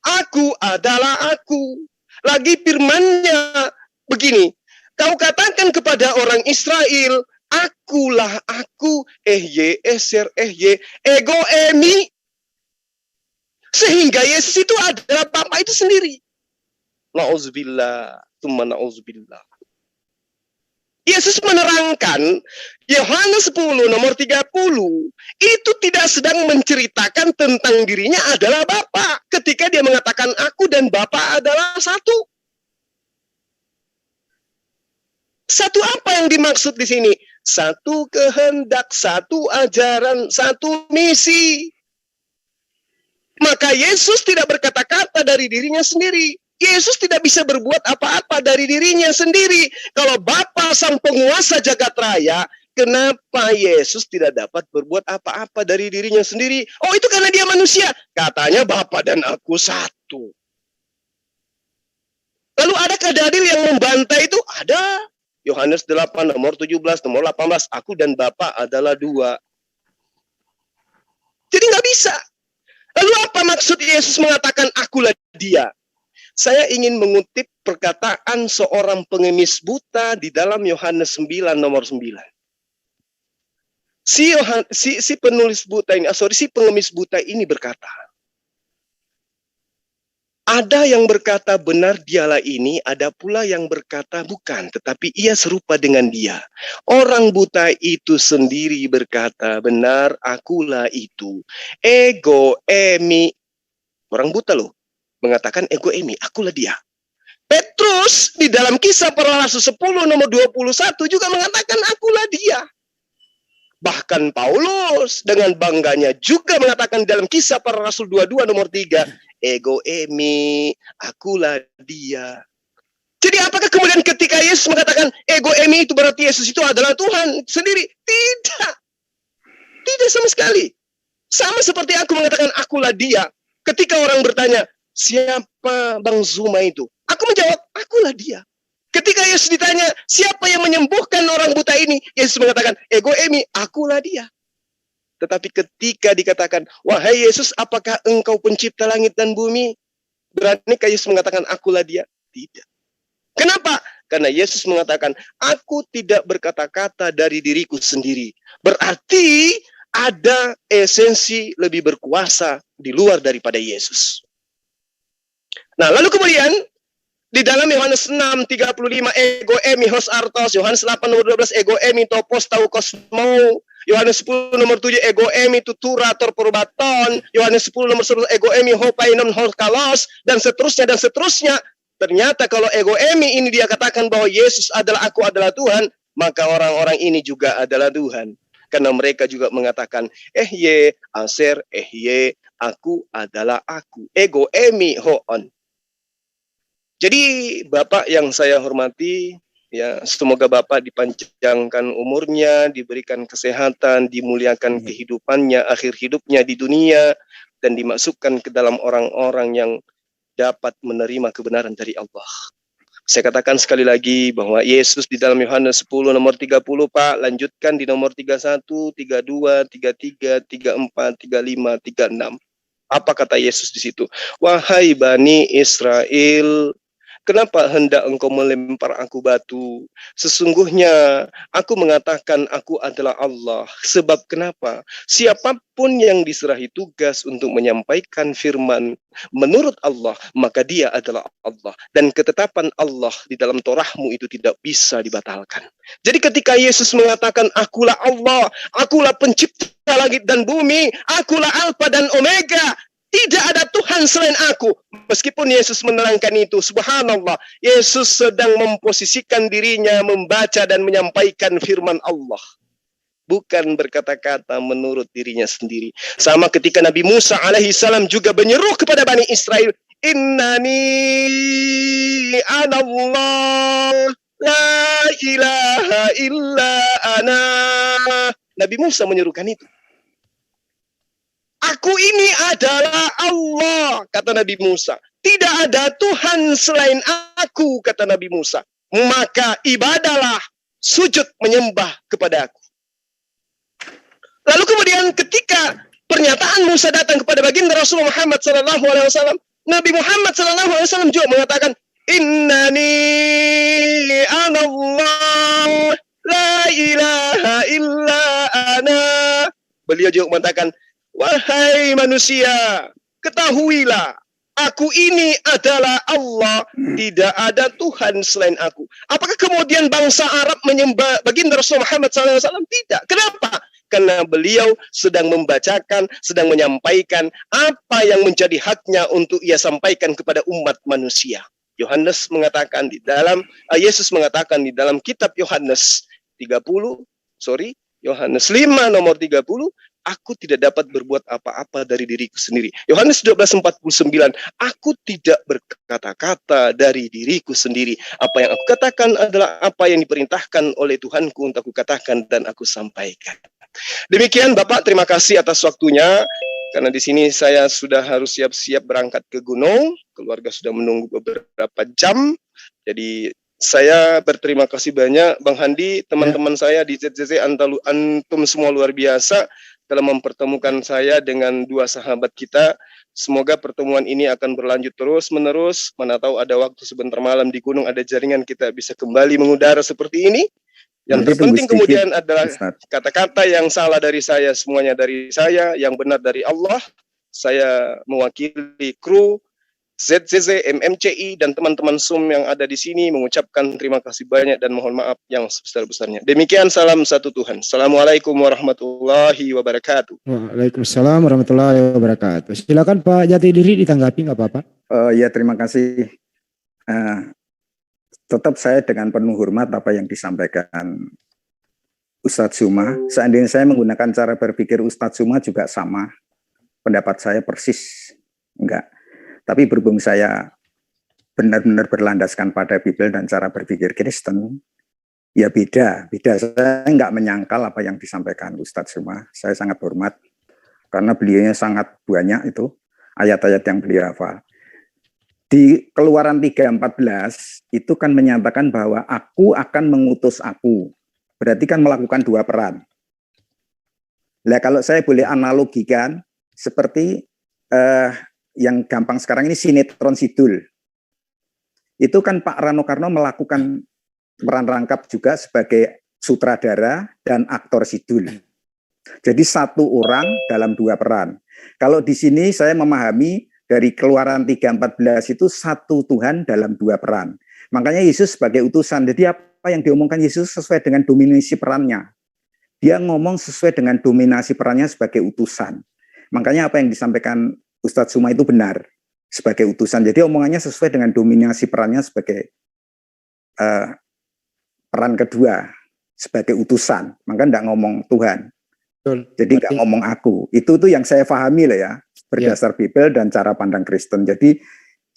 aku adalah aku. Lagi firmannya begini, kau katakan kepada orang Israel, akulah aku, ego emi. Sehingga Yesus itu adalah Bapa itu sendiri. Na'udzubillah, tsumma na'udzubillah. Yesus menerangkan Yohanes 10 nomor 30 itu tidak sedang menceritakan tentang dirinya adalah Bapa ketika dia mengatakan aku dan Bapa adalah satu. Satu apa yang dimaksud di sini? Satu kehendak, satu ajaran, satu misi. Maka Yesus tidak berkata-kata dari dirinya sendiri. Yesus tidak bisa berbuat apa-apa dari dirinya sendiri. Kalau Bapa sang penguasa jagat raya, kenapa Yesus tidak dapat berbuat apa-apa dari dirinya sendiri? Oh, itu karena dia manusia. Katanya Bapa dan aku satu. Lalu adakah dalil yang membantah itu? Ada. Yohanes 8 nomor 17, nomor 18. Aku dan Bapa adalah dua. Jadi nggak bisa. Lalu apa maksud Yesus mengatakan akulah dia? Saya ingin mengutip perkataan seorang pengemis buta di dalam Yohanes 9 nomor 9. Si pengemis buta ini berkata, ada yang berkata benar dialah ini, ada pula yang berkata bukan, tetapi ia serupa dengan dia. Orang buta itu sendiri berkata, benar akulah itu. Ego emi. Orang buta loh. Mengatakan ego emi, akulah dia. Petrus di dalam Kisah Para Rasul 10 nomor 21 juga mengatakan akulah dia. Bahkan Paulus dengan bangganya juga mengatakan dalam Kisah Para Rasul 22 nomor 3, ego emi, akulah dia. Jadi apakah kemudian ketika Yesus mengatakan ego emi itu berarti Yesus itu adalah Tuhan sendiri? Tidak. Tidak sama sekali. Sama seperti aku mengatakan akulah dia. Ketika orang bertanya, siapa Bang Zuma itu? Aku menjawab, akulah dia. Ketika Yesus ditanya, siapa yang menyembuhkan orang buta ini? Yesus mengatakan, ego emi, akulah dia. Tetapi ketika dikatakan, wahai Yesus, apakah engkau pencipta langit dan bumi? Beranikah Yesus mengatakan, akulah dia? Tidak. Kenapa? Karena Yesus mengatakan, aku tidak berkata-kata dari diriku sendiri. Berarti ada esensi lebih berkuasa di luar daripada Yesus. Nah, lalu kemudian di dalam Yohanes 6:35 ego emi hos artos, Yohanes 8:12 ego emi topos tau kosmo, Yohanes 10:7 ego emi tutura tor probaton, Yohanes 10:11 ego emi hopainon hol kalos, dan seterusnya dan seterusnya. Ternyata kalau ego emi ini dia katakan bahwa Yesus adalah aku adalah Tuhan, maka orang-orang ini juga adalah Tuhan. Karena mereka juga mengatakan, ye, aser, ye, aku adalah aku. Ego emi hoon. Jadi Bapak yang saya hormati, ya semoga Bapak dipanjangkan umurnya, diberikan kesehatan, dimuliakan kehidupannya, akhir hidupnya di dunia, dan dimasukkan ke dalam orang-orang yang dapat menerima kebenaran dari Allah. Saya katakan sekali lagi bahwa Yesus di dalam Yohanes 10 nomor 30 Pak, lanjutkan di nomor 31, 32, 33, 34, 35, 36. Apa kata Yesus di situ? Wahai Bani Israel, kenapa hendak engkau melempar aku batu? Sesungguhnya aku mengatakan aku adalah Allah. Sebab kenapa? Siapapun yang diserahi tugas untuk menyampaikan firman menurut Allah, maka dia adalah Allah. Dan ketetapan Allah di dalam Torahmu itu tidak bisa dibatalkan. Jadi ketika Yesus mengatakan akulah Allah, akulah pencipta langit dan bumi, akulah Alfa dan Omega, tidak ada Tuhan selain aku. Meskipun Yesus menerangkan itu, subhanallah, Yesus sedang memposisikan dirinya membaca dan menyampaikan firman Allah. Bukan berkata-kata menurut dirinya sendiri. Sama ketika Nabi Musa alaihissalam juga menyeru kepada Bani Israel, Innani anallah, la ilaha illa ana. Nabi Musa menyerukan itu. Aku ini adalah Allah, kata Nabi Musa. Tidak ada Tuhan selain aku, kata Nabi Musa. Maka ibadahlah, sujud menyembah kepada aku. Lalu kemudian ketika pernyataan Musa datang kepada baginda Rasulullah Muhammad SAW, Nabi Muhammad SAW juga mengatakan, Innani anallah, la ilaha illa ana. Beliau juga mengatakan, wahai manusia, ketahuilah, aku ini adalah Allah, tidak ada Tuhan selain aku. Apakah kemudian bangsa Arab menyembah baginda Rasulullah Muhammad SAW? Tidak. Kenapa? Karena beliau sedang membacakan, sedang menyampaikan apa yang menjadi haknya untuk ia sampaikan kepada umat manusia. Yohanes mengatakan di dalam, Yesus mengatakan di dalam kitab Yohanes 5 nomor 30, aku tidak dapat berbuat apa-apa dari diriku sendiri. Yohanes 12:49, aku tidak berkata-kata dari diriku sendiri. Apa yang aku katakan adalah apa yang diperintahkan oleh Tuhanku untuk aku katakan dan aku sampaikan. Demikian Bapak, terima kasih atas waktunya. Karena di sini saya sudah harus siap-siap berangkat ke gunung. Keluarga sudah menunggu beberapa jam. Jadi saya berterima kasih banyak Bang Handi, teman-teman saya di ZZZ, antum semua luar biasa telah mempertemukan saya dengan dua sahabat kita. Semoga pertemuan ini akan berlanjut terus-menerus. Mana tahu ada waktu sebentar malam di gunung, ada jaringan, kita bisa kembali mengudara seperti ini. Yang terpenting kemudian adalah kata-kata yang salah dari saya, semuanya dari saya, yang benar dari Allah. Saya mewakili kru ZZZ, MMCI, dan teman-teman SUM yang ada di sini mengucapkan terima kasih banyak dan mohon maaf yang sebesar-besarnya. Demikian, salam satu Tuhan. Assalamualaikum warahmatullahi wabarakatuh. Waalaikumsalam warahmatullahi wabarakatuh. Silakan Pak Jatidiri ditanggapi, nggak apa-apa. Ya, terima kasih. Tetap saya dengan penuh hormat apa yang disampaikan Ustadz Zuma. Seandainya saya menggunakan cara berpikir Ustadz Zuma juga sama. Pendapat saya persis. Enggak. Tapi berhubung saya benar-benar berlandaskan pada Bible dan cara berpikir Kristen, ya beda. Saya enggak menyangkal apa yang disampaikan Ustadz Zuma. Saya sangat hormat. Karena beliaunya sangat banyak itu ayat-ayat yang beliau hafal. Di Keluaran 3:14, itu kan menyatakan bahwa aku akan mengutus aku. Berarti kan melakukan dua peran. Nah, kalau saya boleh analogikan seperti yang gampang sekarang ini sinetron Sidul. Itu kan Pak Rano Karno melakukan peran rangkap juga sebagai sutradara dan aktor Sidul. Jadi satu orang dalam dua peran. Kalau di sini saya memahami dari Keluaran 3:14 itu satu Tuhan dalam dua peran. Makanya Yesus sebagai utusan. Jadi apa yang diomongkan Yesus sesuai dengan dominasi perannya. Dia ngomong sesuai dengan dominasi perannya sebagai utusan. Makanya apa yang disampaikan Ustadz Suma itu benar sebagai utusan. Jadi omongannya sesuai dengan dominasi perannya sebagai peran kedua sebagai utusan. Maka enggak ngomong Tuhan. Betul. Jadi enggak ngomong aku. Itu tuh yang saya pahami lah ya berdasar Bible dan cara pandang Kristen. Jadi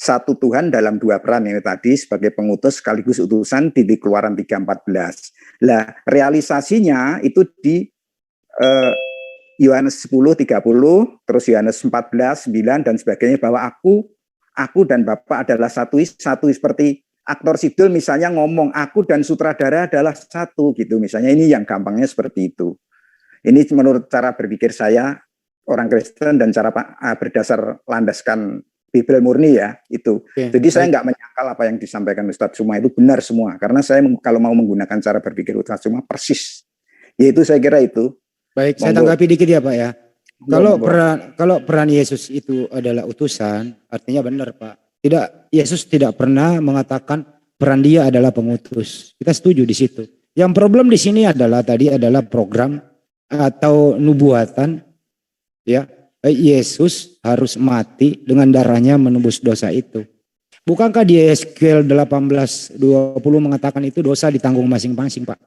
satu Tuhan dalam dua peran ini tadi sebagai pengutus sekaligus utusan di Keluaran 3:14. Lah realisasinya itu di Yohanes 10:30, terus Yohanes 14:9 dan sebagainya bahwa aku dan Bapa adalah satu seperti aktor Sidul misalnya ngomong aku dan sutradara adalah satu gitu misalnya, ini yang gampangnya seperti itu. Ini menurut cara berpikir saya orang Kristen dan cara berdasar landaskan Bible murni ya itu. Oke, jadi saya nggak menyangkal apa yang disampaikan Ustadz Suma itu benar semua karena saya kalau mau menggunakan cara berpikir Ustadz Suma persis. Yaitu saya kira itu. Baik, saya tanggapi dikit ya Pak ya. Kalau peran Yesus itu adalah utusan, artinya benar Pak. Yesus tidak pernah mengatakan peran dia adalah pengutus. Kita setuju di situ. Yang problem di sini adalah program atau nubuatan ya. Yesus harus mati dengan darahnya menebus dosa itu. Bukankah di Yeskiel 18:20 mengatakan itu dosa ditanggung masing-masing Pak?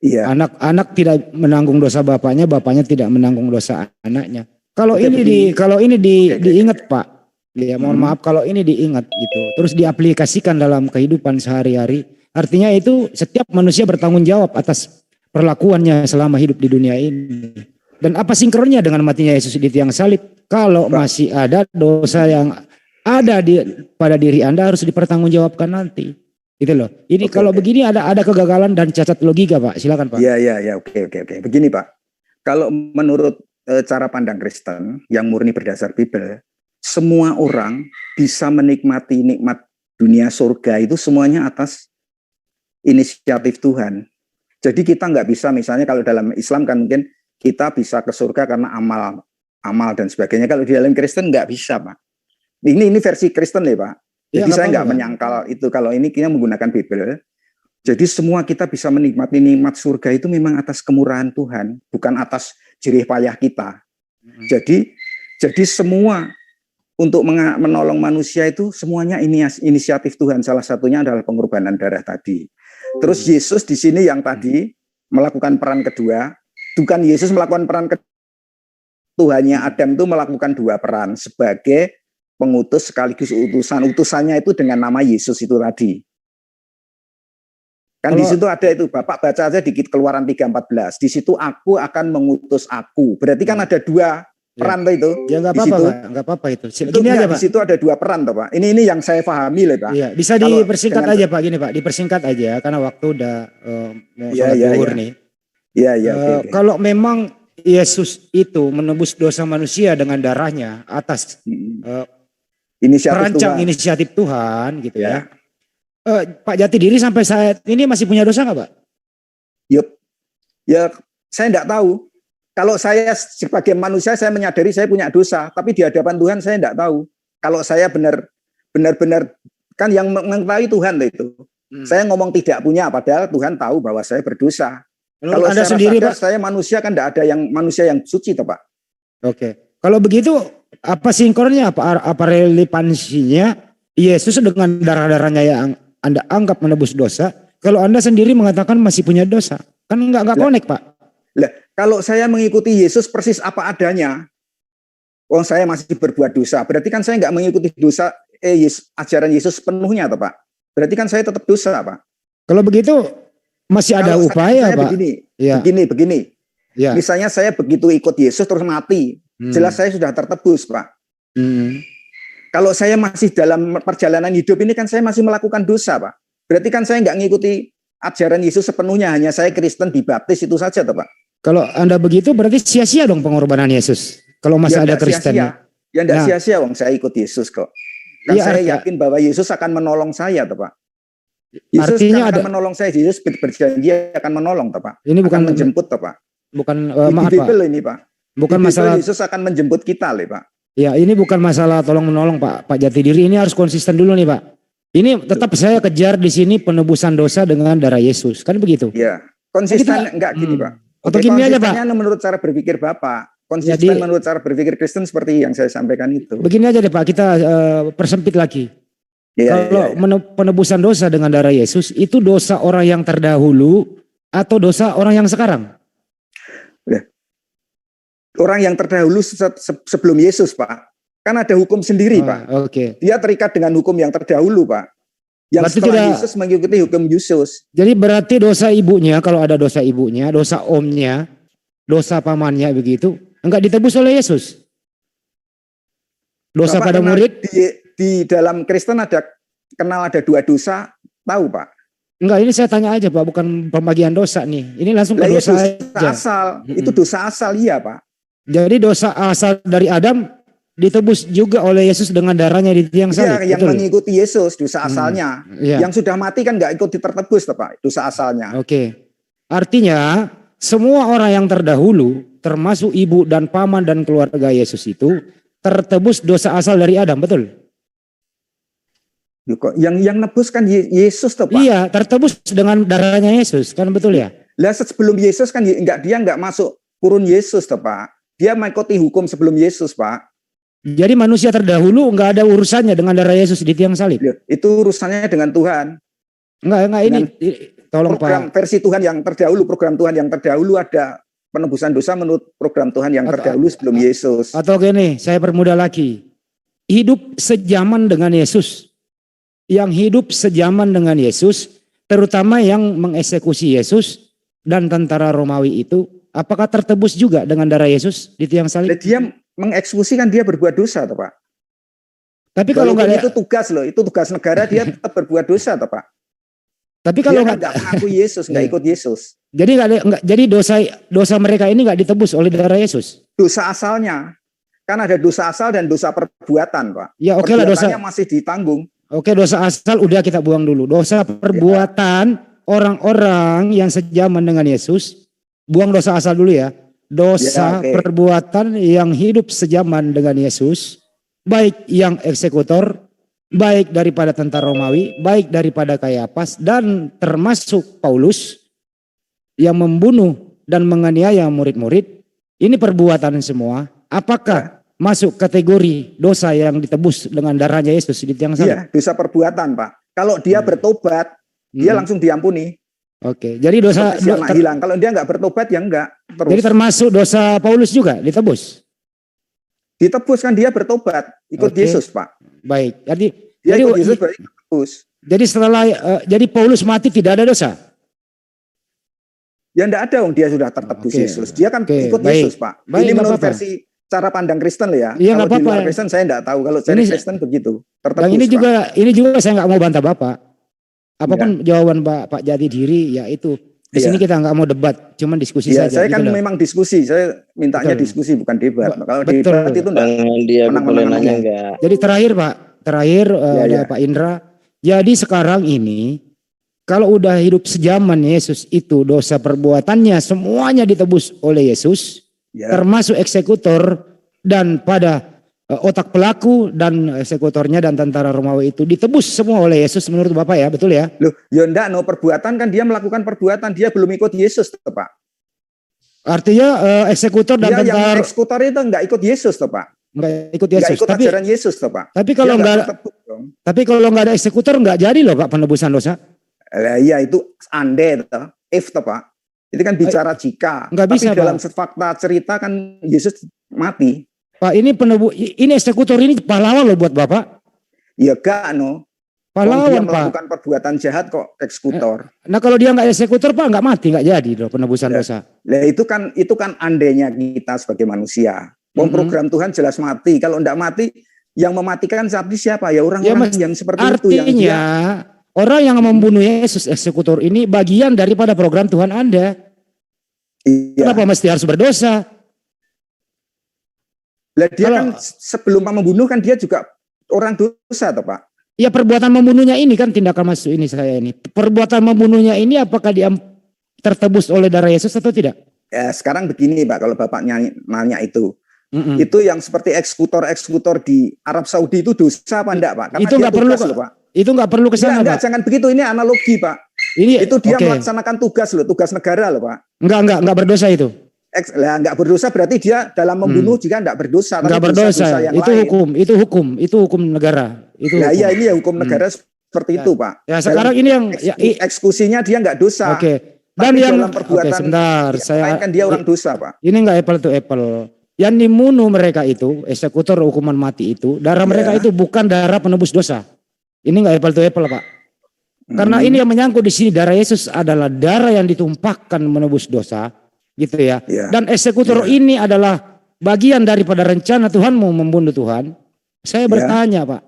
Iya. Anak tidak menanggung dosa bapaknya, bapaknya tidak menanggung dosa anaknya. Kalau ini diingat Pak. Ya mohon maaf kalau ini diingat gitu. Terus diaplikasikan dalam kehidupan sehari-hari. Artinya itu setiap manusia bertanggung jawab atas perlakuannya selama hidup di dunia ini. Dan apa sinkronnya dengan matinya Yesus di tiang salib? Kalau masih ada dosa yang ada pada diri Anda harus dipertanggungjawabkan nanti. Gitu loh. Ini kalau begini ada kegagalan dan cacat logika Pak. Silakan Pak. Iya, oke. Begini Pak. Kalau menurut cara pandang Kristen yang murni berdasar Bible, semua orang bisa menikmati nikmat dunia surga itu semuanya atas inisiatif Tuhan. Jadi kita nggak bisa misalnya kalau dalam Islam kan mungkin kita bisa ke surga karena amal dan sebagainya. Kalau di dalam Kristen nggak bisa, Pak. Ini versi Kristen ya, Pak. Jadi saya nggak menyangkal itu. Kalau ini kita menggunakan Bible. Jadi semua kita bisa menikmati nikmat surga itu memang atas kemurahan Tuhan, bukan atas jerih payah kita. Jadi semua untuk menolong manusia itu semuanya inisiatif Tuhan. Salah satunya adalah pengorbanan darah tadi. Terus Yesus di sini yang tadi melakukan peran kedua. Bukan Yesus melakukan peran Tuhannya Adam itu melakukan dua peran sebagai pengutus sekaligus utusan. Utusannya itu dengan nama Yesus itu tadi. Kan di situ ada itu Bapak baca aja di Keluaran 3:14. Di situ aku akan mengutus aku. Berarti kan ada dua peran itu. Ya nggak apa-apa, Pak. Nggak apa-apa itu. Gini aja Pak. Di situ ada dua peran toh Pak. Ini yang saya pahami lah Pak. Iya, bisa dipersingkat aja Pak gini Pak. Dipersingkat aja karena waktu udah mau sholat zuhur nih. Iya. Kalau memang Yesus itu menebus dosa manusia dengan darahnya atas inisiatif Tuhan gitu ya. Pak Jati Diri sampai saat ini masih punya dosa nggak Pak? Ya saya enggak tahu. Kalau saya sebagai manusia saya menyadari saya punya dosa, tapi di hadapan Tuhan saya enggak tahu. Kalau saya benar-benar kan yang mengetahui Tuhan itu. Saya ngomong tidak punya padahal Tuhan tahu bahwa saya berdosa. Kalau Anda sendiri Pak, saya manusia kan enggak ada yang manusia yang suci toh Pak. Oke. Kalau begitu apa sinkronnya apa relevansinya Yesus dengan darah-darahnya yang Anda anggap menebus dosa, kalau Anda sendiri mengatakan masih punya dosa? Kan enggak connect, Pak. Lah, kalau saya mengikuti Yesus persis apa adanya, saya masih berbuat dosa. Berarti kan saya enggak mengikuti dosa ajaran Yesus sepenuhnya toh, Pak. Berarti kan saya tetap dosa, Pak. Kalau begitu masih ada upaya, Pak. Begini. Ya. Misalnya saya begitu ikut Yesus terus mati, jelas saya sudah tertebus, Pak. Kalau saya masih dalam perjalanan hidup ini kan saya masih melakukan dosa, Pak. Berarti kan saya nggak ngikuti ajaran Yesus sepenuhnya, hanya saya Kristen dibaptis itu saja, toh Pak. Kalau Anda begitu berarti sia-sia dong pengorbanan Yesus. Kalau masih ada nggak Kristen. sia-sia. Ya enggak Nah. sia-sia, wong saya ikut Yesus kok. Kan Iya, saya yakin bahwa Yesus akan menolong saya, toh Pak. Yesus Artinya kan akan ada- menolong saya. Yesus berjanji akan menolong, toh Pak. Ini bukan Akan menjemput, toh Pak. bukan Di maaf Pak. Bible ini, Pak. Bukan Di Bible masalah Yesus akan menjemput kita, le, Pak. ya, ini bukan masalah tolong menolong Pak Jati Diri, ini harus konsisten dulu nih Pak. Ini tetap saya kejar di sini penebusan dosa dengan darah Yesus. Kan begitu? Ya, konsisten Kita- enggak gini, Pak. Atau Oke, gini aja, Pak. konsistennya menurut cara berpikir Bapak. Konsisten Jadi- menurut cara berpikir Kristen seperti yang saya sampaikan itu. Begini aja deh Pak, kita persempit lagi. Iya, Kalau iya, iya. penebusan dosa dengan darah Yesus itu dosa orang yang terdahulu atau dosa orang yang sekarang? Orang yang terdahulu sebelum Yesus, Pak. Kan ada hukum sendiri, Pak. Oke. Dia terikat dengan hukum yang terdahulu, Pak. Yang Berarti setelah tidak- Yesus mengikuti hukum Yesus. Jadi berarti dosa ibunya, kalau ada dosa ibunya, dosa omnya, dosa pamannya begitu, enggak ditebus oleh Yesus. Dosa Bapak pada kenal murid, di dalam Kristen kenal ada dua dosa, tahu, Pak? enggak, ini saya tanya aja Pak, bukan pembagian dosa nih. Ini langsung ke Lah, dosa dosa aja. asal. Mm-mm. Itu dosa asal, iya, Pak. Jadi dosa asal dari Adam ditebus juga oleh Yesus dengan darahnya di tiang Iya, salib. yang Betul? mengikuti Yesus, dosa asalnya. Iya. Yang sudah mati kan nggak ikut tertebus, toh, Pak. Dosa asalnya. Oke. Artinya semua orang yang terdahulu termasuk ibu dan paman dan keluarga Yesus itu tertebus dosa asal dari Adam, betul? Loh, kok yang nebus kan Yesus, toh, Pak. Iya, tertebus dengan darahnya Yesus, kan betul ya? Lah sebelum Yesus kan dia nggak masuk kurun Yesus, toh, Pak. Dia mengikuti hukum sebelum Yesus, Pak. Jadi manusia terdahulu nggak ada urusannya dengan darah Yesus di tiang salib. Loh, itu urusannya dengan Tuhan. Enggak ini tolong Program Pak. versi Tuhan yang terdahulu, program Tuhan yang terdahulu ada penebusan dosa menurut program Tuhan yang terdahulu sebelum Yesus. Atau gini, saya permudah lagi. Hidup sejaman dengan Yesus. Yang hidup sejaman dengan Yesus, terutama yang mengeksekusi Yesus dan tentara Romawi itu, apakah tertebus juga dengan darah Yesus di tiang salib? Lah, dia mengeksekusi kan dia berbuat dosa, toh, Pak. Tapi kalau Walaupun nggak ada, itu tugas loh, itu tugas negara, dia tetap berbuat dosa, toh, Pak. tapi Dia kalau kan nggak, nggak mengaku Yesus, nggak Iya. ikut Yesus. jadi nggak ada, jadi dosa mereka ini nggak ditebus oleh darah Yesus. Dosa asalnya kan ada dosa asal dan dosa perbuatan, Pak. Ya oke lah dosa. Perbuatannya masih ditanggung. Oke, dosa asal udah kita buang dulu. Dosa perbuatan orang-orang yang sejaman dengan Yesus, buang dosa asal dulu ya. Dosa Ya, oke. perbuatan yang hidup sejaman dengan Yesus, baik yang eksekutor, baik daripada tentara Romawi, baik daripada Kayapas, dan termasuk Paulus yang membunuh dan menganiaya murid-murid. Ini perbuatan semua. Apakah masuk kategori dosa yang ditebus dengan darahnya Yesus di tiang salib? Iya, dosa perbuatan, Pak. Kalau dia bertobat, dia Hmm. langsung diampuni. Oke, jadi dosa Seperti anak hilang. Kalau dia nggak bertobat ya enggak. Terus jadi termasuk dosa Paulus juga ditebus. ditebus kan dia bertobat, ikut Oke. Yesus, Pak. Baik. Jadi Dia jadi ikut Yesus berarti ditebus. jadi setelah jadi Paulus mati tidak ada dosa. Ya enggak ada, dia sudah tertebus Oke. Yesus. Dia kan Oke, ikut baik. Yesus, Pak. Baik, Ini nggak menurut apa-apa. versi cara pandang Kristen loh ya. Iya, Kalau nggak di luar apa-apa. Kristen saya enggak tahu. Kalau dari Ini- Kristen begitu. Tertebus, Dan ini Pak. juga saya nggak mau bantah Bapak. Apapun jawaban Pak Jati Diri ya itu. Di Iya. sini kita nggak mau debat, cuman diskusi Iya, saja. saya kan gitu loh. memang diskusi. Saya mintanya Betul. diskusi bukan debat. Kalau Betul. debat itu enggak. Dia Menang-menang boleh nanya aja. enggak? Jadi terakhir Pak, Iya, ada iya. Pak Indra. Jadi sekarang ini kalau udah hidup sejaman Yesus itu dosa perbuatannya semuanya ditebus oleh Yesus, Ya. termasuk eksekutor dan pada otak pelaku dan eksekutornya dan tentara Romawi itu ditebus semua oleh Yesus menurut Bapak ya, betul ya? Loh, ya enggak, no perbuatan kan dia melakukan perbuatan, dia belum ikut Yesus, toh, Pak. Artinya eksekutor dan Dia yang tentara eksekutor itu enggak ikut Yesus, toh, Pak. nggak ikut Enggak Yesus. ikut Tapi ajaran Yesus, toh, Pak. kalau Dia nggak ada, tertebus dong. tapi kalau nggak ada eksekutor nggak jadi loh Pak penebusan dosa. Iya itu ande, toh. If, toh, Pak. Itu kan bicara jika. Nggak Tapi bisa, dalam Pak. fakta cerita kan Yesus mati. Pak ini ini eksekutor ini pahlawan loh buat Bapak. Ya enggak, no. Dia Pahlawan Pak. melakukan perbuatan jahat kok eksekutor. Nah kalau dia nggak eksekutor Pak nggak mati nggak jadi loh penebusan Ya. dosa. Lah itu kan andainya kita sebagai manusia. Wong Mhm. program Tuhan jelas mati. Kalau enggak mati, yang mematikan saat ini siapa? Ya Ya, orang-orang Mas, yang seperti itu yang Artinya Orang yang membunuh Yesus, eksekutor ini bagian daripada program Tuhan Anda. Iya. Kenapa mesti harus berdosa? Lah dia kan sebelum membunuh kan dia juga orang dosa toh Pak. Ya perbuatan membunuhnya ini kan tindakan masuk ini saya ini. Perbuatan membunuhnya ini apakah dia tertebus oleh darah Yesus atau tidak? Ya sekarang begini Pak, kalau Bapak nanya itu. Itu yang seperti eksekutor di Arab Saudi itu dosa apa enggak Pak? Karena itu nggak perlu loh, Pak. Itu nggak perlu ke sana Pak. Jangan begitu, ini analogi Pak. Itu dia melaksanakan tugas loh, tugas negara loh Pak. Enggak berdosa itu. Enggak berdosa berarti dia dalam membunuh jika enggak berdosa. Enggak berdosa, itu hukum negara. Itu nah, iya ini ya hukum negara seperti itu Pak. Ya sekarang ini yang eksekusinya dia enggak dosa. Oke. Dan tapi yang dalam perbuatan sebentar, saya kan dia orang dosa Pak. Ini enggak apple to apple. Yang dibunuh mereka itu, eksekutor hukuman mati itu, darah mereka itu bukan darah penebus dosa. Ini enggak apple to apple Pak. Karena ini yang menyangkut di sini, darah Yesus adalah darah yang ditumpahkan menebus dosa, gitu ya. Dan eksekutor ini adalah bagian daripada rencana Tuhanmu membunuh Tuhan. Saya bertanya Pak,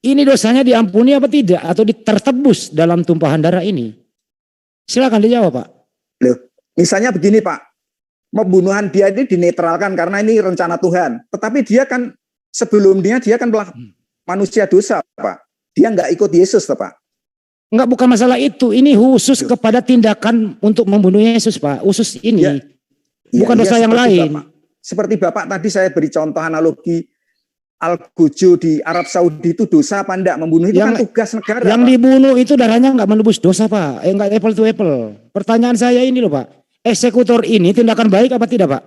ini dosanya diampuni apa tidak? Atau tertebus dalam tumpahan darah ini? Silakan dijawab Pak. Loh, misalnya begini Pak, pembunuhan dia ini dinetralkan karena ini rencana Tuhan. Tetapi dia kan sebelumnya dia kan manusia dosa Pak. Dia nggak ikut Yesus Pak. Enggak, bukan masalah itu. Ini khusus kepada tindakan untuk membunuh Yesus Pak. Khusus ini. Bukan dosa yang lain. Seperti Bapak tadi saya beri contoh analogi Al-Gojo di Arab Saudi itu dosa apa enggak? Membunuh itu kan tugas negara. Yang Pak, dibunuh itu darahnya enggak menebus dosa Pak. Enggak apple to apple. Pertanyaan saya ini loh Pak. Eksekutor ini tindakan baik apa tidak Pak?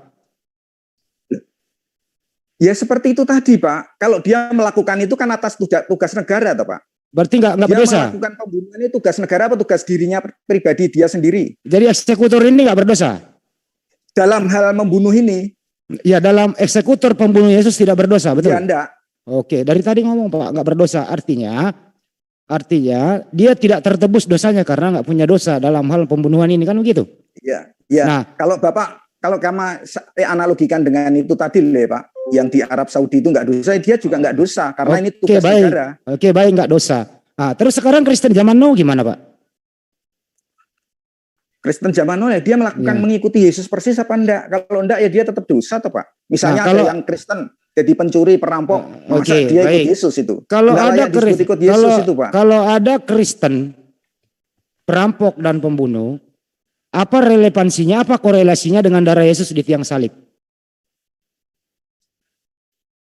Ya seperti itu tadi Pak. Kalau dia melakukan itu kan atas tugas negara toh Pak. Berarti enggak berdosa. Dia melakukan pembunuhan itu tugas negara apa tugas dirinya pribadi dia sendiri. Jadi eksekutor ini enggak berdosa. Dalam hal membunuh ini. Ya dalam eksekutor pembunuh Yesus tidak berdosa, betul? Ya enggak. Oke, dari tadi ngomong Pak enggak berdosa, artinya dia tidak tertebus dosanya karena enggak punya dosa dalam hal pembunuhan ini kan begitu? Iya. Ya. Nah, kalau kamu analogikan dengan itu tadi Pak, yang di Arab Saudi itu enggak dosa, dia juga enggak dosa karena ini tugas negara. Oke, baik enggak dosa. Nah, terus sekarang Kristen zaman now gimana Pak? Kristen zaman now ya dia melakukan mengikuti Yesus persis apa enggak? Kalau enggak ya dia tetap dosa toh Pak. Misalnya ada yang Kristen jadi pencuri, perampok, masa dia ikut Yesus itu? Kalau ada ikut Yesus itu Pak. Kalau ada Kristen perampok dan pembunuh, apa relevansinya, apa korelasinya dengan darah Yesus di tiang salib?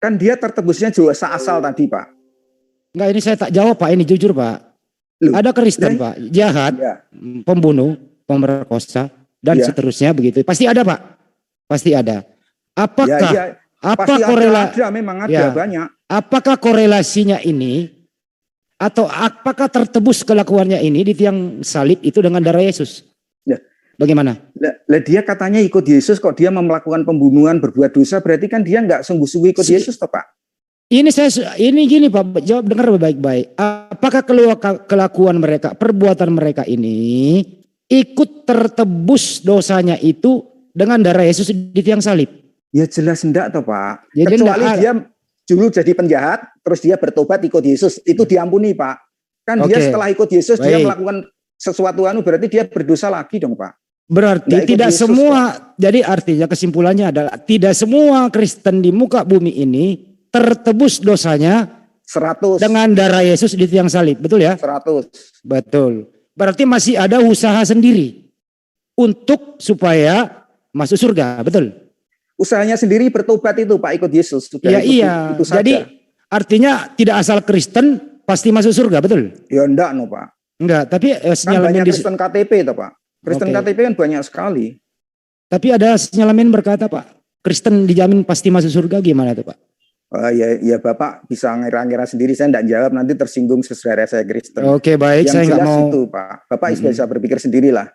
Kan dia tertebusnya dosa asal tadi Pak. Enggak, ini saya tak jawab Pak, ini jujur Pak. Ada Kristen Pak, jahat, pembunuh, pemerkosa dan seterusnya begitu. Pasti ada Pak. Pasti ada. Apakah memang ada banyak. Apakah korelasinya ini atau apakah tertebus kelakuannya ini di tiang salib itu dengan darah Yesus? Bagaimana? Dia katanya ikut Yesus, kok dia melakukan pembunuhan, berbuat dosa, berarti kan dia nggak sungguh-sungguh ikut Yesus toh Pak. Ini gini Pak, jawab dengar baik-baik. Apakah kelakuan mereka, perbuatan mereka ini ikut tertebus dosanya itu dengan darah Yesus di tiang salib? Ya jelas enggak toh Pak. Ya, kecuali dia dulu jadi penjahat, terus dia bertobat ikut Yesus, itu diampuni Pak. Kan dia setelah ikut Yesus dia melakukan sesuatu berarti dia berdosa lagi dong Pak. Berarti tidak Yesus, semua Pak. Jadi artinya kesimpulannya adalah tidak semua Kristen di muka bumi ini tertebus dosanya 100 dengan darah Yesus di tiang salib, betul ya? 100. Betul. Berarti masih ada usaha sendiri untuk supaya masuk surga, betul? Usahanya sendiri bertobat itu Pak, ikut Yesus. Iya. Jadi artinya tidak asal Kristen pasti masuk surga, betul? Ya enggak no Pak. Enggak, tapi sinyalemen banyak Kristen KTP toh Pak. Kristen KTP kan banyak sekali. Tapi ada sinyalemen berkata Pak, Kristen dijamin pasti masuk surga, gimana tuh Pak? Ya Bapak bisa ngira-ngira sendiri, saya enggak jawab nanti tersinggung saudara saya Kristen. Oke, baik, yang saya enggak mau itu Pak. Bapak bisa berpikir sendirilah.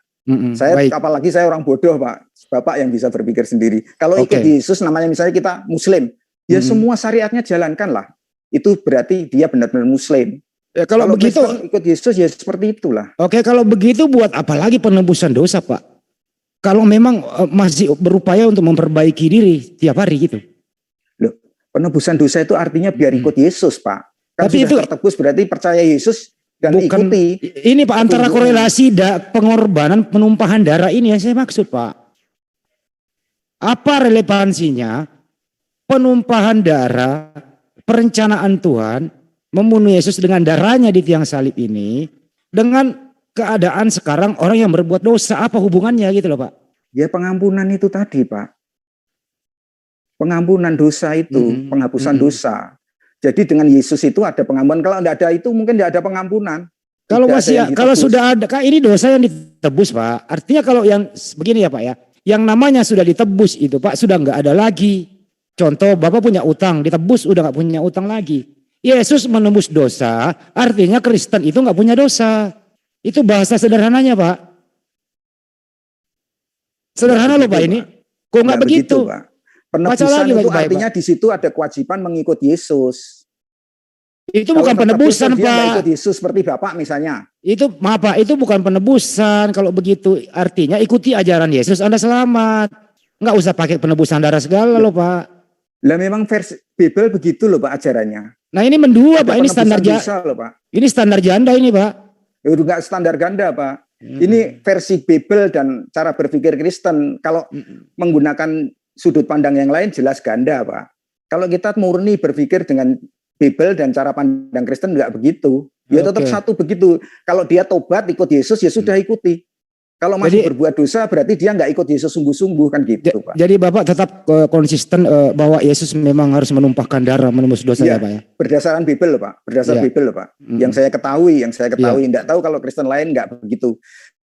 Apalagi saya orang bodoh Pak. Bapak yang bisa berpikir sendiri. Kalau ikut Yesus namanya misalnya kita Muslim, ya semua syariatnya jalankanlah. Itu berarti dia benar-benar Muslim. Ya, kalau begitu Kristen ikut Yesus ya seperti itulah. Oke, kalau begitu buat apa lagi penebusan dosa Pak? Kalau memang masih berupaya untuk memperbaiki diri tiap hari gitu. Loh, penebusan dosa itu artinya biar ikut Yesus Pak. Kan tapi itu tertebus berarti percaya Yesus dan Bukan ikuti. ini Pak, antara petunjuknya. korelasi pengorbanan penumpahan darah ini yang saya maksud Pak. Apa relevansinya penumpahan darah, perencanaan Tuhan membunuh Yesus dengan darahnya di tiang salib ini dengan keadaan sekarang orang yang berbuat dosa, apa hubungannya gitu loh Pak? Ya pengampunan itu tadi Pak. Pengampunan dosa itu, penghapusan dosa. Jadi dengan Yesus itu ada pengampunan. Kalau tidak ada itu mungkin tidak ada pengampunan. Kalau Tidak ada masih yang kalau ditebus. sudah ada, Kak, ini dosa yang ditebus Pak. Artinya kalau yang begini ya Pak ya, yang namanya sudah ditebus itu Pak sudah nggak ada lagi. Contoh Bapak punya utang, ditebus udah nggak punya utang lagi. Yesus menembus dosa, artinya Kristen itu nggak punya dosa. Itu bahasa sederhananya Pak. Sederhana loh Pak ini. Kok nggak begitu? Pak. Penebusan lagi itu baik-baik, artinya di situ ada kewajiban mengikut Yesus. Itu Kalau bukan tertebus, penebusan dia nggak Pak. ikut Yesus seperti Bapak misalnya. Itu maaf Pak, itu bukan penebusan. Kalau begitu artinya ikuti ajaran Yesus Anda selamat. Nggak usah pakai penebusan darah segala loh Pak. Lah memang versi Bible begitu loh Pak ajarannya. Nah ini mendua Ada Pak, ini standar penebusan dosa loh Pak. ini standar janda ini Pak. Itu nggak standar ganda Pak. Ini versi Bible dan cara berpikir Kristen. Kalau menggunakan sudut pandang yang lain jelas ganda Pak. Kalau kita murni berpikir dengan Bible dan cara pandang Kristen nggak begitu. Ya tetap Oke. satu begitu. Kalau dia tobat ikut Yesus ya sudah ikuti. Kalau masih Jadi- berbuat dosa berarti dia nggak ikut Yesus sungguh-sungguh kan gitu Pak. Jadi Bapak tetap konsisten bahwa Yesus memang harus menumpahkan darah menembus dosa ya Iya. Pak ya. Berdasarkan Bible loh, Pak. Berdasarkan Iya. Bible loh, Pak. Mm. Yang saya ketahui, enggak tahu kalau Kristen lain enggak begitu.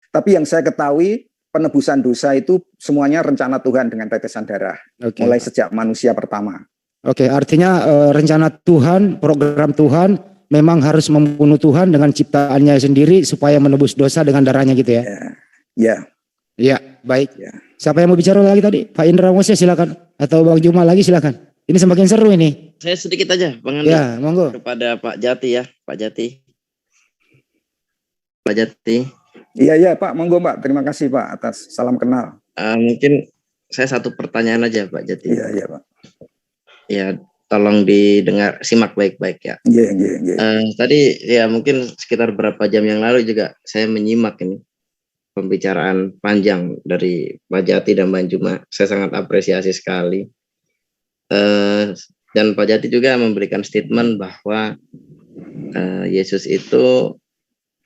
Tapi yang saya ketahui penebusan dosa itu semuanya rencana Tuhan dengan tetesan darah. Oke. Mulai sejak manusia pertama. Oke, artinya rencana Tuhan, program Tuhan memang harus membunuh Tuhan dengan ciptaannya sendiri supaya menebus dosa dengan darahnya gitu ya. Ya, Iya, baik. Ya. Siapa yang mau bicara lagi tadi? Pak Indra Mose silakan. Atau Bang Juma lagi silakan. Ini semakin seru ini. Saya sedikit aja, Bang Anda, Ya, monggo. kepada Pak Jati ya, Pak Jati. Pak Jati, iya Pak, monggo Pak. Terima kasih Pak atas salam kenal. mungkin saya satu pertanyaan aja Pak Jati. Iya Pak. Ya, tolong didengar, simak baik-baik ya. Iya. Tadi ya mungkin sekitar berapa jam yang lalu juga saya menyimak ini pembicaraan panjang dari Pak Jati dan Bang Juma. Saya sangat apresiasi sekali. Dan Pak Jati juga memberikan statement bahwa Yesus itu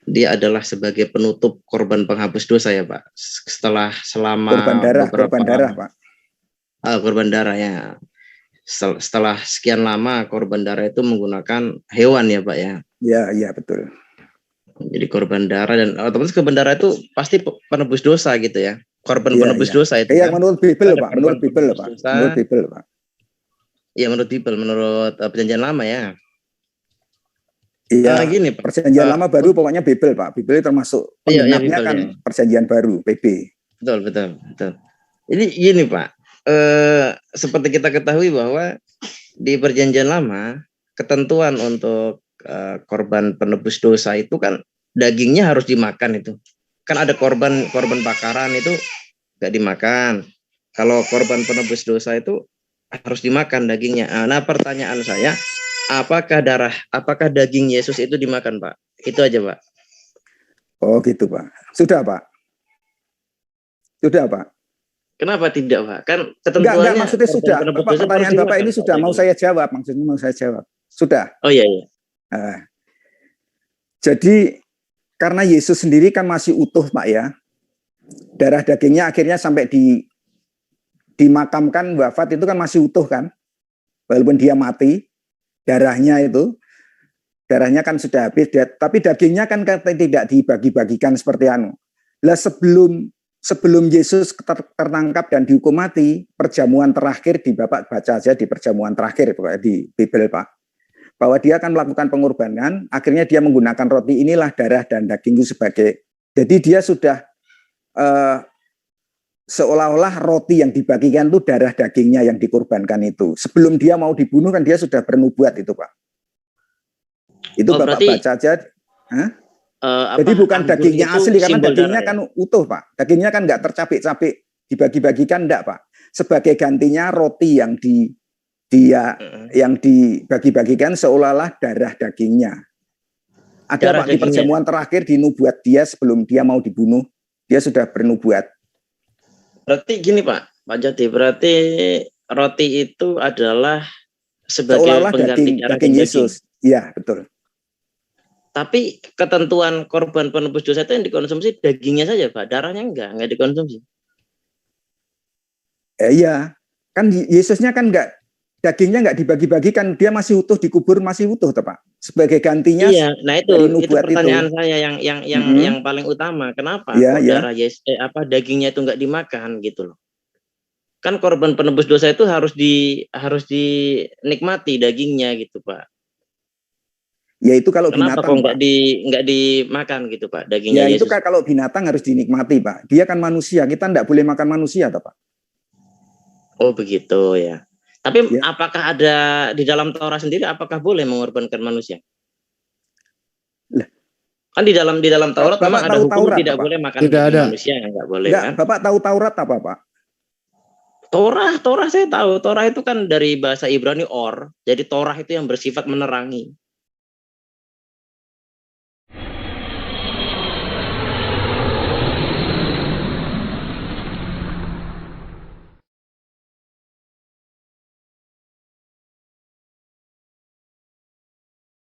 dia adalah sebagai penutup korban penghapus dosa ya Pak. Selama Korban darah Pak. Korban darah ya. Setelah sekian lama korban darah itu menggunakan hewan ya Pak ya. Iya betul. Jadi korban darah dan otomatis korban darah itu pasti penebus dosa gitu ya. Korban penebus dosa itu. Iya kan. menurut Bible Ada Pak, menurut korban Bible penebus Pak. dosa. Menurut Bible Pak. Iya menurut Bible, menurut perjanjian lama ya. Iya. Gini Pak. Perjanjian lama baru pokoknya Bible Pak. Bible termasuk Iya, penggenapnya Bible, kan ya. perjanjian baru PB. Betul. Jadi gini Pak, seperti kita ketahui bahwa di perjanjian lama ketentuan untuk korban penebus dosa itu kan dagingnya harus dimakan itu. Kan ada korban bakaran itu nggak dimakan. Kalau korban penebus dosa itu harus dimakan dagingnya. Nah pertanyaan saya, apakah daging Yesus itu dimakan Pak? Itu aja Pak. Oh gitu Pak. Sudah Pak. Kenapa tidak Pak? Kan ketentuannya. Enggak maksudnya korban sudah. penebus Bapak, dosa pertanyaan harus Bapak dimakan, ini Pak, sudah mau dagingnya. saya jawab. Maksudnya mau saya jawab. Sudah. Oh iya. Jadi karena Yesus sendiri kan masih utuh Pak ya. Darah dagingnya akhirnya sampai dimakamkan wafat itu kan masih utuh kan. Walaupun dia mati, darahnya kan sudah habis. Tapi dagingnya kan tidak dibagi-bagikan seperti anu. Lah sebelum Yesus tertangkap dan dihukum mati, perjamuan terakhir di Bapak baca aja di perjamuan terakhir di Bible Pak. Bahwa dia akan melakukan pengorbanan, akhirnya dia menggunakan roti inilah darah dan dagingku sebagai. Jadi dia sudah seolah-olah roti yang dibagikan itu darah dagingnya yang dikorbankan itu. Sebelum dia mau dibunuh kan dia sudah bernubuat itu Pak. Itu Bapak berarti, baca aja. Jadi bukan dagingnya asli karena dagingnya kan utuh Pak. Dagingnya kan nggak tercapik-capik dibagi-bagikan enggak Pak. Sebagai gantinya roti yang yang dibagi-bagikan seolah-olah darah dagingnya. Ada Darah Pak di dagingnya. perjamuan terakhir di nubuat dia sebelum dia mau dibunuh, dia sudah bernubuat. Berarti gini Pak Jati, berarti roti itu adalah sebagai Seolah-olah pengganti darah daging dan Yesus. Iya, betul. Tapi ketentuan korban penebus dosa itu yang dikonsumsi dagingnya saja Pak, darahnya enggak dikonsumsi. Iya, kan Yesusnya kan dagingnya nggak dibagi-bagikan, dia masih utuh dikubur, masih utuh toh, Pak. Sebagai gantinya Iya, nah dari itu nubuat pertanyaan itu. saya Mm-mm. yang paling utama. Kenapa Iya, kok iya. darah dagingnya itu enggak dimakan gitu loh? Kan korban penebus dosa itu harus dinikmati dagingnya gitu Pak. Ya itu kalau Kenapa binatang, kok Pak. enggak dimakan gitu Pak dagingnya Ya itu Yesus? kan kalau binatang harus dinikmati, Pak. Dia kan manusia, kita nggak boleh makan manusia, toh, Pak. Oh begitu ya. Tapi Ya. apakah ada di dalam Taurat sendiri apakah boleh mengorbankan manusia? Lah. Kan di dalam Taurat Bapak memang ada tahu hukum Taurat, tidak Pak? boleh makan Tidak daging ada. manusia, enggak boleh Enggak, kan? Bapak tahu Taurat apa, Pak? Torah saya tahu. Torah itu kan dari bahasa Ibrani or. Jadi Torah itu yang bersifat menerangi.